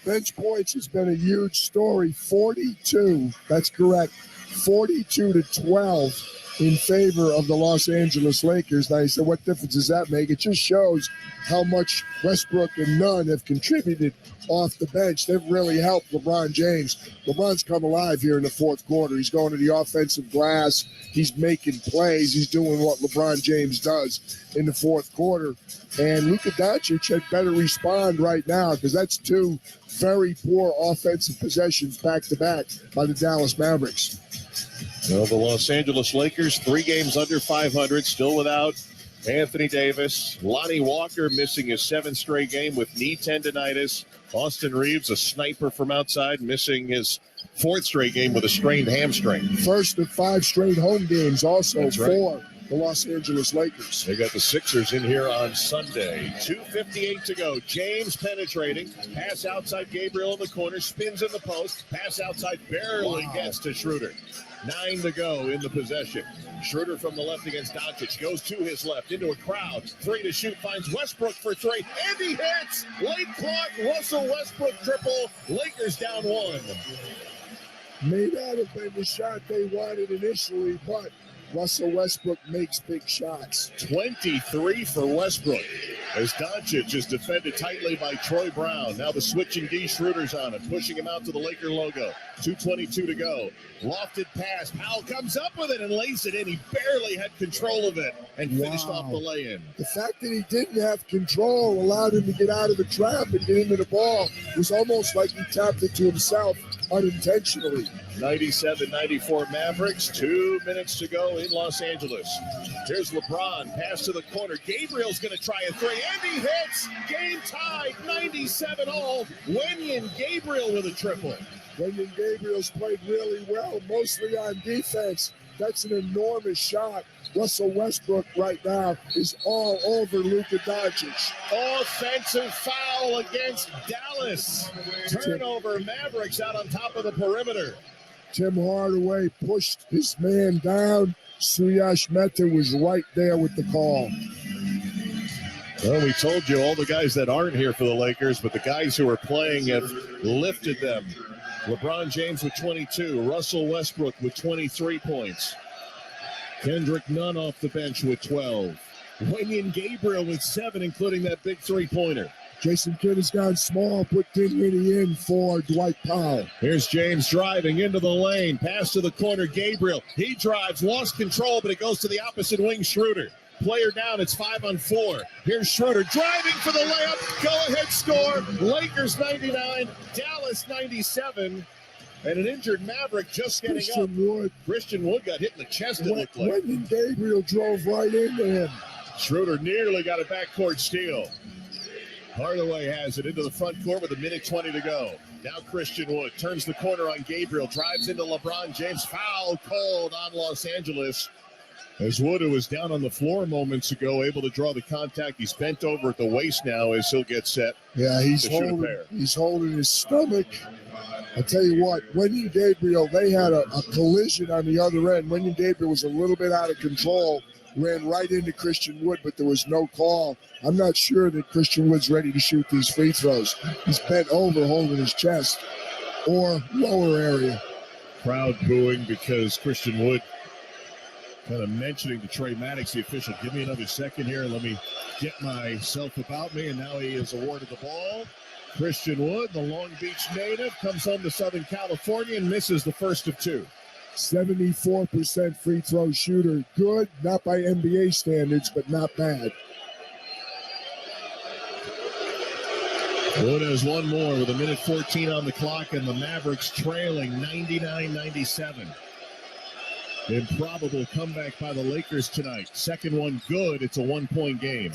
Bench points has been a huge story. 42, that's correct, 42-12 in favor of the Los Angeles Lakers. Now you said, what difference does that make? It just shows how much Westbrook and Nunn have contributed off the bench. They've really helped LeBron James. LeBron's come alive here in the fourth quarter. He's going to the offensive glass. He's making plays. He's doing what LeBron James does in the fourth quarter. And Luka Doncic had better respond right now, because that's 2 very poor offensive possessions back-to-back by the Dallas Mavericks. Well, the Los Angeles Lakers, 3 games under 500, still without Anthony Davis. Lonnie Walker missing his 7th straight game with knee tendonitis. Austin Reeves, a sniper from outside, missing his 4th straight game with a strained hamstring. First of 5 straight home games also. That's right. For the Los Angeles Lakers. They got the Sixers in here on Sunday. 2:58 to go. James penetrating. Pass outside Gabriel in the corner. Spins in the post. Pass outside barely gets to Schroeder. 9 to go in the possession. Schroeder from the left against Doncic. Goes to his left into a crowd. 3 to shoot. Finds Westbrook for 3. And he hits. Late clock. Russell Westbrook triple. Lakers down 1. May not have been the shot they wanted initially, but Russell Westbrook makes big shots. 23 for Westbrook as Doncic is defended tightly by Troy Brown. Now the switching D. Schroeder's on him, pushing him out to the Laker logo. 2:22 to go. Lofted pass. Powell comes up with it and lays it in. He barely had control of it and finished off the lay-in. The fact that he didn't have control allowed him to get out of the trap and get into the ball. It was almost like he tapped it to himself unintentionally. 97-94 Mavericks. 2 minutes to go in Los Angeles. Here's LeBron. Pass to the corner. Gabriel's going to try a 3. And he hits. Game tied. 97 all. Wenyen Gabriel with a triple. Wenyen Gabriel's played really well, mostly on defense. That's an enormous shot. Russell Westbrook right now is all over Luka Doncic. Offensive foul against Dallas. Turnover, Mavericks out on top of the perimeter. Tim Hardaway pushed his man down. Suyash Mehta was right there with the call. Well, we told you all the guys that aren't here for the Lakers, but the guys who are playing have lifted them. LeBron James with 22, Russell Westbrook with 23 points. Kendrick Nunn off the bench with 12. Wenyen Gabriel with 7, including that big three-pointer. Jason Kidd has gone small, put Dinwiddie in for Dwight Powell. Here's James driving into the lane. Pass to the corner, Gabriel. He drives, lost control, but it goes to the opposite wing, Schroeder. Player down, it's 5-on-4. Here's Schroeder driving for the layup. Go-ahead score. Lakers 99, Dallas 97. And an injured Maverick just getting up. Christian Wood got hit in the chest, it looked like. Wenyen Gabriel drove right into him. Schroeder nearly got a backcourt steal. Hardaway has it into the front court with 1:20 to go. Now Christian Wood turns the corner on Gabriel, drives into LeBron James. Foul called on Los Angeles. As Wood, who was down on the floor moments ago, able to draw the contact. He's bent over at the waist now as he'll get set. Yeah, he's holding his stomach. I tell you what, Wenyen Gabriel, they had a collision on the other end. Wenyen Gabriel was a little bit out of control, ran right into Christian Wood, but there was no call. I'm not sure that Christian Wood's ready to shoot these free throws. He's bent over holding his chest or lower area. Crowd booing because Christian Wood kind of mentioning to Trey Maddox, the official, give me another second here. Let me get myself about me. And now he is awarded the ball. Christian Wood, the Long Beach native, comes home to Southern California and misses the first of two. 74% free throw shooter. Good, not by NBA standards, but not bad. Wood has one more with 1:14 on the clock, and the Mavericks trailing 99-97. Improbable comeback by the Lakers tonight. Second one good. It's a 1-point game.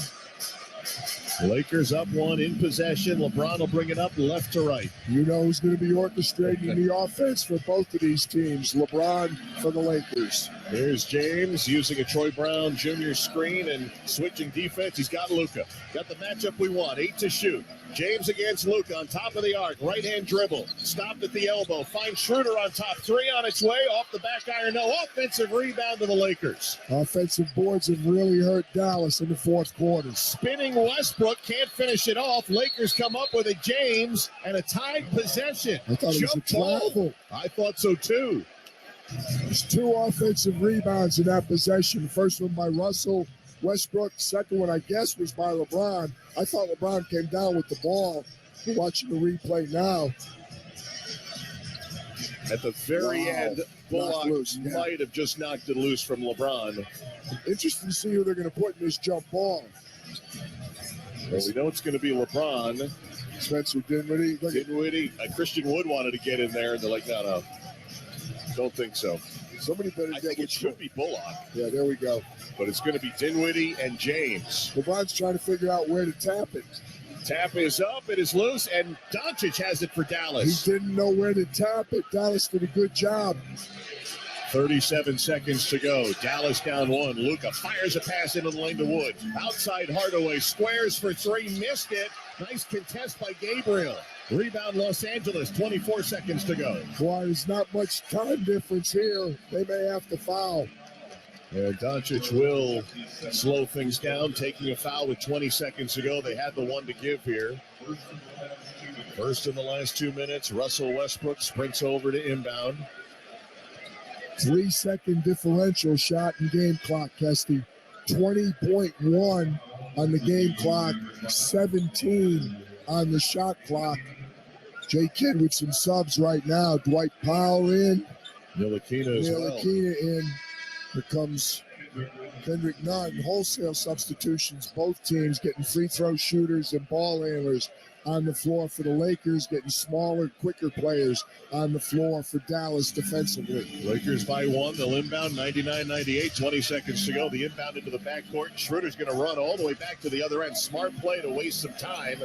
Lakers up one in possession. LeBron will bring it up left to right. You know who's going to be orchestrating the offense for both of these teams. LeBron for the Lakers. Here's James using a Troy Brown Jr. screen and switching defense. He's got Luka. Got the matchup we want. 8 to shoot. James against Luka on top of the arc. Right-hand dribble. Stopped at the elbow. Finds Schroeder on top. 3 on its way. Off the back iron. No. Offensive rebound to the Lakers. Offensive boards have really hurt Dallas in the fourth quarter. Spinning Westbrook. Can't finish it off. Lakers come up with a James and a tied possession. I thought it was a travel. I thought so too. There's 2 offensive rebounds in that possession. The first one by Russell Westbrook. Second one, I guess, was by LeBron. I thought LeBron came down with the ball. We're watching the replay now. At the very end, Bullock might have just knocked it loose from LeBron. Interesting to see who they're going to put in this jump ball. Well, we know it's going to be LeBron. Spencer Dinwiddie. Christian Wood wanted to get in there, and they're like, no. Don't think so. Somebody better I think it should be Bullock. Yeah, there we go. But it's going to be Dinwiddie and James. LeBron's trying to figure out where to tap it. Tap is up, it is loose, and Doncic has it for Dallas. He didn't know where to tap it. Dallas did a good job. 37 seconds to go. Dallas down 1. Luka fires a pass into the lane to Wood. Outside Hardaway, squares for 3, missed it. Nice contest by Gabriel. Rebound Los Angeles, 24 seconds to go. Boy, there's not much time difference here. They may have to foul. And Doncic will slow things down, taking a foul with 20 seconds to go. They had the one to give here. First in the last 2 minutes, Russell Westbrook sprints over to inbound. 3-second differential shot in game clock, Kesty. 20.1 on the game clock, 17 on the shot clock. Jay Kidd with some subs right now. Dwight Powell in. Ntilikina as well. Ntilikina in. Here comes Kendrick Nunn. Wholesale substitutions. Both teams getting free throw shooters and ball handlers on the floor for the Lakers, getting smaller, quicker players on the floor for Dallas defensively. Lakers by 1. They'll inbound 99-98. 20 seconds to go. The inbound into the backcourt. Schroeder's going to run all the way back to the other end. Smart play to waste some time.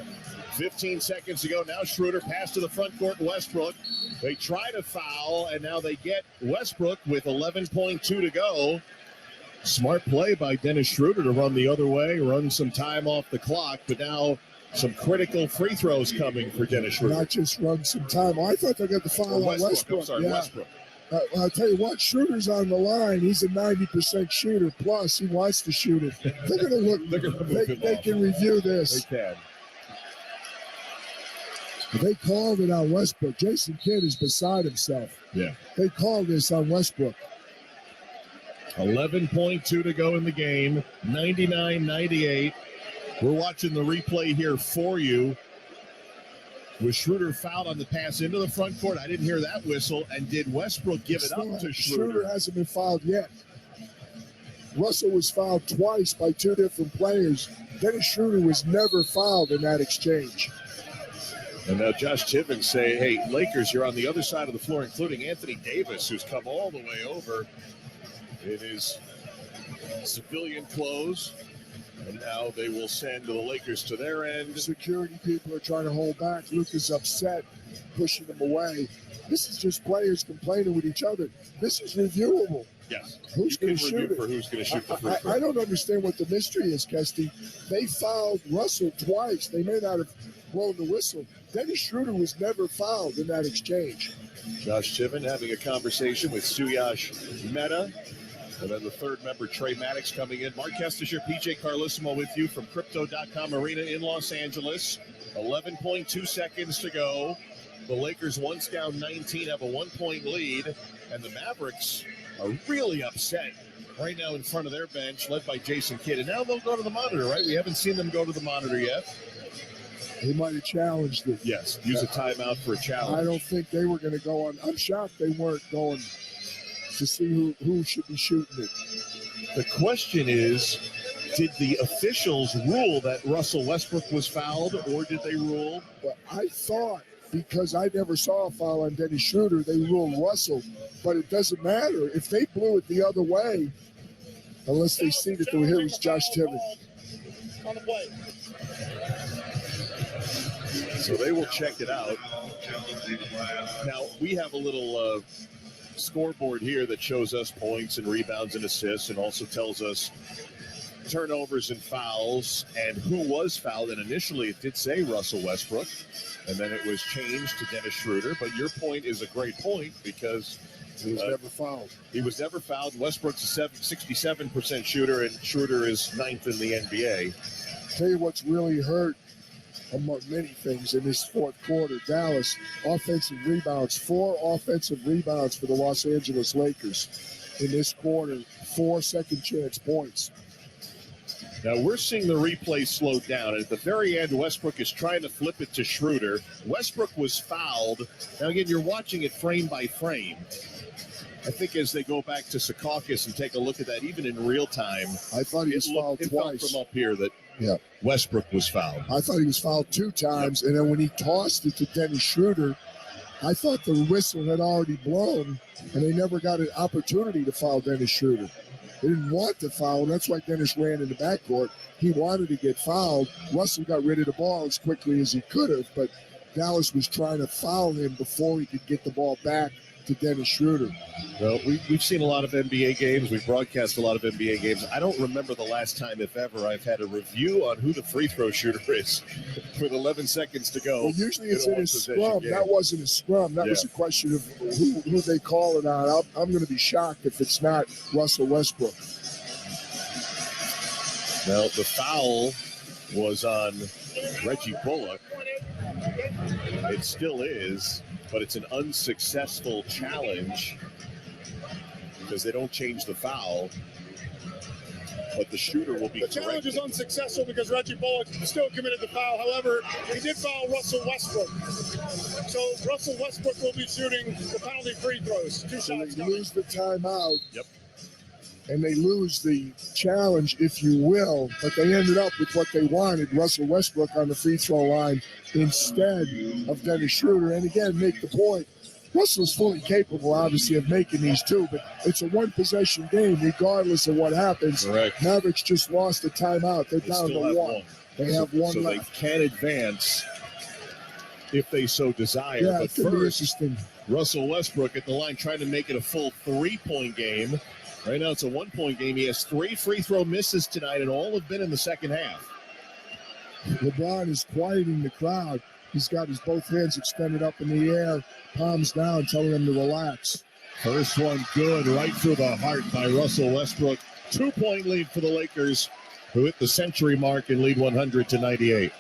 15 seconds to go. Now Schroeder pass to the front court. Westbrook. They try to foul, and now they get Westbrook with 11.2 to go. Smart play by Dennis Schroeder to run the other way, run some time off the clock, but now some critical free throws coming for Dennis Schroeder. Not just run some time. I thought they got the foul on Westbrook. I'm sorry, Westbrook. I'll tell you what, Schroeder's on the line. He's a 90% shooter. Plus, he wants to shoot it. They're going to look. They can review this. They can. They called it on Westbrook. Jason Kidd is beside himself. Yeah. They called this on Westbrook. 11.2 to go in the game. 99-98. We're watching the replay here for you. Was Schroeder fouled on the pass into the front court? I didn't hear that whistle. And did Westbrook give it up to Schroeder? Schroeder hasn't been fouled yet. Russell was fouled twice by two different players. Dennis Schroeder was never fouled in that exchange. And now Josh Tibbins say, hey, Lakers, you're on the other side of the floor, including Anthony Davis, who's come all the way over in his civilian clothes. And now they will send the Lakers to their end. Security people are trying to hold back. Luke is upset, pushing them away. This is just players complaining with each other. This is reviewable. Yes. Who's going to shoot it? For who's going to shoot the free throw. I don't understand what the mystery is, Kesty. They fouled Russell twice. They may not have blown the whistle. Dennis Schroeder was never fouled in that exchange. Josh Tibbins having a conversation with Suyash Mehta. And then the third member, Trey Maddox, coming in. Mark Kestisher, PJ Carlissimo with you from Crypto.com Arena in Los Angeles. 11.2 seconds to go. The Lakers, once down 19, have a 1-point lead. And the Mavericks are really upset right now in front of their bench, led by Jason Kidd. And now they'll go to the monitor, right? We haven't seen them go to the monitor yet. They might have challenged it. Yes, use a timeout for a challenge. I don't think they were going to go on. I'm shocked they weren't going to see who should be shooting it. The question is, did the officials rule that Russell Westbrook was fouled, or did they rule? Well, I thought, because I never saw a foul on Dennis Schroeder, they ruled Russell. But it doesn't matter. If they blew it the other way, unless they see that here was Josh Tibbins. On the play. So they will check it out. Now, we have a little scoreboard here that shows us points and rebounds and assists, and also tells us turnovers and fouls and who was fouled. And initially it did say Russell Westbrook, and then it was changed to Dennis Schroeder. But your point is a great point, because he was never fouled. He was never fouled. Westbrook's a 67% shooter, and Schroeder is 9th in the NBA. Tell you what's really hurt, among many things, in this fourth quarter, Dallas, offensive rebounds, 4 offensive rebounds for the Los Angeles Lakers in this quarter, 4 second chance points. Now we're seeing the replay slow down. At the very end, Westbrook is trying to flip it to Schroeder. Westbrook was fouled. Now again, you're watching it frame by frame. I think as they go back to Secaucus and take a look at that, even in real time, I thought he was fouled twice. From up here that Westbrook was fouled. I thought he was fouled 2 times, and then when he tossed it to Dennis Schroeder, I thought the whistle had already blown, and they never got an opportunity to foul Dennis Schroeder. They didn't want to foul, and that's why Dennis ran in the backcourt. He wanted to get fouled. Russell got rid of the ball as quickly as he could have, but Dallas was trying to foul him before he could get the ball back to Dennis Schroeder. Well, we've seen a lot of NBA games. We've broadcast a lot of NBA games. I don't remember the last time, if ever, I've had a review on who the free throw shooter is with 11 seconds to go. Well, usually it's in a scrum. Game. That wasn't a scrum. That was a question of who they call it on. I'm going to be shocked if it's not Russell Westbrook. Now, the foul was on Reggie Bullock. It still is, but it's an unsuccessful challenge because they don't change the foul. But the shooter will be corrected. The challenge is unsuccessful because Reggie Bullock still committed the foul. However, he did foul Russell Westbrook. So Russell Westbrook will be shooting the penalty free throws. 2 shots. They lose the timeout. Yep. And they lose the challenge, if you will, but they ended up with what they wanted, Russell Westbrook on the free throw line instead of Dennis Schroeder. And again, make the point, Russell's fully capable, obviously, of making these 2, but it's a one-possession game regardless of what happens. Correct. Mavericks just lost a timeout. They're down to 1. They have 1 so left. They can advance if they so desire. Yeah, but it could be first, interesting. Russell Westbrook at the line trying to make it a full 3-point game. Right now it's a 1-point game. He has 3 free throw misses tonight, and all have been in the second half. LeBron is quieting the crowd. He's got his both hands extended up in the air, palms down, telling them to relax. First one good, right through the heart by Russell Westbrook. 2-point lead for the Lakers, who hit the century mark and lead 100-98.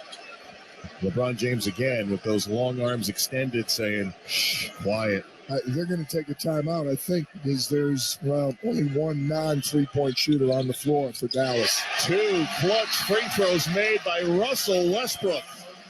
LeBron James again with those long arms extended, saying, shh, quiet. They're going to take a timeout, I think, because there's, only one non-3-point shooter on the floor for Dallas. 2 clutch free throws made by Russell Westbrook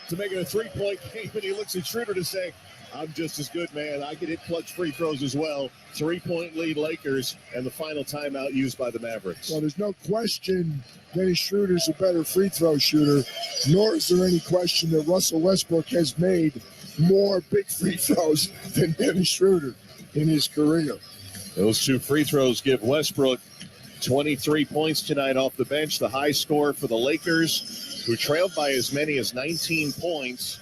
to make it a 3-point game, and he looks at Schroeder to say, I'm just as good, man. I can hit clutch free throws as well. 3-point lead Lakers, and the final timeout used by the Mavericks. Well, there's no question Dennis Schroeder's a better free throw shooter, nor is there any question that Russell Westbrook has made more big free throws than Dennis Schroeder in his career. Those 2 free throws give Westbrook 23 points tonight off the bench, the high score for the Lakers, who trailed by as many as 19 points.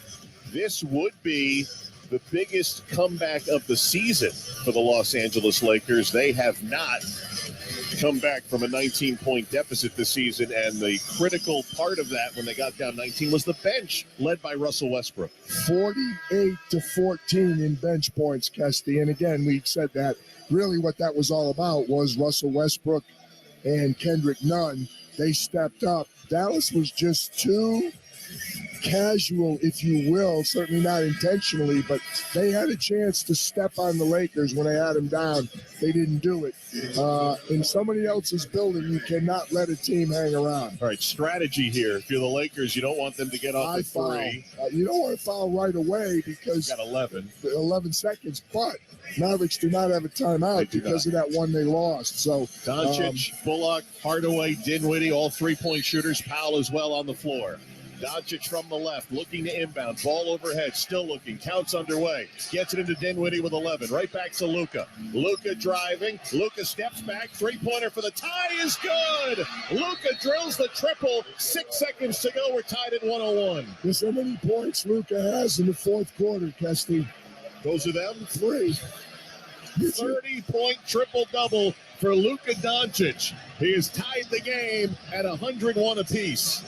This would be the biggest comeback of the season for the Los Angeles Lakers. They have not come back from a 19-point deficit this season, and the critical part of that when they got down 19 was the bench led by Russell Westbrook. 48-14 in bench points, Kesty. And again, we said that really what that was all about was Russell Westbrook and Kendrick Nunn. They stepped up. Dallas was just too casual, if you will, certainly not intentionally, but they had a chance to step on the Lakers when they had them down. They didn't do it. In somebody else's building, you cannot let a team hang around. All right, strategy here. If you're the Lakers, you don't want them to get off the 3. You don't want to foul right away because got 11 seconds, but Mavericks do not have a timeout because of that one they lost. So Doncic, Bullock, Hardaway, Dinwiddie, all 3-point shooters. Powell as well on the floor. Doncic from the left, looking to inbound. Ball overhead, still looking. Counts underway. Gets it into Dinwiddie with 11. Right back to Luka. Luka driving. Luka steps back. 3-pointer for the tie is good. Luka drills the triple. 6 seconds to go. We're tied at 101. Guess how many points Luka has in the fourth quarter, Kesty? Those are them? 3. 30-point triple-double for Luka Doncic. He has tied the game at 101 apiece.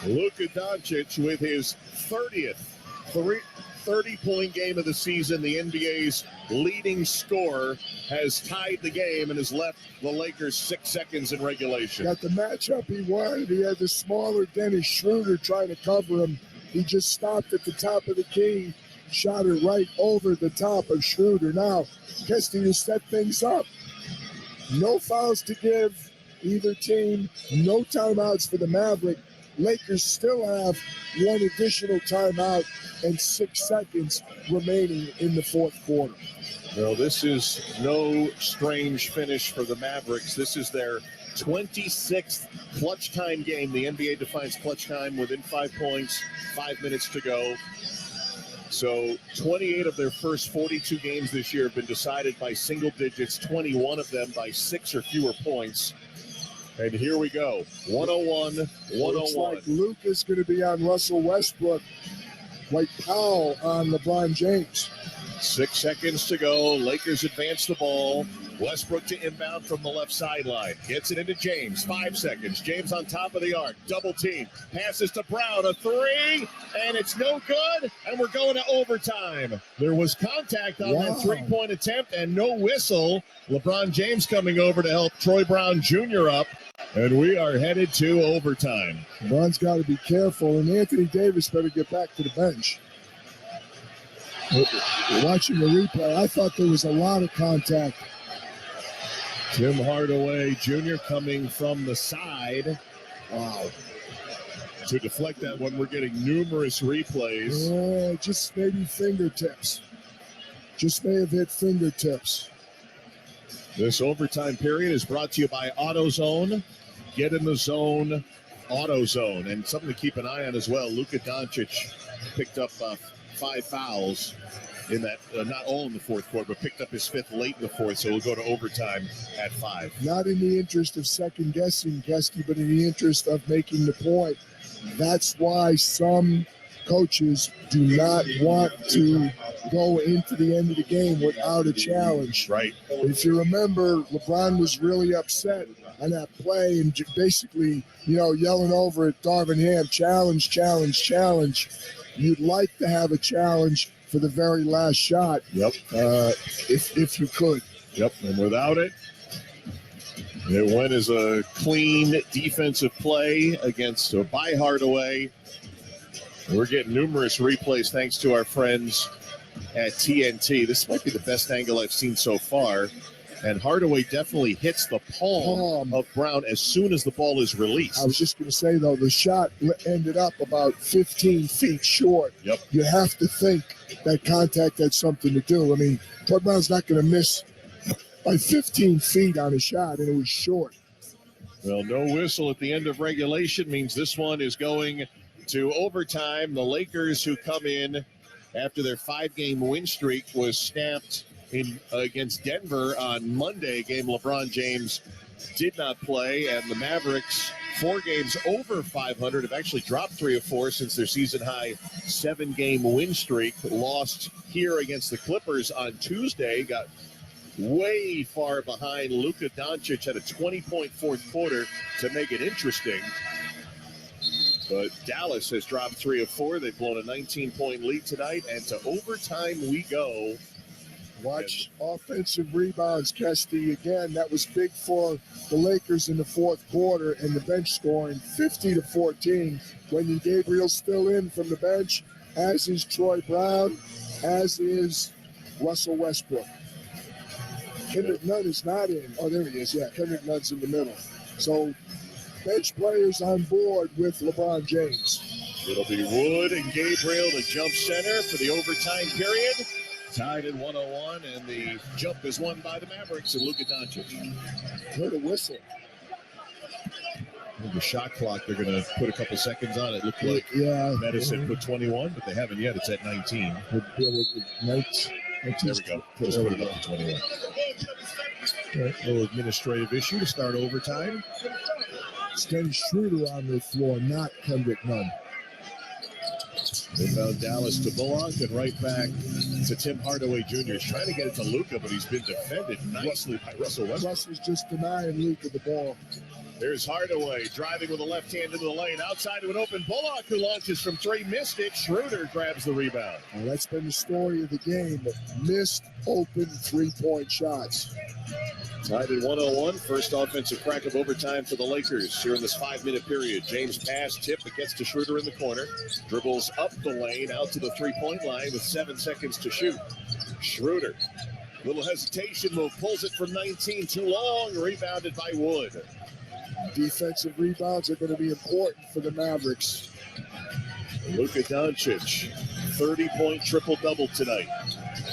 Luka Doncic with his 30th 30-point game of the season. The NBA's leading scorer has tied the game and has left the Lakers 6 seconds in regulation. Got the matchup he wanted. He had the smaller Dennis Schroeder trying to cover him. He just stopped at the top of the key, shot it right over the top of Schroeder. Now, Kesty to set things up. No fouls to give either team. No timeouts for the Maverick. Lakers still have one additional timeout and 6 seconds remaining in the fourth quarter. Well, this is no strange finish for the Mavericks. This is their 26th clutch time game. The NBA defines clutch time within 5 points, 5 minutes to go. So 28 of their first 42 games this year have been decided by single digits, 21 of them by 6 or fewer points. And here we go, 101-101. Looks like Luka's going to be on Russell Westbrook, like Powell on LeBron James. 6 seconds to go. Lakers advance the ball. Westbrook to inbound from the left sideline. Gets it into James. 5 seconds. James on top of the arc. Double team. Passes to Brown. A 3. And it's no good. And we're going to overtime. There was contact on that 3-point attempt and no whistle. LeBron James coming over to help Troy Brown Jr. up. And we are headed to overtime. LeBron's got to be careful. And Anthony Davis better get back to the bench. Watching the replay, I thought there was a lot of contact. Tim Hardaway Jr. coming from the side. Wow. To deflect that one, we're getting numerous replays. Yeah, just maybe fingertips. Just may have hit fingertips. This overtime period is brought to you by AutoZone. Get in the zone, AutoZone. And something to keep an eye on as well. Luka Doncic picked up 5 fouls in that, not all in the fourth quarter, but picked up his 5th late in the fourth, so we'll go to overtime at 5. Not in the interest of second-guessing, Kesty, but in the interest of making the point. That's why some coaches do not want to go into the end of the game without a challenge. Right. If you remember, LeBron was really upset on that play and basically, yelling over at Darvin Ham, challenge, challenge, challenge. You'd like to have a challenge for the very last shot. Yep. If you could. Yep. And without it, it went as a clean defensive play by Hardaway. We're getting numerous replays thanks to our friends at TNT. This might be the best angle I've seen so far. And Hardaway definitely hits the palm of Brown as soon as the ball is released. I was just going to say, though, the shot ended up about 15 feet short. Yep. You have to think that contact had something to do. I mean, Troy Brown's not going to miss by 15 feet on a shot, and it was short. Well, no whistle at the end of regulation means this one is going to overtime. The Lakers, who come in after their 5-game win streak was snapped against Denver on Monday, a game LeBron James did not play, and the Mavericks, 4 games over 500, have actually dropped 3 of 4 since their season-high 7-game win streak. Lost here against the Clippers on Tuesday, got way far behind. Luka Doncic had a 20-point fourth quarter to make it interesting. But Dallas has dropped 3 of 4. They've blown a 19-point lead tonight, and to overtime we go. Watch offensive rebounds, Kesty. Again, that was big for the Lakers in the fourth quarter, and the bench scoring 50-14. Wenyen Gabriel's still in from the bench, as is Troy Brown, as is Russell Westbrook. Kendrick Nunn is not in. Oh, there he is. Yeah, Kendrick Nunn's in the middle. So bench players on board with LeBron James. It'll be Wood and Gabriel to jump center for the overtime period. Tied at 101, and the jump is won by the Mavericks and Luka Doncic. Heard a whistle. The shot clock, they're going to put a couple seconds on it. Looked like Medicine put 21, but they haven't yet. It's at 19. There we go. Let's put it up to 21. A little administrative issue to start overtime. It's Dennis Schroeder on the floor, not Kendrick Nunn. Inbound Dallas to Bullock and right back to Tim Hardaway Jr. He's trying to get it to Luka, but he's been defended nicely by Russell Westbrook. Russell's just denying Luka the ball. There's Hardaway driving with the left hand into the lane. Outside to an open Bullock, who launches from 3, missed it. Schroeder grabs the rebound. Well, that's been the story of the game. Missed open 3-point shots. Tied at 101. First offensive crack of overtime for the Lakers here in this 5-minute period. James pass, tip, but gets to Schroeder in the corner. Dribbles up the lane, out to the 3-point line with 7 seconds to shoot. Schroeder, little hesitation move, pulls it from 19, too long, rebounded by Wood. Defensive rebounds are going to be important for the Mavericks. Luka Doncic, 30-point triple-double tonight.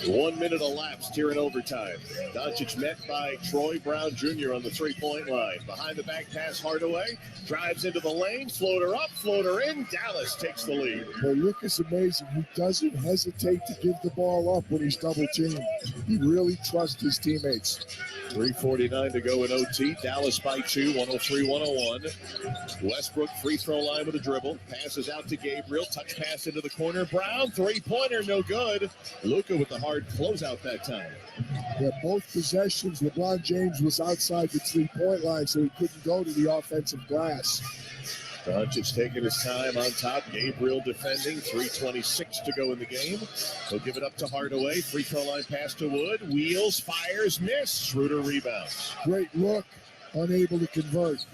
1 minute elapsed here in overtime. Doncic met by Troy Brown Jr. on the 3-point line. Behind the back pass, Hardaway drives into the lane. Floater up, floater in. Dallas takes the lead. Well, Luka's amazing. He doesn't hesitate to give the ball up when he's double-teamed. He really trusts his teammates. 3:49 to go in OT. Dallas by 2, 103-101. Westbrook free throw line with a dribble. Passes out to Gabriel. Touch pass into the corner. Brown, 3-pointer, no good. Luka with the hard closeout that time. Yeah, both possessions, LeBron James was outside the 3-point line, so he couldn't go to the offensive glass. Doncic taking his time on top. Gabriel defending. 3:26 to go in the game. He'll give it up to Hardaway. Free throw line pass to Wood. Wheels, fires, miss. Schroeder rebounds. Great look. Unable to convert.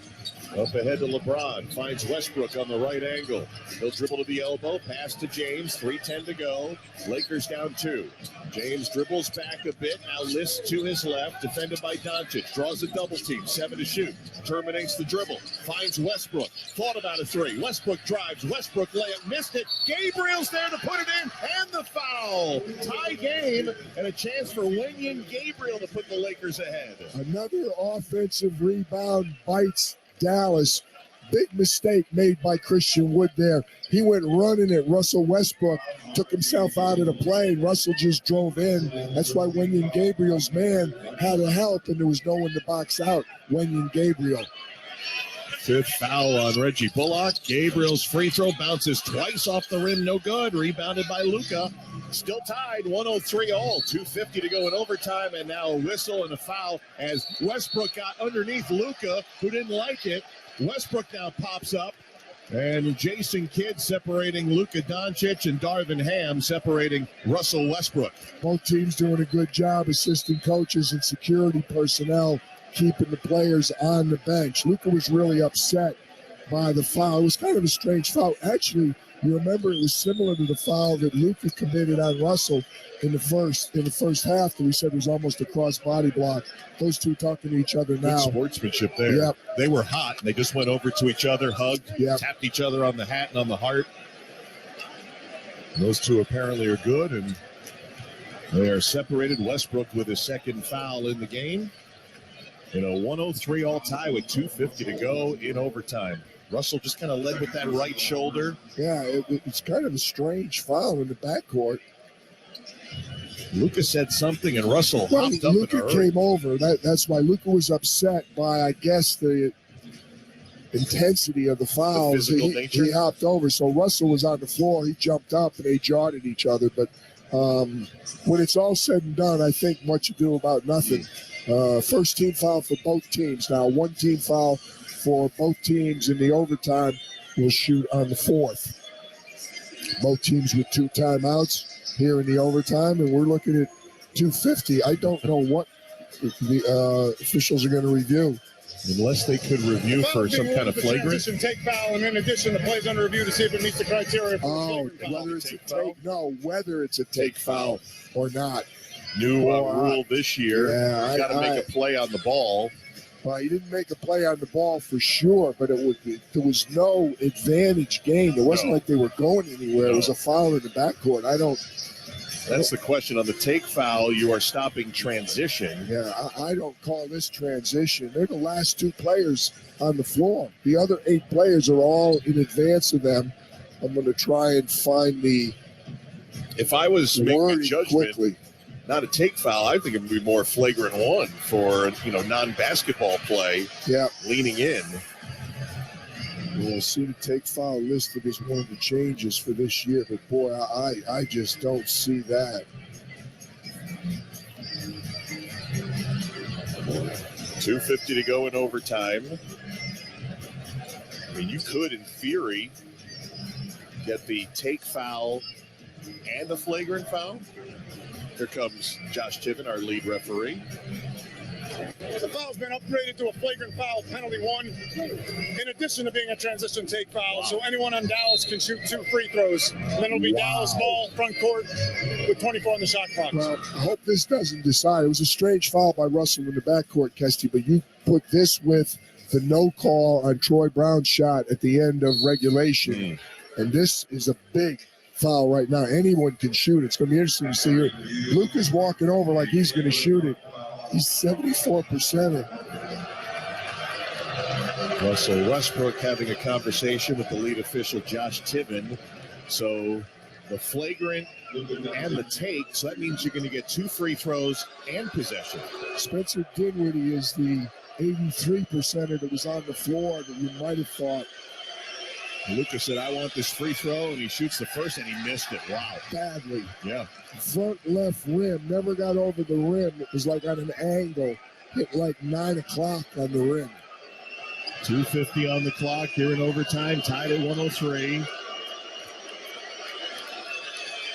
Up ahead to LeBron. Finds Westbrook on the right angle. He'll dribble to the elbow. Pass to James. 3:10 to go. Lakers down 2. James dribbles back a bit. Now lists to his left. Defended by Doncic. Draws a double team. 7 to shoot. Terminates the dribble. Finds Westbrook. Thought about a 3. Westbrook drives. Westbrook layup. Missed it. Gabriel's there to put it in. And the foul. Tie game. And a chance for Wenyen Gabriel to put the Lakers ahead. Another offensive rebound bites Dallas. Big mistake made by Christian Wood there. He went running at Russell Westbrook, took himself out of the play. Russell just drove in. That's why Wenyen Gabriel's man had to help, and there was no one to box out Wenyen Gabriel. 5th foul on Reggie Bullock. Gabriel's free throw bounces twice off the rim, no good. Rebounded by Luka. Still tied, 103 all, 2:50 to go in overtime, and now a whistle and a foul as Westbrook got underneath Luka, who didn't like it. Westbrook now pops up, and Jason Kidd separating Luka Doncic and Darvin Ham separating Russell Westbrook. Both teams doing a good job, assistant coaches and security personnel keeping the players on the bench. Luka was really upset by the foul. It was kind of a strange foul. Actually, you remember it was similar to the foul that Luka committed on Russell in the first half that we said was almost a cross-body block. Those two talking to each other now. Good sportsmanship there. Yep. They were hot, and they just went over to each other, hugged, tapped each other on the hat and on the heart. And those two apparently are good, and they are separated. Westbrook with his second foul in the game. In a 103 all tie with 2:50 to go in overtime. Russell just kind of led with that right shoulder. Yeah, it's kind of a strange foul in the backcourt. Luka said something, and Russell hopped up. Luka came over. That's why Luka was upset by, I guess, the intensity of the fouls. He hopped over. So Russell was on the floor. He jumped up, and they jawed at each other. But when it's all said and done, I think much ado about nothing. First team foul for both teams. Now, one team foul for both teams in the overtime will shoot on the fourth. Both teams with 2 timeouts here in the overtime, and we're looking at 2:50. I don't know what the officials are going to review. Unless they could review for some kind of flagrant. Transition take foul, and in addition, the play's under review to see if it meets the criteria. Whether it's a take foul or not. New rule this year. Yeah, you got to make a play on the ball. Well, he didn't make a play on the ball for sure, but there was no advantage gained. It wasn't like they were going anywhere. It was a foul in the backcourt. That's the question. On the take foul, you are stopping transition. Yeah, I don't call this transition. They're the last 2 players on the floor. The other 8 players are all in advance of them. I'm going to try and find the If I was making a judgment, quickly. Not a take foul, I think it would be more flagrant one for, non-basketball play. Yeah. Leaning in. We'll see the take foul listed as one of the changes for this year, but boy, I just don't see that. $2:50 to go in overtime. I mean, you could, in theory, get the take foul and the flagrant foul. Here comes Josh Tiven, our lead referee. The foul's been upgraded to a flagrant foul, penalty 1, in addition to being a transition take foul. So anyone on Dallas can shoot 2 free throws. And then it'll be Dallas ball, front court, with 24 on the shot clock. Well, I hope this doesn't decide. It was a strange foul by Russell in the backcourt, Kesty, but you put this with the no call on Troy Brown's shot at the end of regulation. And this is a big foul right now. Anyone can shoot. It's going to be interesting to see here. Luka's walking over like he's going to shoot it. He's 74%. Russell Westbrook having a conversation with the lead official, Josh Tiven. So the flagrant and the take, so that means you're going to get 2 free throws and possession. Spencer Dinwiddie is the 83%er that was on the floor that you might have thought. Luka said, I want this free throw, and he shoots the first, and he missed it. Wow. Badly. Yeah. Front left rim, never got over the rim. It was like on an angle, hit like 9 o'clock on the rim. 2:50 on the clock here in overtime, tied at 103.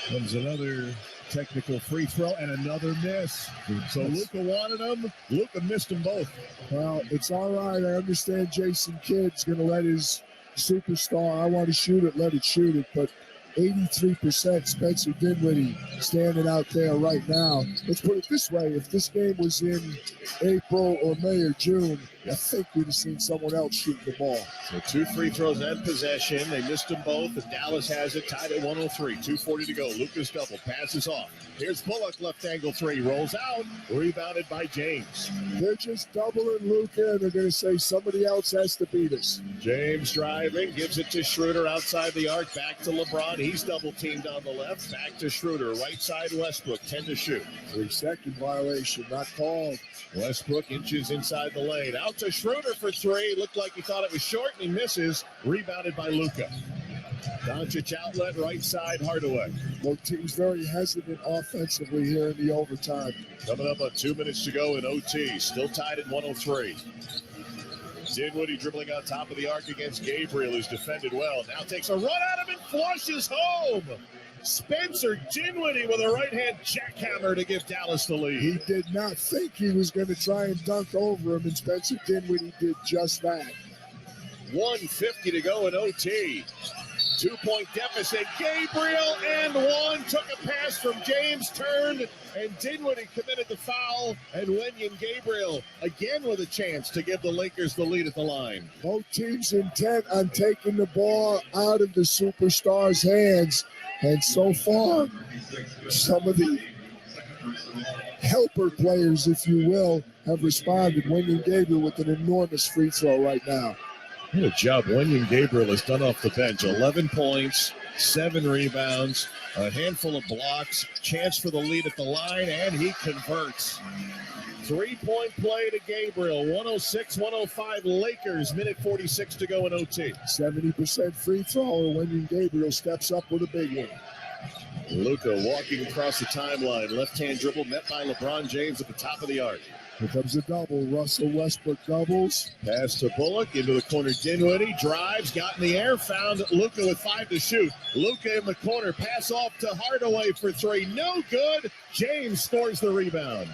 Comes another technical free throw and another miss. So Luka wanted them. Luka missed them both. Well, it's all right. I understand Jason Kidd's going to let his superstar, I want to shoot it, let it shoot it, but 83% Spencer Dinwiddie standing out there right now. Let's put it this way, if this game was in April or May or June, I think we'd have seen someone else shoot the ball. So 2 free throws and possession. They missed them both, and Dallas has it tied at 103. 2:40 to go. Luka's double passes off. Here's Bullock, left angle 3, rolls out, rebounded by James. They're just doubling Luka, and they're going to say somebody else has to beat us. James driving, gives it to Schroeder outside the arc, back to LeBron. He's double teamed on the left, back to Schroeder, right side Westbrook, 10 to shoot. 3-second violation, not called. Westbrook inches inside the lane, out to Schroeder for 3. Looked like he thought it was short, and he misses. Rebounded by Luka. Doncic outlet, right side, Hardaway. Both teams very hesitant offensively here in the overtime. Coming up on 2 minutes to go in OT. Still tied at 103. Dinwiddie dribbling on top of the arc against Gabriel, who's defended well. Now takes a run at him and flushes home. Spencer Dinwiddie with a right-hand jackhammer to give Dallas the lead. He did not think he was going to try and dunk over him, and Spencer Dinwiddie did just that. 1:50 to go in OT. 2-point deficit. Gabriel and one. Took a pass from James, turned, and Dinwiddie committed the foul. And Wenyen Gabriel again with a chance to give the Lakers the lead at the line. Both teams intent on taking the ball out of the superstars' hands. And so far, some of the helper players, if you will, have responded. Wenyen Gabriel with an enormous free throw right now. What a job Wenyen Gabriel has done off the bench. 11 points, 7 rebounds, a handful of blocks, chance for the lead at the line, and he converts. 3-point play to Gabriel. 106-105 Lakers. Minute 46 to go in OT. 70% free thrower. Wenyen Gabriel steps up with a big one. Luka walking across the timeline. Left-hand dribble met by LeBron James at the top of the arc. Here comes a double. Russell Westbrook doubles. Pass to Bullock into the corner. Dinwiddie drives, got in the air, found Luka with 5 to shoot. Luka in the corner. Pass off to Hardaway for 3. No good. James scores the rebound.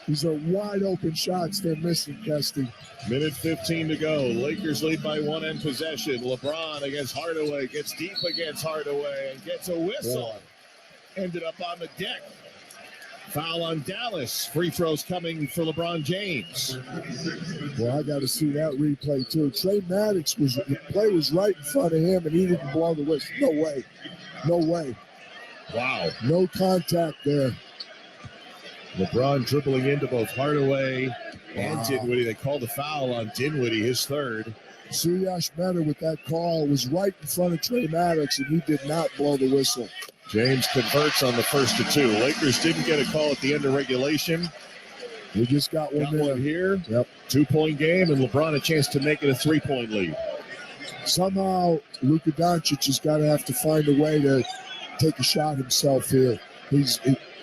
These are wide open shots they're missing, Kesty. Minute 15 to go. Lakers lead by 1 in possession. LeBron against Hardaway. Gets deep against Hardaway and gets a whistle. Ended up on the deck. Foul on Dallas. Free throws coming for LeBron James. Well, I got to see that replay, too. Trey Maddox, the play was right in front of him, and he didn't blow the whistle. No way. No way. Wow. No contact there. LeBron dribbling into both Hardaway and Dinwiddie. They called the foul on Dinwiddie, his third. Suyash Mehta with that call was right in front of Trey Maddox, and he did not blow the whistle. James converts on the first of 2. Lakers didn't get a call at the end of regulation. We just got one here. Yep. 2-point game, and LeBron a chance to make it a 3-point lead. Somehow, Luka Doncic has got to have to find a way to take a shot himself here. He's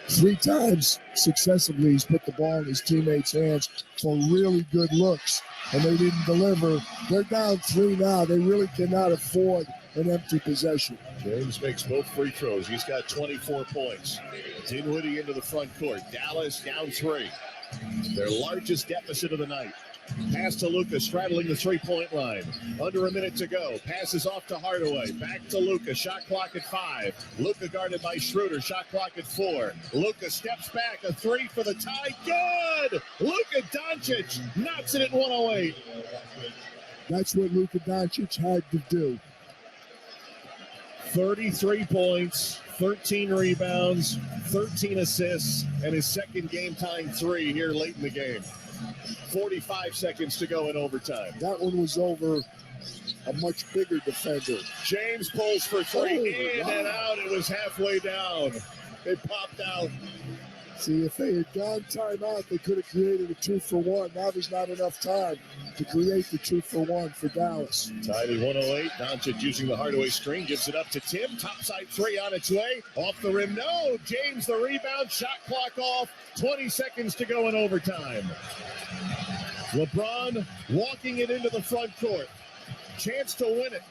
3 times successively he's put the ball in his teammates' hands for really good looks, and they didn't deliver. They're down 3 now. They really cannot afford an empty possession. James makes both free throws. He's got 24 points. Dinwiddie into the front court. Dallas down 3. Their largest deficit of the night. Pass to Luka, straddling the 3-point line. Under a minute to go. Passes off to Hardaway. Back to Luka. Shot clock at 5. Luka guarded by Schroeder. Shot clock at 4. Luka steps back. A 3 for the tie. Good! Luka Doncic knocks it at 108. That's what Luka Doncic had to do. 33 points, 13 rebounds, 13 assists, and his second game-tying 3 here late in the game. 45 seconds to go in overtime. That one was over a much bigger defender. James pulls for 3, and out. It was halfway down. It popped out. See, if they had gone timeout, they could have created a 2-for-1. Now there's not enough time to create the 2-for-1 for Dallas. Tied at 108. Doncic using the Hardaway screen. Gives it up to Tim. Topside 3 on its way. Off the rim. No. James the rebound. Shot clock off. 20 seconds to go in overtime. LeBron walking it into the front court. Chance to win it.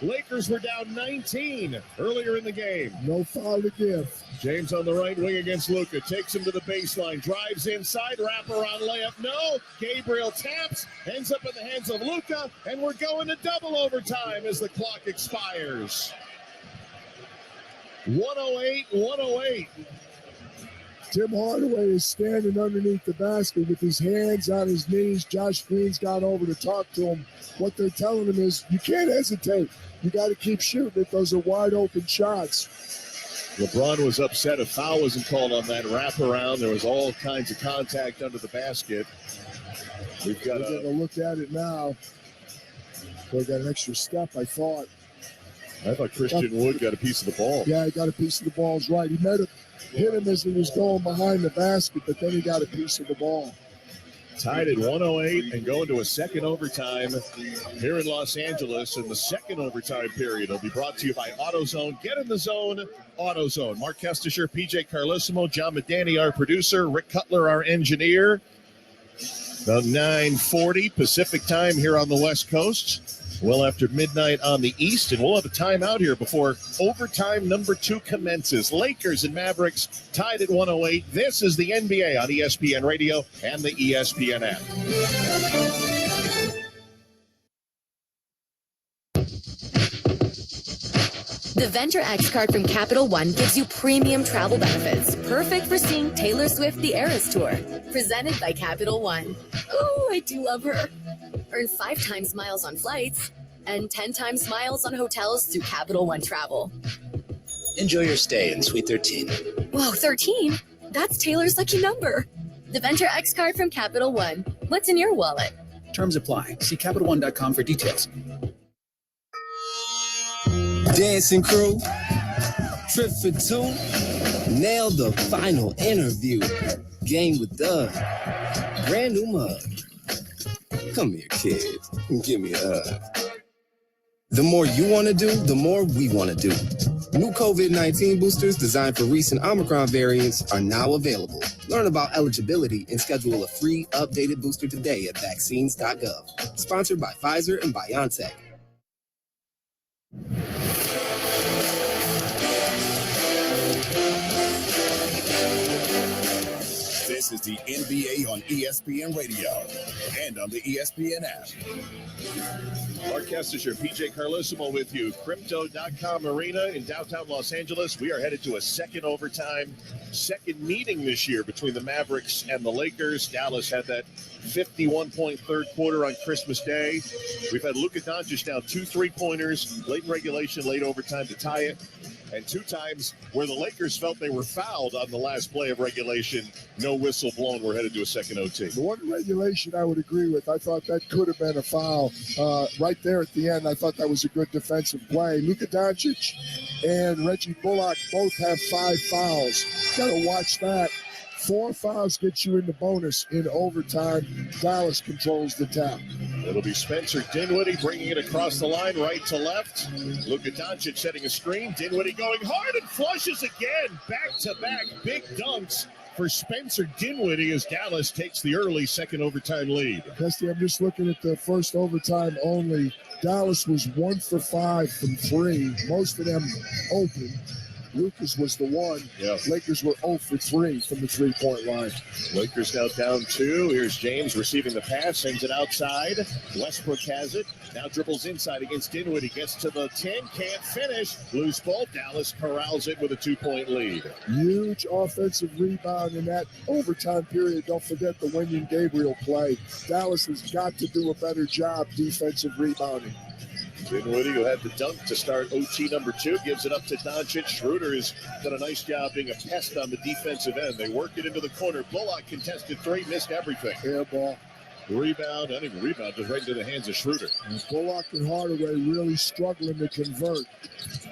Lakers were down 19 earlier in the game. No foul to give. James on the right wing against Luka. Takes him to the baseline. Drives inside. Wraparound layup. No. Gabriel taps. Ends up in the hands of Luka. And we're going to double overtime as the clock expires. 108. Tim Hardaway is standing underneath the basket with his hands on his knees. Josh Green's got over to talk to him. What they're telling him is, you can't hesitate. You got to keep shooting it. Those are wide open shots. LeBron was upset. A foul wasn't called on that wraparound. There was all kinds of contact under the basket. We've got a look at it now. They got an extra step, I thought. I thought Christian Wood got a piece of the ball. Yeah, he got a piece of the ball. Right. He might have hit him as he was going behind the basket, but then he got a piece of the ball. Tied at 108 and going to a second overtime here in Los Angeles. And the second overtime period will be brought to you by AutoZone. Get in the zone, AutoZone. Mark Kestisher, PJ Carlissimo, John Medani, our producer, Rick Cutler, our engineer. About 9:40 Pacific time here on the West Coast. Well after midnight on the East, and we'll have a timeout here before overtime number 2 commences. Lakers and Mavericks tied at 108. This is the NBA on ESPN Radio and the ESPN app. The Venture X card from Capital One gives you premium travel benefits, perfect for seeing Taylor Swift The Eras Tour. Presented by Capital One. Ooh, I do love her. Earn 5 times miles on flights and 10 times miles on hotels through Capital One Travel. Enjoy your stay in Suite 13. Whoa, 13? That's Taylor's lucky number. The Venture X card from Capital One. What's in your wallet? Terms apply. See CapitalOne.com for details. Dancing crew, trip for 2, nailed the final interview. Game with Doug, brand new mug. Come here, kid, give me a hug. The more you want to do, the more we want to do. New COVID-19 boosters designed for recent Omicron variants are now available. Learn about eligibility and schedule a free updated booster today at vaccines.gov. Sponsored by Pfizer and BioNTech. This is the NBA on ESPN Radio and on the ESPN app. Mark Kestisher, PJ Carlissimo with you. Crypto.com Arena in downtown Los Angeles. We are headed to a second overtime, second meeting this year between the Mavericks and the Lakers. Dallas had that 51-point third quarter on Christmas Day. We've had Luka Doncic now 2 3-pointers, late in regulation, late overtime to tie it. And 2 times where the Lakers felt they were fouled on the last play of regulation. No whistle blown. We're headed to a second OT. The one regulation I would agree with. I thought that could have been a foul right there at the end. I thought that was a good defensive play. Luka Doncic and Reggie Bullock both have 5 fouls. Got to watch that. 4 fouls get you in the bonus in overtime. Dallas controls the tap. It'll be Spencer Dinwiddie bringing it across the line, right to left. Luka Doncic setting a screen. Dinwiddie going hard and flushes again. Back-to-back big dunks for Spencer Dinwiddie as Dallas takes the early second overtime lead. Kesty, I'm just looking at the first overtime only. Dallas was 1 for 5 from 3. Most of them open. Lucas was the one. Yeah. Lakers were 0 for 3 from the 3-point line. Lakers now down 2. Here's James receiving the pass, sends it outside. Westbrook has it. Now dribbles inside against Dinwiddie. Gets to the 10, can't finish. Loose ball. Dallas corrals it with a 2-point lead. Huge offensive rebound in that overtime period. Don't forget the Wenyen Gabriel play. Dallas has got to do a better job defensive rebounding. Dinwiddie, who had the dunk to start OT number 2, gives it up to Doncic. Schroeder has done a nice job being a pest on the defensive end. They work it into the corner. Bullock contested 3, missed everything. Air ball. Rebound, not even rebound, just right into the hands of Schroeder. And Bullock and Hardaway really struggling to convert.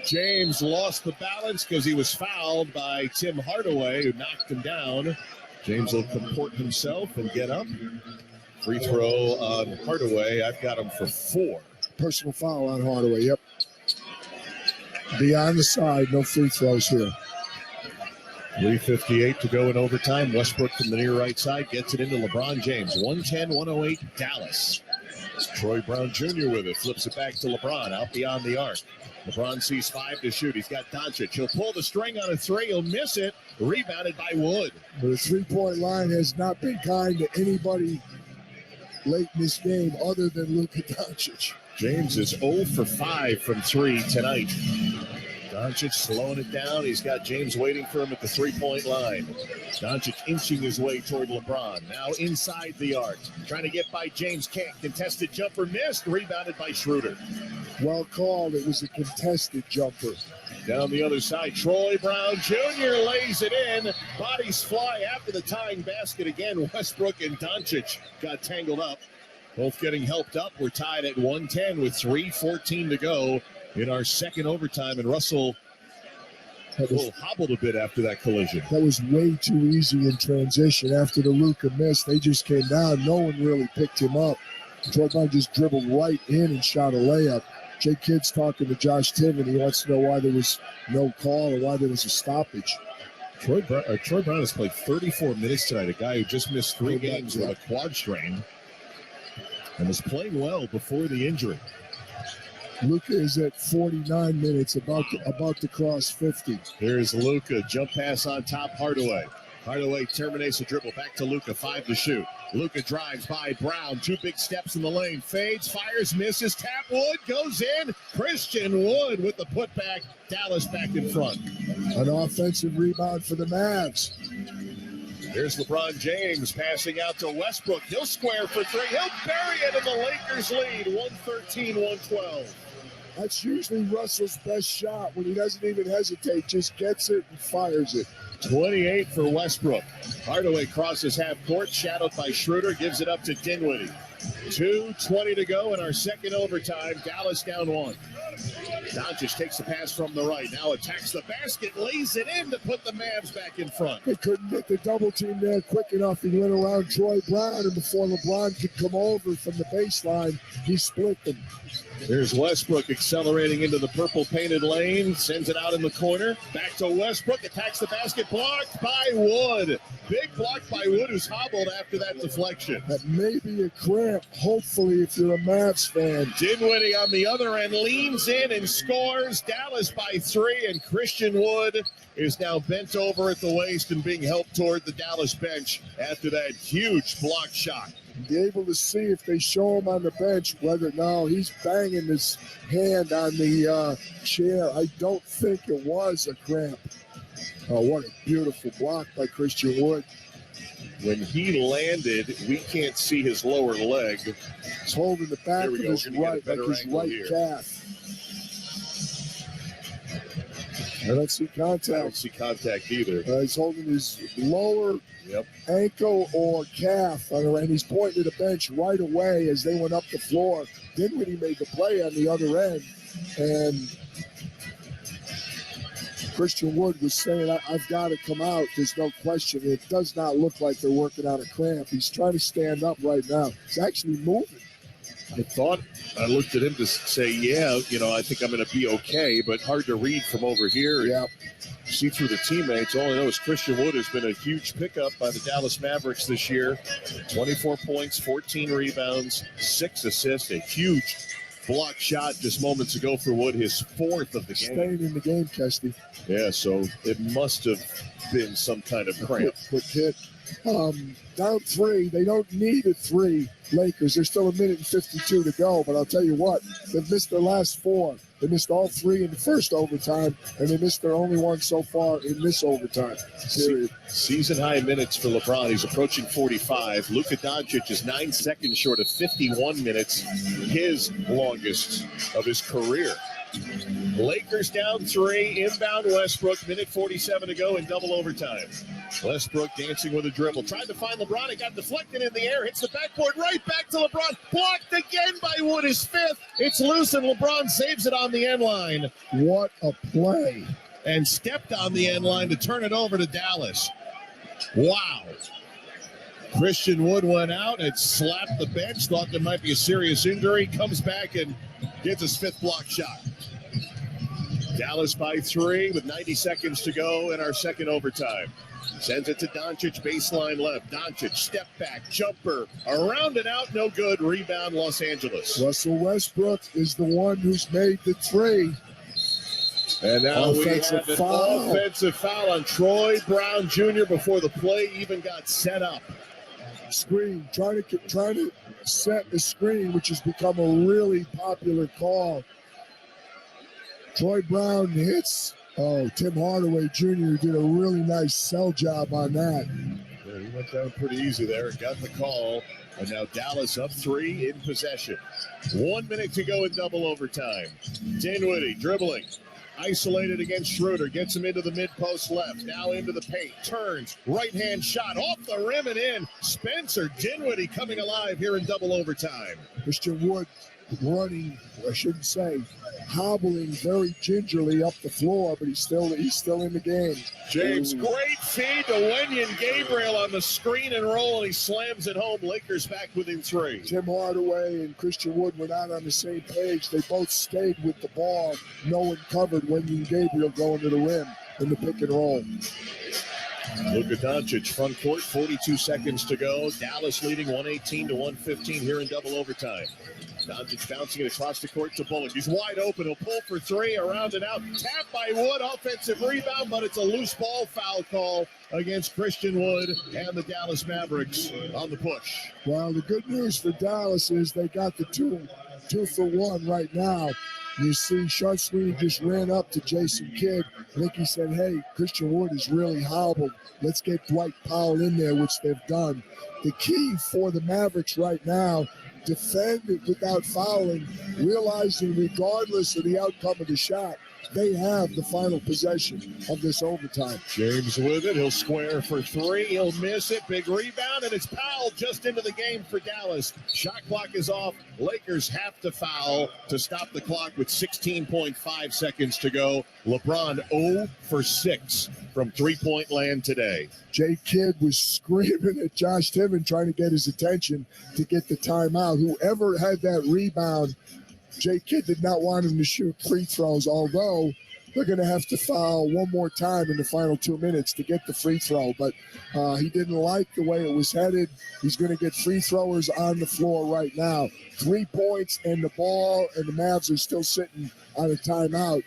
James lost the balance because he was fouled by Tim Hardaway, who knocked him down. James will comport himself and get up. Free throw on Hardaway. I've got him for 4. Personal foul on Hardaway, yep. Beyond the side, no free throws here. 3:58 to go in overtime. Westbrook from the near right side gets it into LeBron James. 110-108 Dallas. Troy Brown Jr. with it. Flips it back to LeBron out beyond the arc. LeBron sees 5 to shoot. He's got Doncic. He'll pull the string on a 3. He'll miss it. Rebounded by Wood. But the 3-point line has not been kind to anybody late in this game other than Luka Doncic. James is 0 for 5 from 3 tonight. Doncic slowing it down. He's got James waiting for him at the 3-point line. Doncic inching his way toward LeBron. Now inside the arc. Trying to get by James. Can't. Contested jumper missed. Rebounded by Schroeder. Well called. It was a contested jumper. Down the other side, Troy Brown Jr. lays it in. Bodies fly after the tying basket again. Westbrook and Doncic got tangled up. Both getting helped up. We're tied at 110 with 3:14 to go in our second overtime. And Russell A little hobbled a bit after that collision. That was way too easy in transition. After the Luka miss, they just came down. No one really picked him up. Troy Brown just dribbled right in and shot a layup. Jay Kidd's talking to Josh Tiven. He wants to know why there was no call or why there was a stoppage. Troy Brown has played 34 minutes tonight, a guy who just missed 3 games with a quad strain and was playing well before the injury. Luka is at 49 minutes, about to cross 50. Here's Luka, jump pass on top, Hardaway. Hardaway terminates the dribble, back to Luka, 5 to shoot. Luka drives by Brown, 2 big steps in the lane, fades, fires, misses, tap Wood, goes in. Christian Wood with the putback, Dallas back in front. An offensive rebound for the Mavs. Here's LeBron James passing out to Westbrook. He'll square for 3. He'll bury it, and the Lakers lead, 113-112. That's usually Russell's best shot when he doesn't even hesitate, just gets it and fires it. 28 for Westbrook. Hardaway crosses half court, shadowed by Schroeder, gives it up to Dinwiddie. 2:20 to go in our second overtime. Dallas down 1. Doncic takes the pass from the right, now attacks the basket, lays it in to put the Mavs back in front. They couldn't get the double team there quick enough. He went around Troy Brown, and before LeBron could come over from the baseline, he split them. There's Westbrook accelerating into the purple painted lane, sends it out in the corner. Back to Westbrook, attacks the basket, blocked by Wood. Big block by Wood, who's hobbled after that deflection. That may be a cramp, hopefully, if you're a Mavs fan. Dinwiddie on the other end leans in and scores. Dallas by 3, and Christian Wood is now bent over at the waist and being helped toward the Dallas bench after that huge block shot. Be able to see if they show him on the bench whether now he's banging his hand on the chair. I don't think it was a cramp. Oh, what a beautiful block by Christian Wood. When he landed, we can't see his lower leg. He's holding the back of his right, like his right calf. I don't see contact. I don't see contact either. He's holding his lower ankle or calf, and he's pointing to the bench right away as they went up the floor. Dinwiddie made the play on the other end, and Christian Wood was saying, I've got to come out. There's no question. It does not look like they're working on a cramp. He's trying to stand up right now. He's actually moving. I looked at him to say, I think I'm going to be okay, but hard to read from over here. Yeah. See through the teammates. All I know is Christian Wood has been a huge pickup by the Dallas Mavericks this year. 24 points, 14 rebounds, 6 assists, a huge block shot just moments ago for Wood, his 4th of the game. Staying in the game, Kesty. Yeah, so it must have been some kind of cramp. Quick hit. Down 3. They don't need a 3, Lakers. There's still 1:52 to go, but I'll tell you what, they've missed their last 4. They missed all 3 in the first overtime, and they missed their only one so far in this overtime period. Season high minutes for LeBron. He's approaching 45. Luka Doncic is 9 seconds short of 51 minutes, his longest of his career. Lakers down 3, inbound Westbrook, 1:47 to go in double overtime. Westbrook dancing with a dribble, tried to find LeBron, it got deflected in the air, hits the backboard, right back to LeBron, blocked again by Wood, his 5th. It's loose, and LeBron saves it on the end line. What a play. And stepped on the end line to turn it over to Dallas. Wow. Christian Wood went out and slapped the bench, thought there might be a serious injury, comes back and gets his 5th block shot. Dallas by 3 with 90 seconds to go in our second overtime. Sends it to Doncic, baseline left. Doncic, step back, jumper, around and out, no good. Rebound, Los Angeles. Russell Westbrook is the one who's made the 3. And now we have an offensive foul on Troy Brown Jr. before the play even got set up. Screen, trying to set the screen, which has become a really popular call. Troy Brown hits. Tim Hardaway Jr. did a really nice sell job on that. Yeah, he went down pretty easy there, got the call, and now Dallas up 3 in possession. 1 minute to go in double overtime. Dinwiddie dribbling, isolated against Schroeder, gets him into the mid-post left, now into the paint, turns, right-hand shot, off the rim and in. Spencer Dinwiddie coming alive here in double overtime. Christian Wood running, I shouldn't say, hobbling very gingerly up the floor, but he's still in the game. James, great feed to Wenyen Gabriel on the screen and roll, and he slams it home. Lakers back within 3. Tim Hardaway and Christian Wood were not on the same page. They both stayed with the ball. No one covered Wenyen Gabriel going to the rim in the pick and roll. Luka Doncic, front court, 42 seconds to go. Dallas leading 118-115 here in double overtime. Doncic bouncing it across the court to Bullock. He's wide open. He'll pull for 3, around and out. Tap by Wood, offensive rebound, but it's a loose ball foul call against Christian Wood and the Dallas Mavericks on the push. Well, the good news for Dallas is they got the two for one right now. You see, Sean Sweeney just ran up to Jason Kidd. I think he said, hey, Christian Wood is really hobbled. Let's get Dwight Powell in there, which they've done. The key for the Mavericks right now, defend it without fouling, realizing regardless of the outcome of the shot, they have the final possession of this overtime. James with it. He'll square for 3. He'll miss it. Big rebound, and it's Powell just into the game for Dallas. Shot clock is off. Lakers have to foul to stop the clock with 16.5 seconds to go. LeBron 0 for 6 from three-point land today. Jay Kidd was screaming at Josh Timmons trying to get his attention to get the timeout. Whoever had that rebound, Jay Kidd did not want him to shoot free throws, although they're going to have to foul one more time in the final 2 minutes to get the free throw. But he didn't like the way it was headed. He's going to get free throwers on the floor right now. 3 points and the ball, and the Mavs are still sitting on a timeout.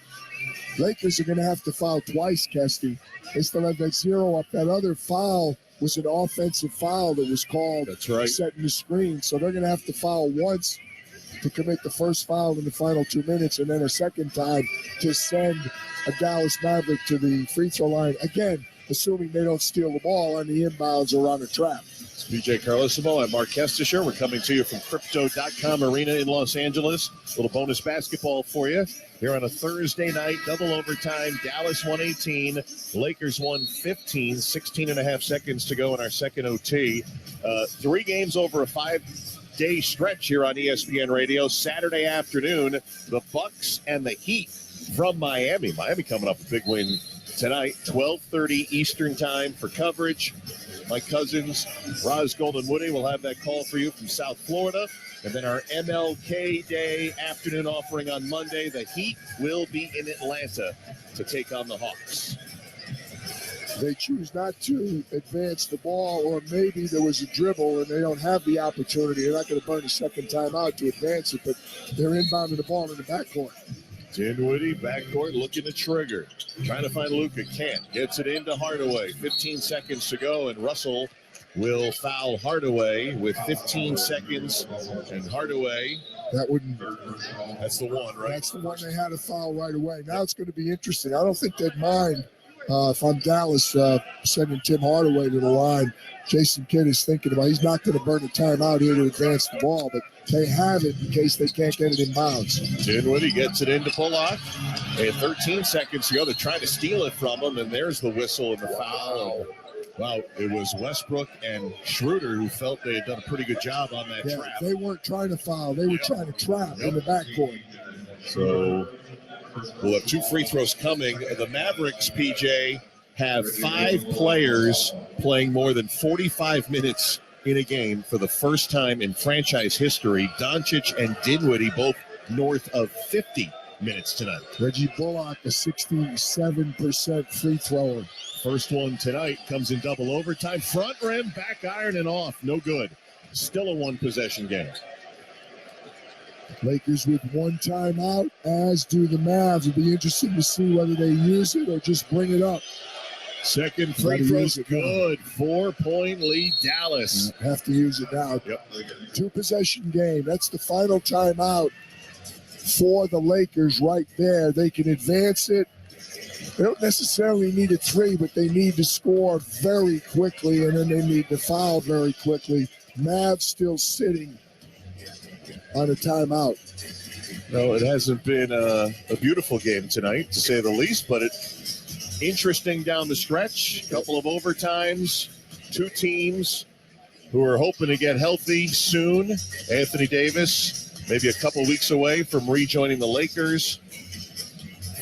Lakers are going to have to foul twice, Kesty. They still have that 0 up. That other foul was an offensive foul that was called. That's right. Setting the screen. So they're going to have to foul once to commit the first foul in the final 2 minutes, and then a second time to send a Dallas Maverick to the free throw line. Again, assuming they don't steal the ball on the inbounds or on a trap. It's PJ Carlosimo. I'm Mark Kestisher. We're coming to you from Crypto.com Arena in Los Angeles. A little bonus basketball for you here on a Thursday night, double overtime. Dallas 118, Lakers 115, 16 and a half seconds to go in our second OT. 3 games over a 5-day stretch here on ESPN Radio. Saturday afternoon, the Bucks and the Heat from Miami. Miami coming up a big win tonight, 12:30 Eastern time for coverage. My cousins, Roz Golden Woody, will have that call for you from South Florida. And then our MLK Day afternoon offering on Monday. The Heat will be in Atlanta to take on the Hawks. They choose not to advance the ball, or maybe there was a dribble and they don't have the opportunity. They're not going to burn a second time out to advance it, but they're inbounding the ball in the backcourt. Dinwiddie, backcourt, looking to trigger. Trying to find Luka. Can't. Gets it into Hardaway. 15 seconds to go, and Russell will foul Hardaway with 15 seconds. And Hardaway, that's the one, right? That's the one they had to foul right away. Now it's going to be interesting. I don't think they'd mind if I'm Dallas sending Tim Hardaway to the line. Jason Kidd is thinking about, he's not going to burn a timeout here to advance the ball, but they have it in case they can't get it in bounds. Dinwiddie gets it into Bullock. And 13 seconds to go. They're trying to steal it from him, and there's the whistle and the foul. Wow, it was Westbrook and Schroeder who felt they had done a pretty good job on that trap. They weren't trying to foul. They were trying to trap in the backcourt. So we'll have 2 free throws coming. The Mavericks, PJ, have 5 players playing more than 45 minutes in a game for the first time in franchise history. Doncic and Dinwiddie both north of 50 minutes tonight. Reggie Bullock, a 67% free thrower. First one tonight comes in double overtime. Front rim, back iron, and off. No good. Still a one-possession game. Lakers with 1 timeout, as do the Mavs. It'll be interesting to see whether they use it or just bring it up. Second free throw's good. 4-point lead, Dallas. Have to use it now. Yep. 2-possession game. That's the final timeout for the Lakers right there. They can advance it. They don't necessarily need a 3, but they need to score very quickly, and then they need to foul very quickly. Mavs still sitting on a timeout. No, it hasn't been a beautiful game tonight, to say the least, but it's interesting down the stretch. A couple of overtimes, 2 teams who are hoping to get healthy soon. Anthony Davis maybe a couple weeks away from rejoining the Lakers.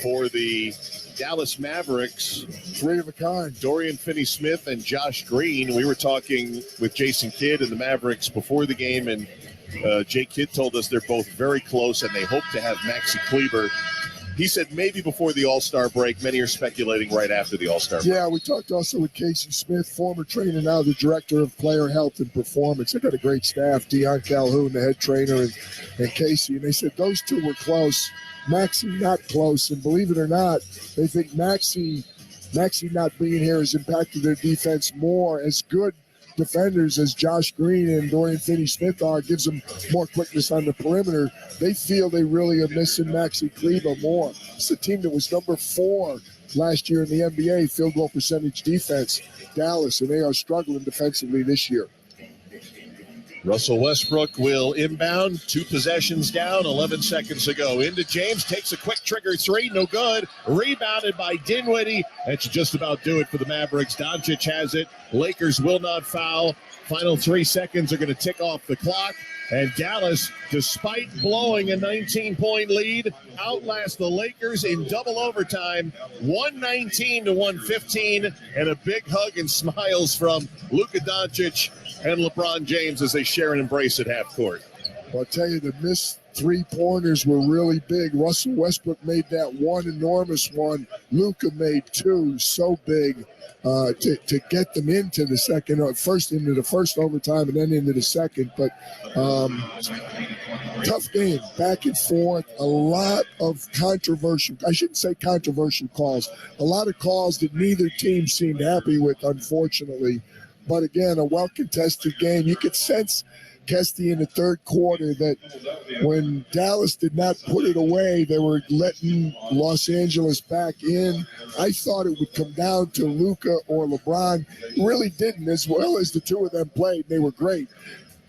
For the Dallas Mavericks, 3 of a kind. Dorian Finney-Smith and Josh Green. We were talking with Jason Kidd and the Mavericks before the game, and Jay Kidd told us they're both very close, and they hope to have Maxi Kleber. He said maybe before the All-Star break. Many are speculating right after the All-Star break. Yeah, we talked also with Casey Smith, former trainer, now the director of player health and performance. They've got a great staff, Deion Calhoun, the head trainer, and Casey. And they said those two were close. Maxi not close. And believe it or not, they think Maxi not being here has impacted their defense more. As good defenders as Josh Green and Dorian Finney-Smith are, gives them more quickness on the perimeter. They feel they really are missing Maxi Kleber more. It's a team that was number 4 last year in the NBA field goal percentage defense, Dallas, and they are struggling defensively this year. Russell Westbrook will inbound, 2 possessions down, 11 seconds to go. Into James, takes a quick trigger 3, no good. Rebounded by Dinwiddie. That should just about do it for the Mavericks. Doncic has it. Lakers will not foul. Final 3 seconds are going to tick off the clock. And Dallas, despite blowing a 19-point lead, outlasts the Lakers in double overtime, 119-115, and a big hug and smiles from Luka Doncic and LeBron James as they share an embrace at half court. Well, I'll tell you, the missed 3-pointers were really big. Russell Westbrook made that one enormous one. Luka made 2 so big to get them into the second, first into the first overtime and then into the second. But tough game, back and forth, a lot of controversial, I shouldn't say controversial calls, a lot of calls that neither team seemed happy with, unfortunately. But again, a well-contested game. You could sense, Kesty, in the third quarter that when Dallas did not put it away, they were letting Los Angeles back in. I thought it would come down to Luka or LeBron. It really didn't. As well as the two of them played, they were great.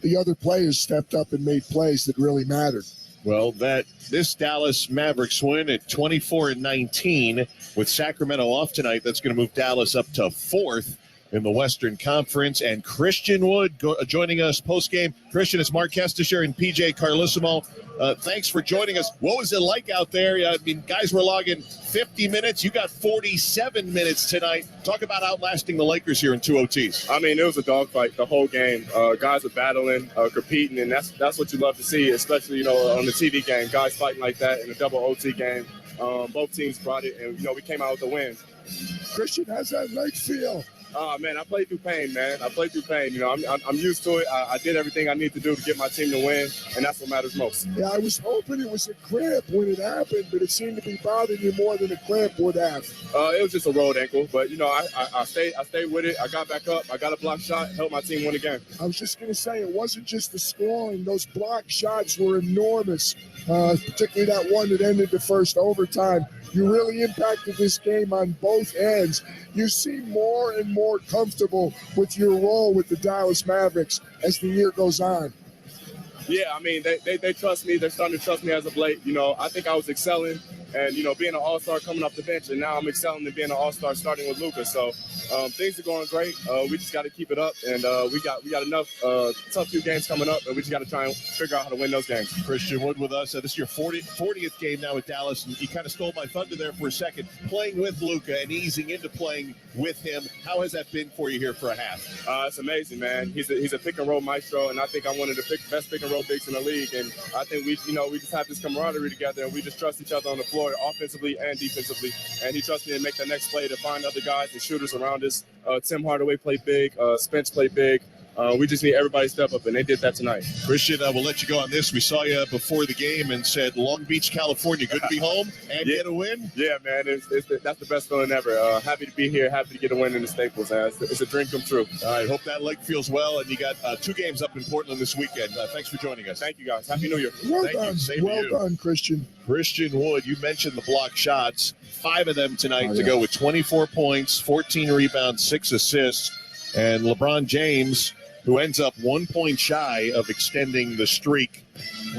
The other players stepped up and made plays that really mattered. Well, this Dallas Mavericks win at 24-19 with Sacramento off tonight. That's going to move Dallas up to 4th in the Western Conference. And Christian Wood joining us post-game. Christian, it's Mark Kestisher and PJ Carlissimo. Thanks for joining us. What was it like out there? I mean, guys were logging 50 minutes. You got 47 minutes tonight. Talk about outlasting the Lakers here in 2 OTs. I mean, it was a dogfight the whole game. Guys were battling, competing, and that's what you love to see, especially, on the TV game. Guys fighting like that in a double OT game. Both teams brought it, and, we came out with the win. Christian, how's that leg feel? Man, I played through pain, man. I'm used to it. I did everything I need to do to get my team to win, and that's what matters most. Yeah, I was hoping it was a cramp when it happened, but it seemed to be bothering you more than a cramp would have. It was just a rolled ankle, but, I stayed with it. I got back up. I got a block shot, helped my team win the game. I was just going to say, it wasn't just the scoring. Those block shots were enormous, particularly that one that ended the first overtime. You really impacted this game on both ends. You seem more and more comfortable with your role with the Dallas Mavericks as the year goes on. Yeah, I mean, they trust me. They're starting to trust me as of late. I think I was excelling and, being an all-star coming off the bench, and now I'm excelling and being an all-star starting with Luka. So things are going great. We just got to keep it up, and we got enough tough few games coming up, and we just got to try and figure out how to win those games. Christian Wood with us. This is your 40th game now with Dallas, and you kind of stole my thunder there for a second. Playing with Luka and easing into playing with him, how has that been for you here for a half? It's amazing, man. He's a pick-and-roll maestro, and I think I'm one of the best pick-and-roll bigs in the league, and I think we just have this camaraderie together, and we just trust each other on the floor, offensively and defensively, and he trusts me to make the next play to find other guys and shooters around us. Tim Hardaway played big, Spence played big. We just need everybody to step up, and they did that tonight. Christian, we'll let you go on this. We saw you before the game and said Long Beach, California, good to be home and get a win? Yeah, man, that's the best feeling ever. Happy to be here, happy to get a win in the Staples. It's a dream come true. All right, hope that leg feels well, and you got 2 games up in Portland this weekend. Thanks for joining us. Thank you, guys. Happy New Year. Well done, Christian. Christian Wood, you mentioned the block shots. 5 of them tonight to go with 24 points, 14 rebounds, 6 assists. And LeBron James, who ends up 1 point shy of extending the streak.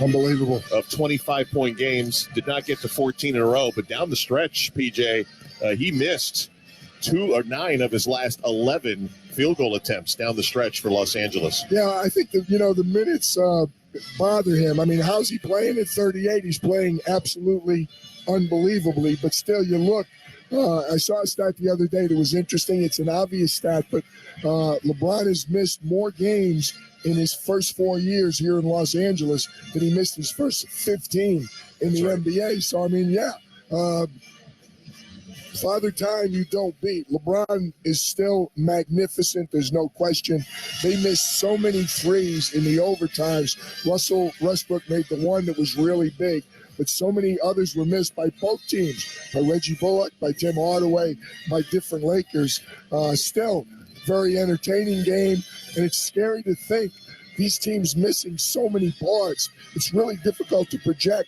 Unbelievable. Of 25-point games. Did not get to 14 in a row, but down the stretch, PJ, he missed 2 or 9 of his last 11 field goal attempts down the stretch for Los Angeles. Yeah, I think that, the minutes bother him. I mean, how's he playing at 38? He's playing absolutely unbelievably, but still you look. I saw a stat the other day that was interesting. It's an obvious stat, but LeBron has missed more games in his first 4 years here in Los Angeles than he missed his first 15 in the NBA. So, I mean, Father Time you don't beat. LeBron is still magnificent. There's no question. They missed so many threes in the overtimes. Russell Westbrook made the one that was really big, but so many others were missed by both teams, by Reggie Bullock, by Tim Hardaway, by different Lakers. Still, very entertaining game, and it's scary to think these teams missing so many parts. It's really difficult to project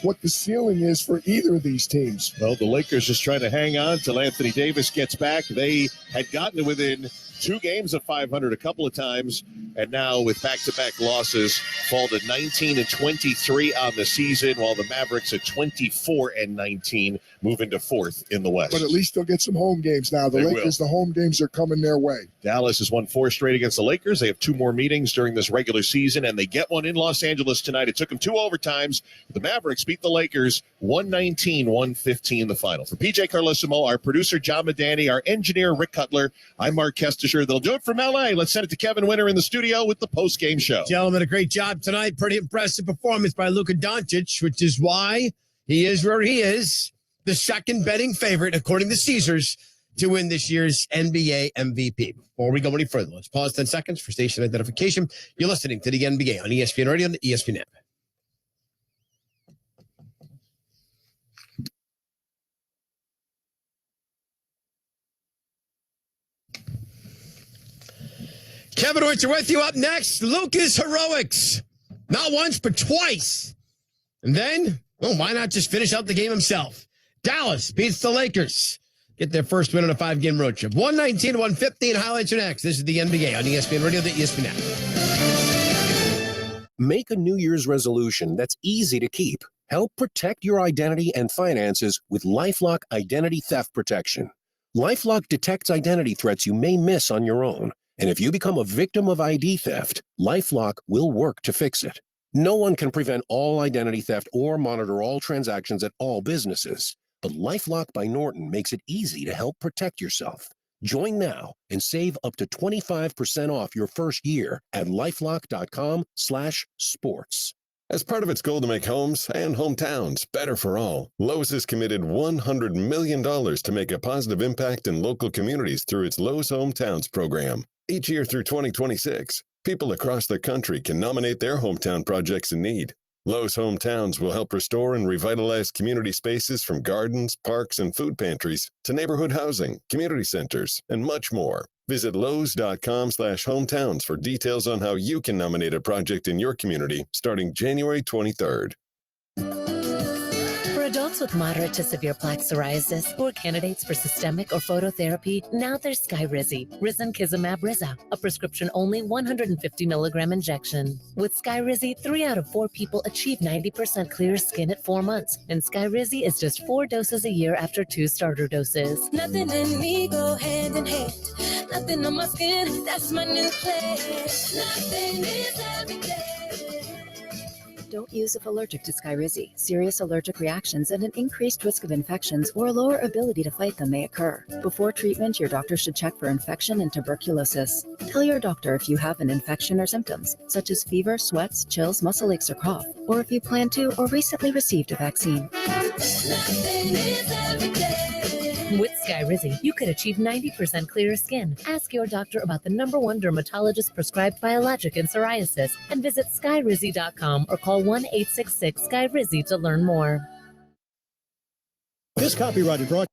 what the ceiling is for either of these teams. Well, the Lakers just trying to hang on till Anthony Davis gets back. They had gotten within 2 games of 500 a couple of times, and now with back-to-back losses, fall to 19-23 on the season, while the Mavericks at 24-19 move into 4th in the West. But at least they'll get some home games now. The Lakers, the home games are coming their way. Dallas has won 4 straight against the Lakers. They have 2 more meetings during this regular season, and they get one in Los Angeles tonight. It took them 2 overtimes. The Mavericks beat the Lakers 119-115 the final. For PJ Carlissimo, our producer John Madani, our engineer Rick Cutler, I'm Mark Kestecher. They'll do it from L.A. Let's send it to Kevin Winter in the studio with the post-game show. Gentlemen, a great job tonight. Pretty impressive performance by Luka Doncic, which is why he is where he is, the second betting favorite, according to Caesars, to win this year's NBA MVP. Before we go any further, let's pause 10 seconds for station identification. You're listening to the NBA on ESPN Radio and the ESPN app. Kevin Winter with you. Up next, Luka's heroics. Not once, but twice. And then, well, why not just finish out the game himself? Dallas beats the Lakers. Get their first win on a 5-game road trip. 119-115. Highlights are next. This is the NBA on ESPN Radio, the ESPN app. Make a New Year's resolution that's easy to keep. Help protect your identity and finances with LifeLock Identity Theft Protection. LifeLock detects identity threats you may miss on your own. And if you become a victim of ID theft, LifeLock will work to fix it. No one can prevent all identity theft or monitor all transactions at all businesses. But LifeLock by Norton makes it easy to help protect yourself. Join now and save up to 25% off your first year at LifeLock.com/sports. As part of its goal to make homes and hometowns better for all, Lowe's has committed $100 million to make a positive impact in local communities through its Lowe's Hometowns program. Each year through 2026, people across the country can nominate their hometown projects in need. Lowe's Hometowns will help restore and revitalize community spaces from gardens, parks, and food pantries to neighborhood housing, community centers, and much more. Visit Lowe's.com/hometowns for details on how you can nominate a project in your community starting January 23rd. For adults with moderate to severe plaque psoriasis or candidates for systemic or phototherapy, now there's Skyrizi, Risankizumab Riza, a prescription-only 150 milligram injection. With Skyrizi, 3 out of 4 people achieve 90% clear skin at 4 months, and Skyrizi is just 4 doses a year after 2 starter doses. Nothing in me go hand in hand. Nothing on my skin, that's my new plan. Nothing is every day. Don't use if allergic to Skyrizi. Serious allergic reactions and an increased risk of infections or lower ability to fight them may occur. Before treatment, your doctor should check for infection and tuberculosis. Tell your doctor if you have an infection or symptoms, such as fever, sweats, chills, muscle aches, or cough, or if you plan to or recently received a vaccine. Nothing is every day. With Skyrizi, you could achieve 90% clearer skin. Ask your doctor about the #1 dermatologist prescribed biologic in psoriasis and visit Skyrizi.com or call 1-866-SKYRIZI to learn more. This copyrighted broadcast